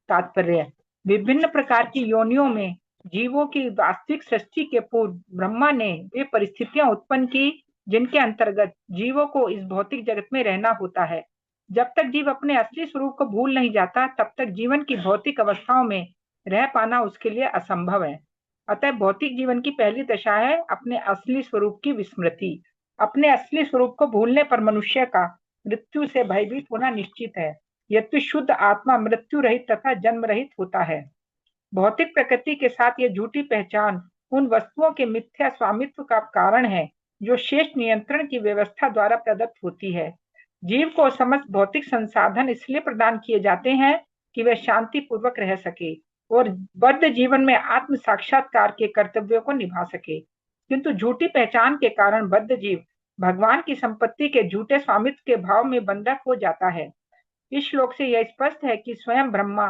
[SPEAKER 5] तात्पर्य, विभिन्न प्रकार की योनियों में जीवों की वास्तविक सृष्टि के पूर्व ब्रह्मा ने वे परिस्थितियां उत्पन्न की जिनके अंतर्गत जीवों को इस भौतिक जगत में रहना होता है। जब तक जीव अपने असली स्वरूप को भूल नहीं जाता, तब तक जीवन की भौतिक अवस्थाओं में रह पाना उसके लिए असंभव है। अतः भौतिक जीवन की पहली दशा है अपने असली स्वरूप की विस्मृति। अपने असली स्वरूप को भूलने पर मनुष्य का मृत्यु से भयभीत होना निश्चित है। यद्यपि शुद्ध आत्मा मृत्यु रहित तथा जन्म रहित होता है। भौतिक प्रकृति के साथ यह झूठी पहचान उन वस्तुओं के मिथ्या स्वामित्व का कारण है जो शेष नियंत्रण की व्यवस्था द्वारा प्रदत्त होती है। जीव को समस्त भौतिक संसाधन इसलिए प्रदान किए जाते हैं कि वह शांति पूर्वक रह सके और बद्ध जीवन में आत्म साक्षात्कार के कर्तव्यों को निभा सके। किंतु झूठी पहचान के कारण बद्ध जीव भगवान की संपत्ति के झूठे स्वामित्व के भाव में बंधक हो जाता है। इस श्लोक से यह स्पष्ट है कि स्वयं ब्रह्मा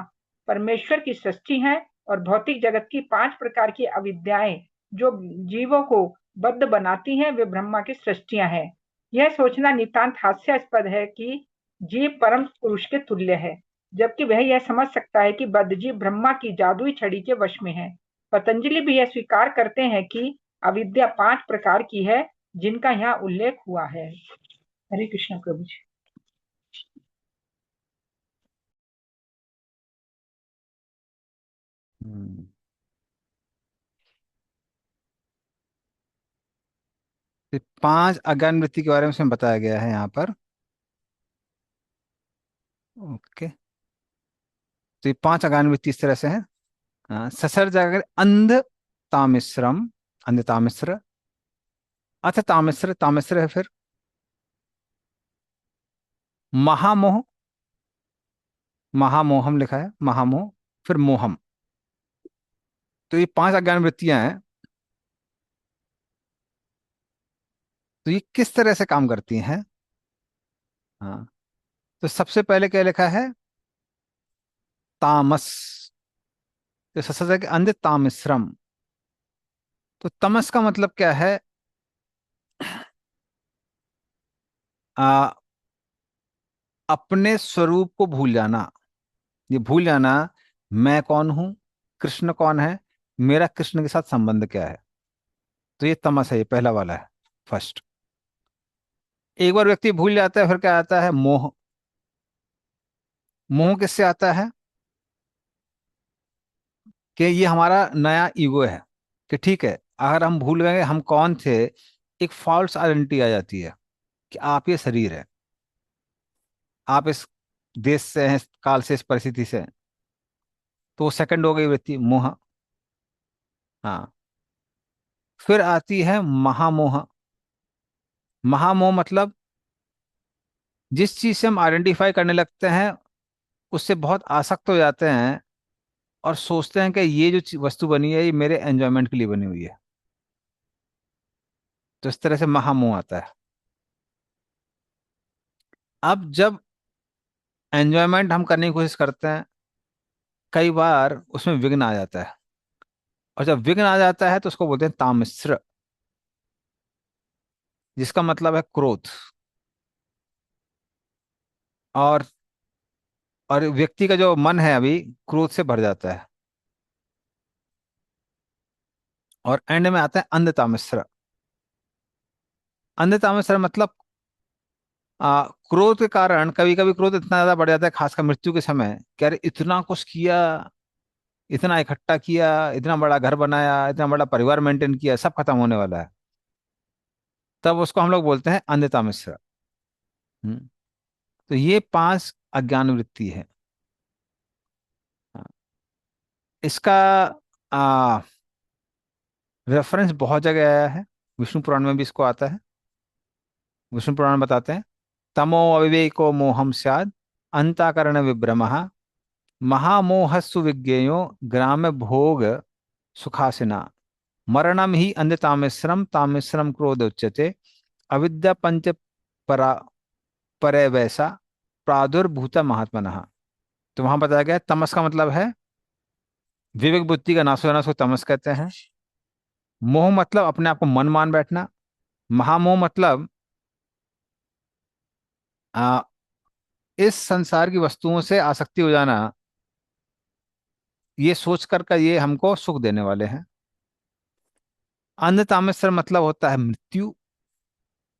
[SPEAKER 5] परमेश्वर की सृष्टि है और भौतिक जगत की 5 प्रकार की अविद्याएं जो जीवों को बद्ध बनाती हैं वे ब्रह्मा की सृष्टियां हैं। यह सोचना नितांत हास्यास्पद है कि जीव परम पुरुष के तुल्य है, जबकि वह यह समझ सकता है कि बद्ध जीव ब्रह्मा की जादुई छड़ी के वश में है। पतंजलि भी यह स्वीकार करते हैं कि अविद्या 5 प्रकार की है, जिनका यहाँ उल्लेख हुआ है। हरे कृष्ण प्रभु जी।
[SPEAKER 1] हम्म। तो 5 अज्ञान वृत्ति के बारे में इसमें बताया गया है यहाँ पर। ओके। तो ये 5 अज्ञान वृत्ति इस तरह से है। ससर जाकर अंध तामिश्रम, अंध तामिश्र, अथ तामिश्र, तामिश्र है फिर महामोह, महामोहम लिखा है, महामोह, फिर मोहम। तो ये 5 अज्ञान वृत्तियां हैं। तो ये किस तरह से काम करती हैं? हाँ, तो सबसे पहले क्या लिखा है? तामस। तो ससर के अंध तामिश्रम। तो तमस का मतलब क्या है? आ, अपने स्वरूप को भूल जाना। ये भूल जाना, मैं कौन हूं, कृष्ण कौन है, मेरा कृष्ण के साथ संबंध क्या है। तो ये तमस है, ये पहला वाला है, फर्स्ट। एक बार व्यक्ति भूल जाता है, फिर क्या आता है? मोह। मोह किससे आता है? कि ये हमारा नया ईगो है, कि ठीक है, अगर हम भूल गए हम कौन थे, एक फॉल्स आइडेंटिटी आ जाती है कि आप ये शरीर है, आप इस देश से हैं, इस काल से, इस परिस्थिति से हैं। तो सेकंड हो गई वृत्ति मोह। हाँ। फिर आती है महामोह। महामोह मतलब जिस चीज से हम आइडेंटिफाई करने लगते हैं उससे बहुत आसक्त हो जाते हैं और सोचते हैं कि ये जो वस्तु बनी है ये मेरे एंजॉयमेंट के लिए बनी हुई है। तो इस तरह से महामोह आता है। अब जब एंजॉयमेंट हम करने की कोशिश करते हैं, कई बार उसमें विघ्न आ जाता है, और जब विघ्न आ जाता है तो उसको बोलते हैं तामस्र, जिसका मतलब है क्रोध। और व्यक्ति का जो मन है अभी क्रोध से भर जाता है। और एंड में आता है अंध तामस्र। अंध तामस्र मतलब क्रोध के कारण कभी कभी क्रोध इतना ज्यादा बढ़ जाता है, खासकर मृत्यु के समय, कि अरे इतना कुछ किया, इतना इकट्ठा किया, इतना बड़ा घर बनाया, इतना बड़ा परिवार मेंटेन किया, सब खत्म होने वाला है। तब उसको हम लोग बोलते हैं अंधता मिश्र। हम्म। तो ये 5 अज्ञान वृत्ति है। हाँ, इसका आ, रेफरेंस बहुत जगह आया है। विष्णु पुराण में भी इसको आता है। विष्णु पुराण बताते हैं, तमो अविवेको मोहम स्याद अंताकरण विभ्रमः महामोहस्सु विज्ञेयो ग्राम भोग सुखासिना मरणम ही अंधतामिश्रम तामिश्रम क्रोध उच्यते अविद्या पंच परा परे वैसा प्रादुर्भूत महात्मनः। तो वहां बताया गया है, तमस का मतलब है विवेक बुद्धि का नाश हो जाना, उसको तमस कहते हैं। मोह मतलब अपने आप को मन मान बैठना। महामोह मतलब आ, इस संसार की वस्तुओं से आसक्ति हो जाना, ये सोच कर का ये हमको सुख देने वाले हैं। अंध तामेश्वर मतलब होता है मृत्यु,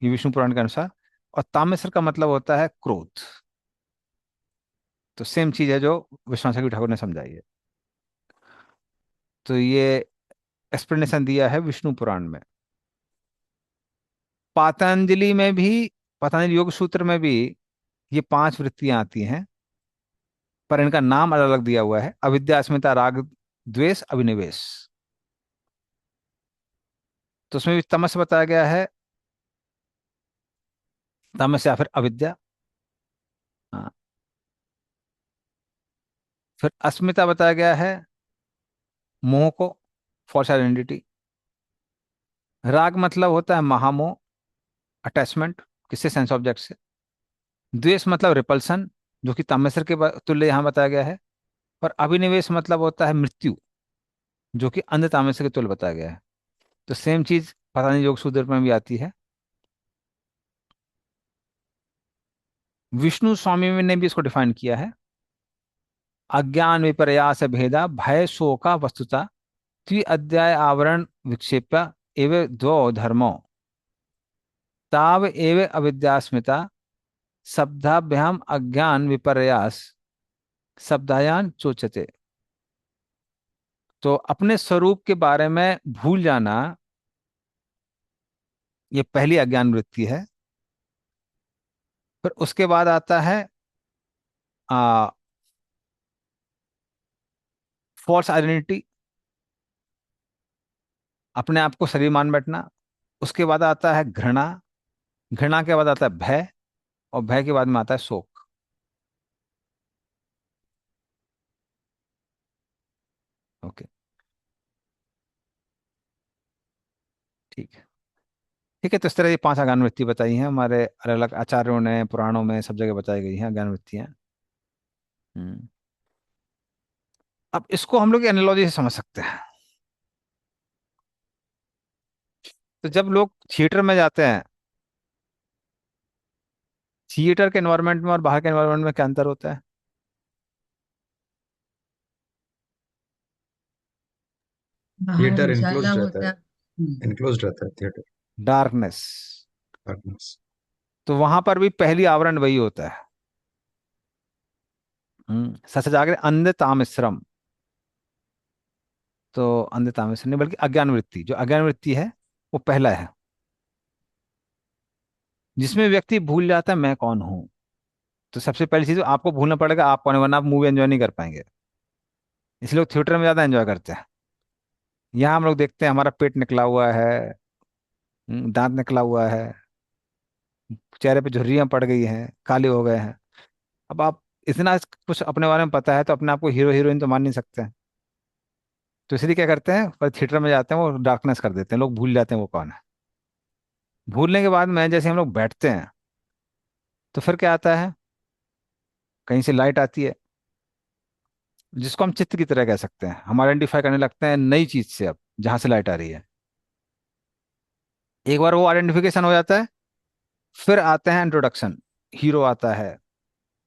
[SPEAKER 1] ये विष्णु पुराण के अनुसार। और तामेश्वर का मतलब होता है क्रोध। तो सेम चीज है जो विश्वनाथ ठाकुर ने समझाई है। तो ये एक्सप्लेनेशन दिया है विष्णु पुराण में। पातंजलि में भी, पतंजलि योग सूत्र में भी ये 5 वृत्तियां आती हैं, पर इनका नाम अलग अलग दिया हुआ है। अविद्या, अस्मिता, राग, द्वेष, अभिनिवेश। तो उसमें भी तमस बताया गया है, तमस या फिर अविद्या। हाँ। फिर अस्मिता बताया गया है मोह को, फॉल्स आइडेंटिटी। राग मतलब होता है महामोह, अटैचमेंट किससे? सेंस ऑब्जेक्ट से। द्वेष मतलब रिपल्सन, जो कि तामसर के तुल्य यहाँ बताया गया है। और अभिनिवेश मतलब होता है मृत्यु, जो कि अंध तामसर के तुल्य बताया गया है। तो सेम चीज पतंजलि योग सूत्र में भी आती है। विष्णु स्वामी ने भी इसको डिफाइन किया है। अज्ञान विपर्यास भेदा भय शोका वस्तुता त्रि अध्याय आवरण विक्षेप्य एव द्वौ धर्मो ताव एव अविद्यास्मिता शब्दाभ्याम अज्ञान विपर्यास शब्दायान चोचते। तो अपने स्वरूप के बारे में भूल जाना, ये पहली अज्ञान वृत्ति है। फिर उसके बाद आता है फॉल्स आइडेंटिटी, अपने आप को शरीर मान बैठना। उसके बाद आता है घृणा, घृणा के बाद आता है भय, और भय के बाद में आता है शोक। ओके, ठीक है। ठीक है, तो इस तरह ये 5 अज्ञान वृत्ति बताई हैं हमारे अलग अलग आचार्यों ने, पुराणों में सब जगह बताई गई हैं अज्ञान वृत्तियां। हम्म। अब इसको हम लोग एनालॉजी से समझ सकते हैं। तो जब लोग थिएटर में जाते हैं, थिएटर के एनवायरनमेंट में और बाहर के एनवायरनमेंट में क्या अंतर होता है?
[SPEAKER 3] बाहर
[SPEAKER 4] थिएटर
[SPEAKER 3] उजाला
[SPEAKER 4] इनक्लोज रहता
[SPEAKER 3] होता
[SPEAKER 4] है,
[SPEAKER 3] है।
[SPEAKER 4] इनक्लोज रहता है थिएटर,
[SPEAKER 1] डार्कनेस।
[SPEAKER 4] डार्कनेस।
[SPEAKER 1] तो वहां पर भी पहली आवरण वही होता है। सच जागृत अंध तामिश्रम। तो अंध तामिश्रम नहीं, बल्कि अज्ञान वृत्ति, जो अज्ञान वृत्ति है वो पहला है, जिसमें व्यक्ति भूल जाता है मैं कौन हूं। तो सबसे पहली चीज तो आपको भूलना पड़ेगा आप कौन है, वरना आप मूवी एंजॉय नहीं कर पाएंगे। इसलिए लोग थिएटर में ज्यादा एंजॉय करते हैं। यहाँ हम लोग देखते हैं हमारा पेट निकला हुआ है, दांत निकला हुआ है, चेहरे पे झुर्रियां पड़ गई हैं, काले हो गए हैं। अब आप इतना कुछ अपने बारे में पता है तो अपने आप को हीरो हीरोइन तो मान नहीं सकते हैं। तो इसलिए क्या करते हैं, पर थिएटर में जाते हैं वो डार्कनेस कर देते हैं, लोग भूल जाते हैं वो कौन है। भूलने के बाद में जैसे हम लोग बैठते हैं तो फिर क्या आता है, कहीं से लाइट आती है, जिसको हम चित्त की तरह कह सकते हैं। हम आइडेंटिफाई करने लगते हैं नई चीज से, अब जहां से लाइट आ रही है। एक बार वो आइडेंटिफिकेशन हो जाता है, फिर आते हैं इंट्रोडक्शन। हीरो आता है,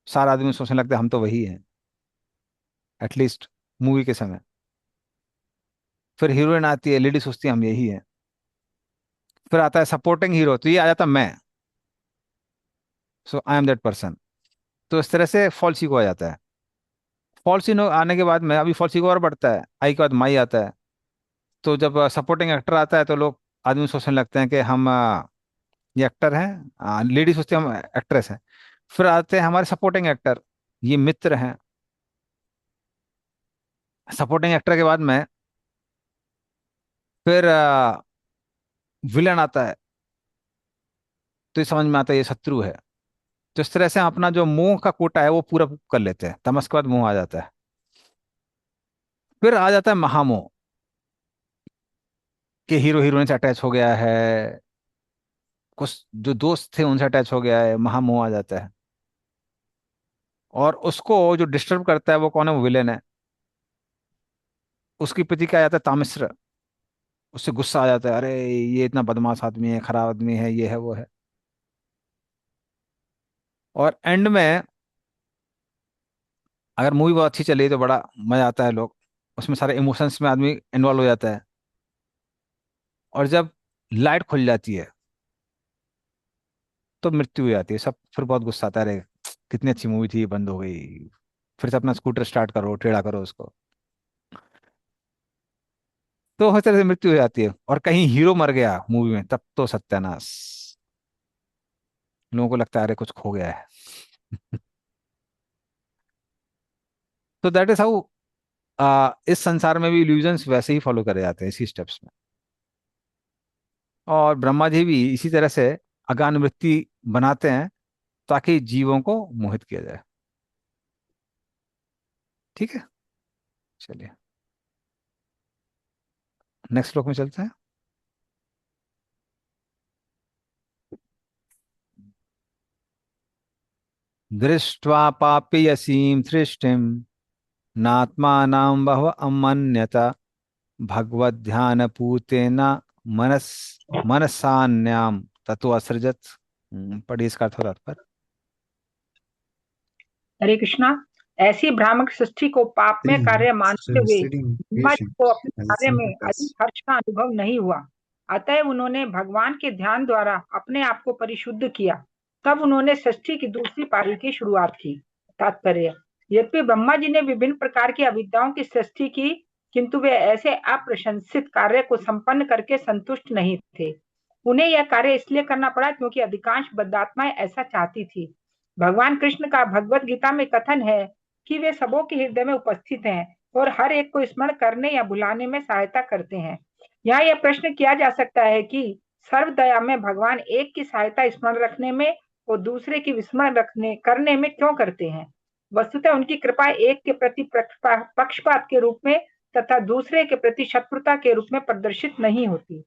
[SPEAKER 1] सारा आदमी सोचने लगता है हम तो वही हैं, एटलीस्ट मूवी के समय। फिर हीरोइन आती है, लेडी सोचती है हम यही हैं। फिर आता है सपोर्टिंग हीरो, तो ये आ जाता मैं, सो आई एम दैट पर्सन। तो इस तरह से फॉल्स ईगो आ जाता है। फॉल्स ईगो आने के बाद में अभी फॉल्स ईगो और बढ़ता है, आई के बाद माई आता है। तो जब सपोर्टिंग एक्टर आता है तो लोग, आदमी सोचने लगते हैं कि हम ये एक्टर हैं, लेडी सोचती है हम एक्ट्रेस हैं। फिर आते हैं हमारे सपोर्टिंग एक्टर, ये मित्र हैं। सपोर्टिंग एक्टर के बाद में फिर विलन आता है, तो ये समझ में आता है ये शत्रु है। तो इस तरह से हम अपना जो मोह का कोटा है वो पूरा कर लेते हैं, तमस के बाद मोह आ जाता है। फिर आ जाता है महामोह, कि हीरो हीरोइन से अटैच हो गया है, कुछ जो दोस्त थे उनसे अटैच हो गया है, महामोह आ जाता है। और उसको जो डिस्टर्ब करता है वो कौन है, वो विलेन है। उसकी प्रति क्या आ जाता है, तामिश्र। उससे गुस्सा आ जाता है, अरे ये इतना बदमाश आदमी है, खराब आदमी है, ये है वो है। और एंड में अगर मूवी बहुत अच्छी चली तो बड़ा मजा आता है, लोग उसमें सारे इमोशंस में आदमी इन्वॉल्व हो जाता है। और जब लाइट खुल जाती है तो मृत्यु हो जाती है, सब फिर बहुत गुस्सा आता है, अरे कितनी अच्छी मूवी थी, ये बंद हो गई। फिर से अपना स्कूटर स्टार्ट करो, टेढ़ा करो उसको। तो हर तरह से मृत्यु हो जाती है। और कहीं हीरो मर गया मूवी में, तब तो सत्यानाश। लोगों को लगता है अरे कुछ खो गया है। तो दैट इज हाउ इस संसार में भी इल्यूजन्स वैसे ही फॉलो करे जाते हैं, इसी स्टेप्स में। और ब्रह्मा जी भी इसी तरह से अज्ञान वृत्ति बनाते हैं ताकि जीवों को मोहित किया जाए। ठीक है, चलिए नेक्स्ट श्लोक में चलते हैं। दृष्ट्वा पापीयसीं सृष्टिं नात्मानं बहु अमन्यत भगवद्ध्यानपूतेन मनस मनसान्याम तत्व असृजत। पढ़िए इसका अर्थ और तात्पर्य।
[SPEAKER 5] हरे कृष्णा। ऐसी भ्रामक सृष्टि को पाप में कार्य मानते हुए
[SPEAKER 4] Studying
[SPEAKER 5] ब्रह्मा जी
[SPEAKER 4] creation
[SPEAKER 5] को अपने
[SPEAKER 4] as a
[SPEAKER 5] कार्य में
[SPEAKER 4] simple
[SPEAKER 5] अधिक
[SPEAKER 4] task.
[SPEAKER 5] हर्ष का अनुभव नहीं हुआ। अतः उन्होंने भगवान के ध्यान द्वारा अपने आप को परिशुद्ध किया। तब उन्होंने सृष्टि की दूसरी पारी की शुरुआत की। तात्पर्य। यद्यपि ब्रह्मा जी ने विभिन्न प्रकार की अविद्याओं की सृष्टि की, किंतु वे ऐसे अप्रशंसित कार्य को संपन्न करके संतुष्ट नहीं थे। उन्हें यह कार्य इसलिए करना पड़ा क्योंकि अधिकांश बद्धात्माएं ऐसा चाहती थी। भगवान कृष्ण का भगवत गीता में कथन है कि वे सबों के हृदय में उपस्थित हैं और हर एक को स्मरण करने या भुलाने में सहायता करते हैं। यहाँ यह प्रश्न किया जा सकता है कि सर्वदया में भगवान एक की सहायता स्मरण रखने में और दूसरे की विस्मरण रखने करने में क्यों करते हैं? वस्तुतः उनकी कृपा एक के प्रति पक्षपात के रूप में तथा दूसरे के प्रति शत्रुता के रूप में प्रदर्शित नहीं होती।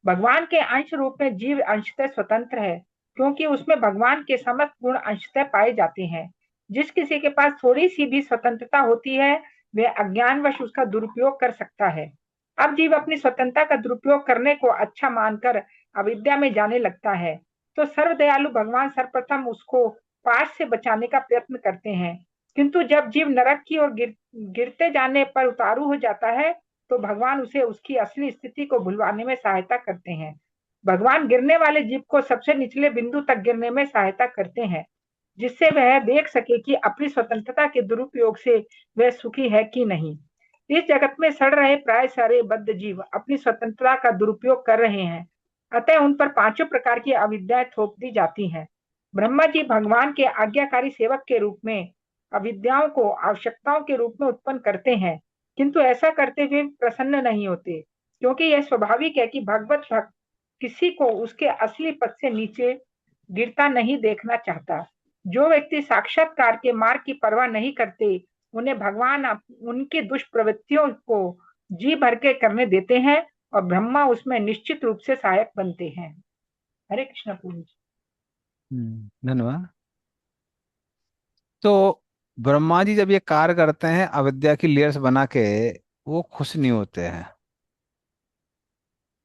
[SPEAKER 5] भगवान के अंश रूप में जीव अंशतः स्वतंत्र है, क्योंकि उसमें भगवान के समस्त गुण अंशतः पाए जाते हैं। जिस किसी के पास थोड़ी सी भी स्वतंत्रता होती है, वह अज्ञानवश उसका दुरुपयोग कर सकता है। अब जीव अपनी स्वतंत्रता का दुरुपयोग करने को अच्छा मानकर अविद्या में जाने लगता है, तो सर्वदयालु भगवान सर्वप्रथम उसको पाश से बचाने का प्रयत्न करते हैं। किंतु जब जीव नरक की ओर गिरते जाने पर उतारू हो जाता है, तो भगवान उसे उसकी असली स्थिति को भुलवाने में सहायता करते हैं। भगवान गिरने वाले जीव को सबसे निचले बिंदु तक गिरने में सहायता करते हैं, जिससे वह देख सके कि अपनी स्वतंत्रता के दुरुपयोग से वह सुखी है कि नहीं। इस जगत में सड़ रहे प्राय सारे बद्ध जीव अपनी स्वतंत्रता का दुरुपयोग कर रहे हैं, अतः उन पर पांचों प्रकार की अविद्याएं थोप दी जाती हैं। ब्रह्मा जी भगवान के आज्ञाकारी सेवक के रूप में अविद्याओं को आवश्यकताओं के रूप में उत्पन्न करते हैं, किंतु ऐसा करते हुए प्रसन्न नहीं होते, क्योंकि यह स्वाभाविक है कि भगवत भक्त किसी को उसके असली पद से नीचे गिरता नहीं देखना चाहता। जो व्यक्ति साक्षात्कार के मार्ग की परवाह नहीं करते, उन्हें भगवान उनकी दुष्प्रवृत्तियों को जी भर के करने देते हैं और ब्रह्मा उसमें निश्चित रूप से सहायक बनते हैं। हरे कृष्ण प्रभु जी।
[SPEAKER 1] धन्यवाद। तो ब्रह्मा जी जब ये कार्य करते हैं अविद्या की लेयर्स बना के, वो खुश नहीं होते हैं।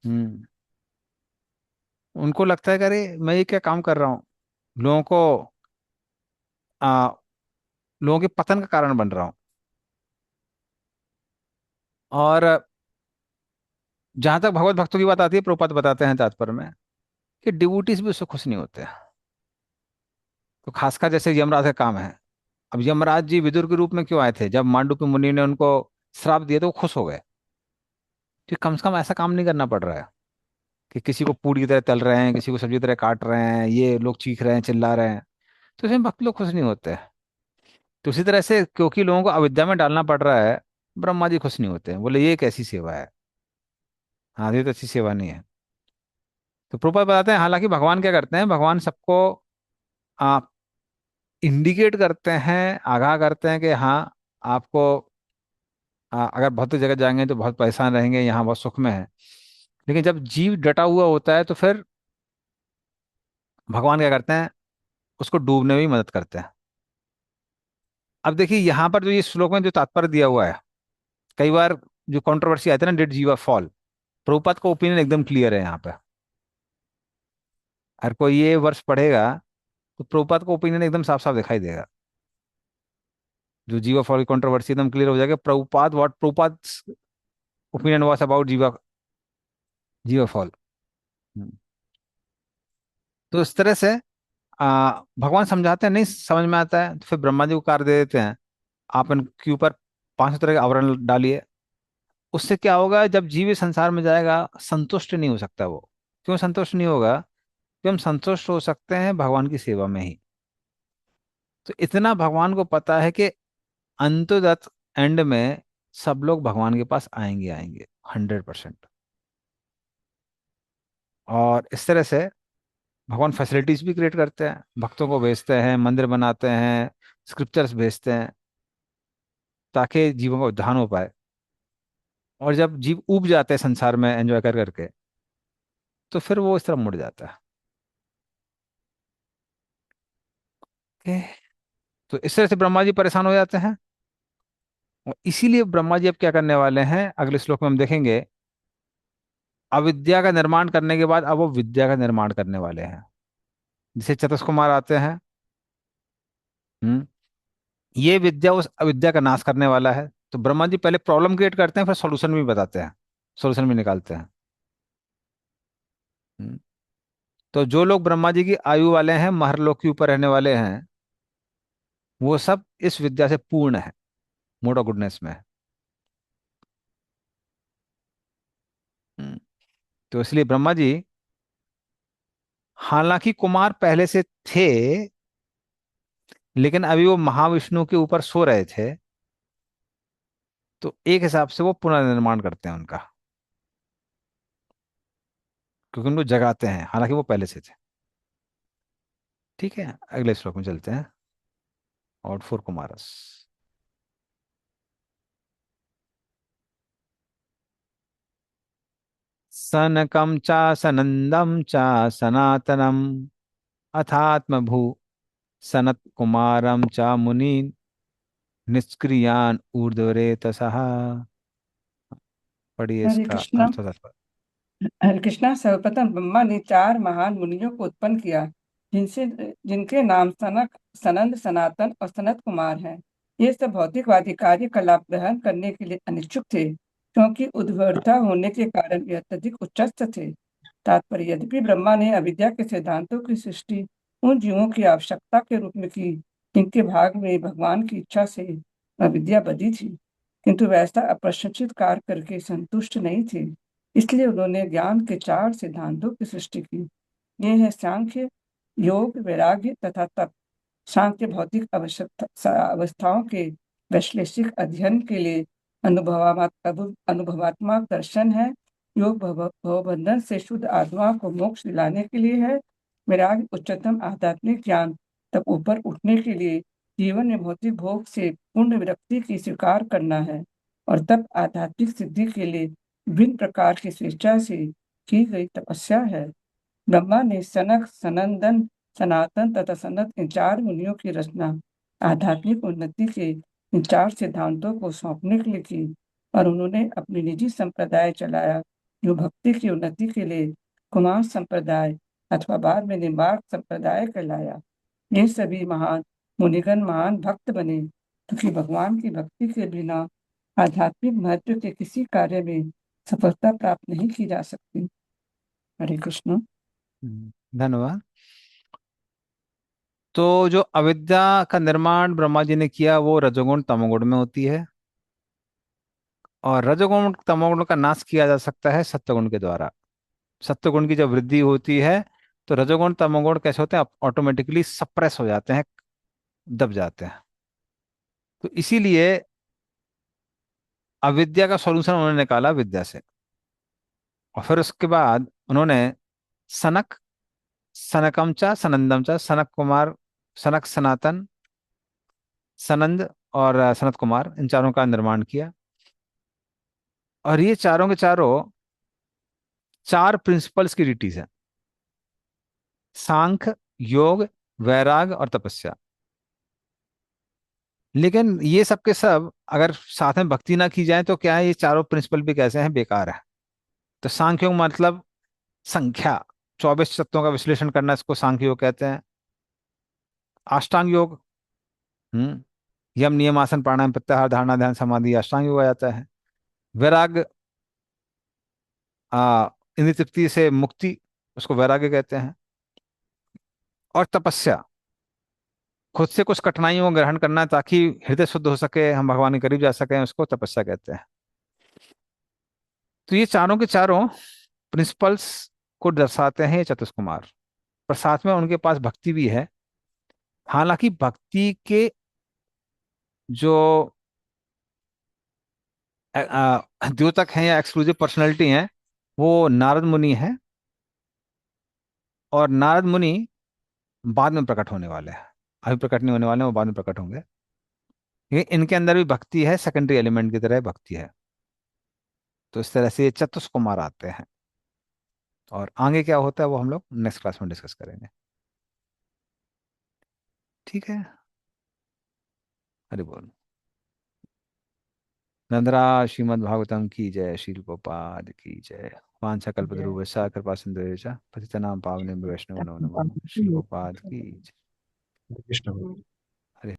[SPEAKER 1] हम्म उनको लगता है कि अरे मैं ये क्या काम कर रहा हूँ, लोगों को आ, लोगों के पतन का कारण बन रहा हूँ। और जहां तक भगवत भक्तों की बात आती है, प्रभुपाद बताते हैं तात्पर्य में कि डिवोटीज भी उससे खुश नहीं होते हैं। तो खासकर जैसे यमराज का काम है। अब यमराज जी विदुर के रूप में क्यों आए थे? जब मांडुक्य मुनि ने उनको श्राप दिए तो वो खुश हो गए कि कम से कम ऐसा काम नहीं करना पड़ रहा है कि किसी को पूरी की तरह तल रहे हैं, किसी को सब्जी की तरह काट रहे हैं, ये लोग चीख रहे हैं, चिल्ला रहे हैं। तो इसमें भक्त लोग खुश नहीं होते हैं। तो उसी तरह से क्योंकि लोगों को अविद्या में डालना पड़ रहा है, ब्रह्मा जी खुश नहीं होते हैं, बोले ये कैसी सेवा है। हाँ, ये तो अच्छी सेवा नहीं है। तो प्रभुपाद बताते हैं हालांकि भगवान क्या करते हैं, भगवान सबको आप इंडिकेट करते हैं, आगाह करते हैं कि हाँ आपको अगर भौतिक जगत जाएंगे तो बहुत परेशान रहेंगे, यहाँ बहुत सुख में है। लेकिन जब जीव डटा हुआ होता है तो फिर भगवान क्या करते हैं, उसको डूबने में भी मदद करते हैं। अब देखिए यहाँ पर जो ये श्लोक में जो तात्पर्य दिया हुआ है, कई बार जो कंट्रोवर्सी आती है ना, डिड जीवा फॉल, प्रभुपाद का ओपिनियन एकदम क्लियर है यहाँ पे। हर कोई ये वर्ष पढ़ेगा तो प्रभुपाद का ओपिनियन एकदम साफ साफ दिखाई देगा। जो जीवा फॉल की कंट्रोवर्सी एकदम क्लियर हो जाएगा। प्रभुपाद ओपिनियन वाज अबाउट जीवा जीवा फॉल। तो इस तरह से भगवान समझाते हैं, नहीं समझ में आता है तो फिर ब्रह्मा जी को कार्य दे देते हैं, आप इनके ऊपर 500 तरह के आवरण डालिए। उससे क्या होगा, जब जीव इस संसार में जाएगा संतुष्ट नहीं हो सकता वो। क्यों संतुष्ट नहीं होगा? कि हम संतुष्ट हो सकते हैं भगवान की सेवा में ही। तो इतना भगवान को पता है कि अंतोदत्त एंड में सब लोग भगवान के पास आएंगे आएंगे 100%। और इस तरह से भगवान फैसिलिटीज भी क्रिएट करते हैं, भक्तों को भेजते हैं, मंदिर बनाते हैं, स्क्रिप्चर्स भेजते हैं, ताकि जीवों का उद्धार हो पाए। और जब जीव उब जाते हैं संसार में एंजॉय कर करके, तो फिर वो इस तरफ मुड़ जाता है। ओके। तो इस तरह से ब्रह्मा जी परेशान हो जाते हैं। और इसीलिए ब्रह्मा जी अब क्या करने वाले हैं, अगले श्लोक में हम देखेंगे अविद्या का निर्माण करने के बाद अब वो विद्या का निर्माण करने वाले हैं। जैसे चतुष कुमार आते हैं, हम्म, ये विद्या उस अविद्या का नाश करने वाला है। तो ब्रह्मा जी पहले प्रॉब्लम क्रिएट करते हैं, फिर सॉल्यूशन भी बताते हैं, सॉल्यूशन भी निकालते हैं। हम्म, तो जो लोग ब्रह्मा जी की आयु वाले हैं, महर्लोक के ऊपर रहने वाले हैं, वो सब इस विद्या से पूर्ण है, मोड ऑफ गुडनेस में है। हम्म, तो इसलिए ब्रह्मा जी, हालांकि कुमार पहले से थे, लेकिन अभी वो महाविष्णु के ऊपर सो रहे थे, तो एक हिसाब से वो पुनर्निर्माण करते हैं उनका, क्योंकि उनको जगाते हैं, हालांकि वो पहले से थे। ठीक है, अगले श्लोक में चलते हैं। और फोर कुमारस। सनकम च सनंदम च सनातनम अथात्मभू सनत कुमारम च मुनि निष्क्रियान ऊर्ध्वरेतसः। पढ़िए
[SPEAKER 6] हरे
[SPEAKER 1] इसका
[SPEAKER 6] कृष्णा।
[SPEAKER 1] अर्थ तात्पर्य।
[SPEAKER 6] हरे कृष्णा। सर्वप्रथम ब्रह्मा ने 4 महान मुनियों को उत्पन्न किया, जिनसे जिनके नाम सनक, सनंद, सनातन और सनत कुमार हैं। ये सब भौतिकवादी कार्यकलाप ग्रहण करने के लिए अनिच्छुक थे, क्योंकि उद्भवता होने के कारण ये अत्यधिक उच्चस्थ थे। तात्पर्य: यद्यपि ब्रह्मा ने अविद्या के सिद्धांतों की सृष्टि उन जीवों की आवश्यकता के रूप में की, जिनके भाग में भगवान की इच्छा से अविद्या बधी थी, किंतु वैसा अप्रशंसित कार्य करके संतुष्ट नहीं थे। इसलिए उन्होंने ज्ञान के 4 सिद्धांतों की सृष्टि की। ये है सांख्य, योग, वैराग्य तथा तप। सांख्य भौतिक अवस्थाओं के वैश्लेषिक अध्ययन के लिए अनुभवात्मक दर्शन है। योग भवबंधन से शुद्ध आत्मा को मोक्ष दिलाने के लिए है। वैराग्य उच्चतम आध्यात्मिक ज्ञान तक ऊपर उठने के लिए जीवन में भौतिक भोग से पूर्ण विरक्ति की स्वीकार करना है। और तप आध्यात्मिक सिद्धि के लिए विभिन्न प्रकार की स्वेच्छा से की गई तपस्या है। ब्रह्मा ने सनक, सनंदन, सनातन तथा सनत इन 4 मुनियों की रचना आध्यात्मिक उन्नति के इन 4 सिद्धांतों को सौंपने के लिए की, और उन्होंने अपनी निजी संप्रदाय चलाया, जो भक्ति की उन्नति के लिए कुमार संप्रदाय अथवा बाद में निम्बार्क संप्रदाय कहलाया। ये सभी महान मुनिगण महान भक्त बने, क्योंकि भगवान की भक्ति के बिना आध्यात्मिक महत्व के किसी कार्य में सफलता प्राप्त नहीं की जा सकती। हरे कृष्ण।
[SPEAKER 1] धन्यवाद। तो जो अविद्या का निर्माण ब्रह्मा जी ने किया, वो रजोगुण तमोगुण में होती है, और रजोगुण तमोगुण का नाश किया जा सकता है सत्वगुण के द्वारा। सत्वगुण की जब वृद्धि होती है, तो रजोगुण तमोगुण कैसे होते हैं, ऑटोमेटिकली सप्रेस हो जाते हैं, दब जाते हैं। तो इसीलिए अविद्या का सॉल्यूशन उन्होंने निकाला विद्या से। और फिर उसके बाद उन्होंने सनक, सनकम चा सनंदम चा, सनक कुमार, सनक, सनातन, सनंद और सनत कुमार, इन चारों का निर्माण किया। और ये चारों के चारों 4 प्रिंसिपल्स की डिटीज हैं: सांख्य, योग, वैराग और तपस्या। लेकिन ये सब के सब अगर साथ में भक्ति ना की जाए, तो क्या है, ये चारों प्रिंसिपल भी कैसे हैं, बेकार है। तो सांख्य योग मतलब संख्या, 24 तत्वों का विश्लेषण करना, इसको सांख्य योग कहते हैं। अष्टांग योग, हम्म, यम, नियम, आसन, प्राणायाम, प्रत्याहार, धारणा, ध्यान, समाधि, अष्टांग योग आ जाता है। वैराग, इंद्रिय तृप्ति से मुक्ति, उसको वैराग्य कहते हैं। और तपस्या, खुद से कुछ कठिनाइयों को ग्रहण करना ताकि हृदय शुद्ध हो सके, हम भगवान के करीब जा सकें, उसको तपस्या कहते हैं। तो ये चारों के चारों प्रिंसिपल्स को दर्शाते हैं ये चतुष्कुमार। पर साथ में उनके पास भक्ति भी है। हालांकि भक्ति के जो द्योतक हैं या एक्सक्लूसिव पर्सनैलिटी हैं, वो नारद मुनि हैं। और नारद मुनि बाद में प्रकट होने वाले हैं, अभी प्रकट नहीं होने वाले हैं, वो बाद में प्रकट होंगे। ये इनके अंदर भी भक्ति है, सेकेंडरी एलिमेंट की तरह भक्ति है। तो इस तरह से ये चतुष्कुमार आते हैं। और आगे क्या होता है वो हम लोग नेक्स्ट क्लास में डिस्कस करेंगे। ठीक है, हरि बोल। नंदरा श्रीमद् भागवतम की जय, शील गोपाल की जय। वाञ्छाकल्पतरुभ्यश्च कृपासिन्धुभ्यश्च पतितानां पावनेभ्यो वैष्णवो नमो नमः। श्री गोपाद की जय।
[SPEAKER 4] कृष्ण।
[SPEAKER 1] हरे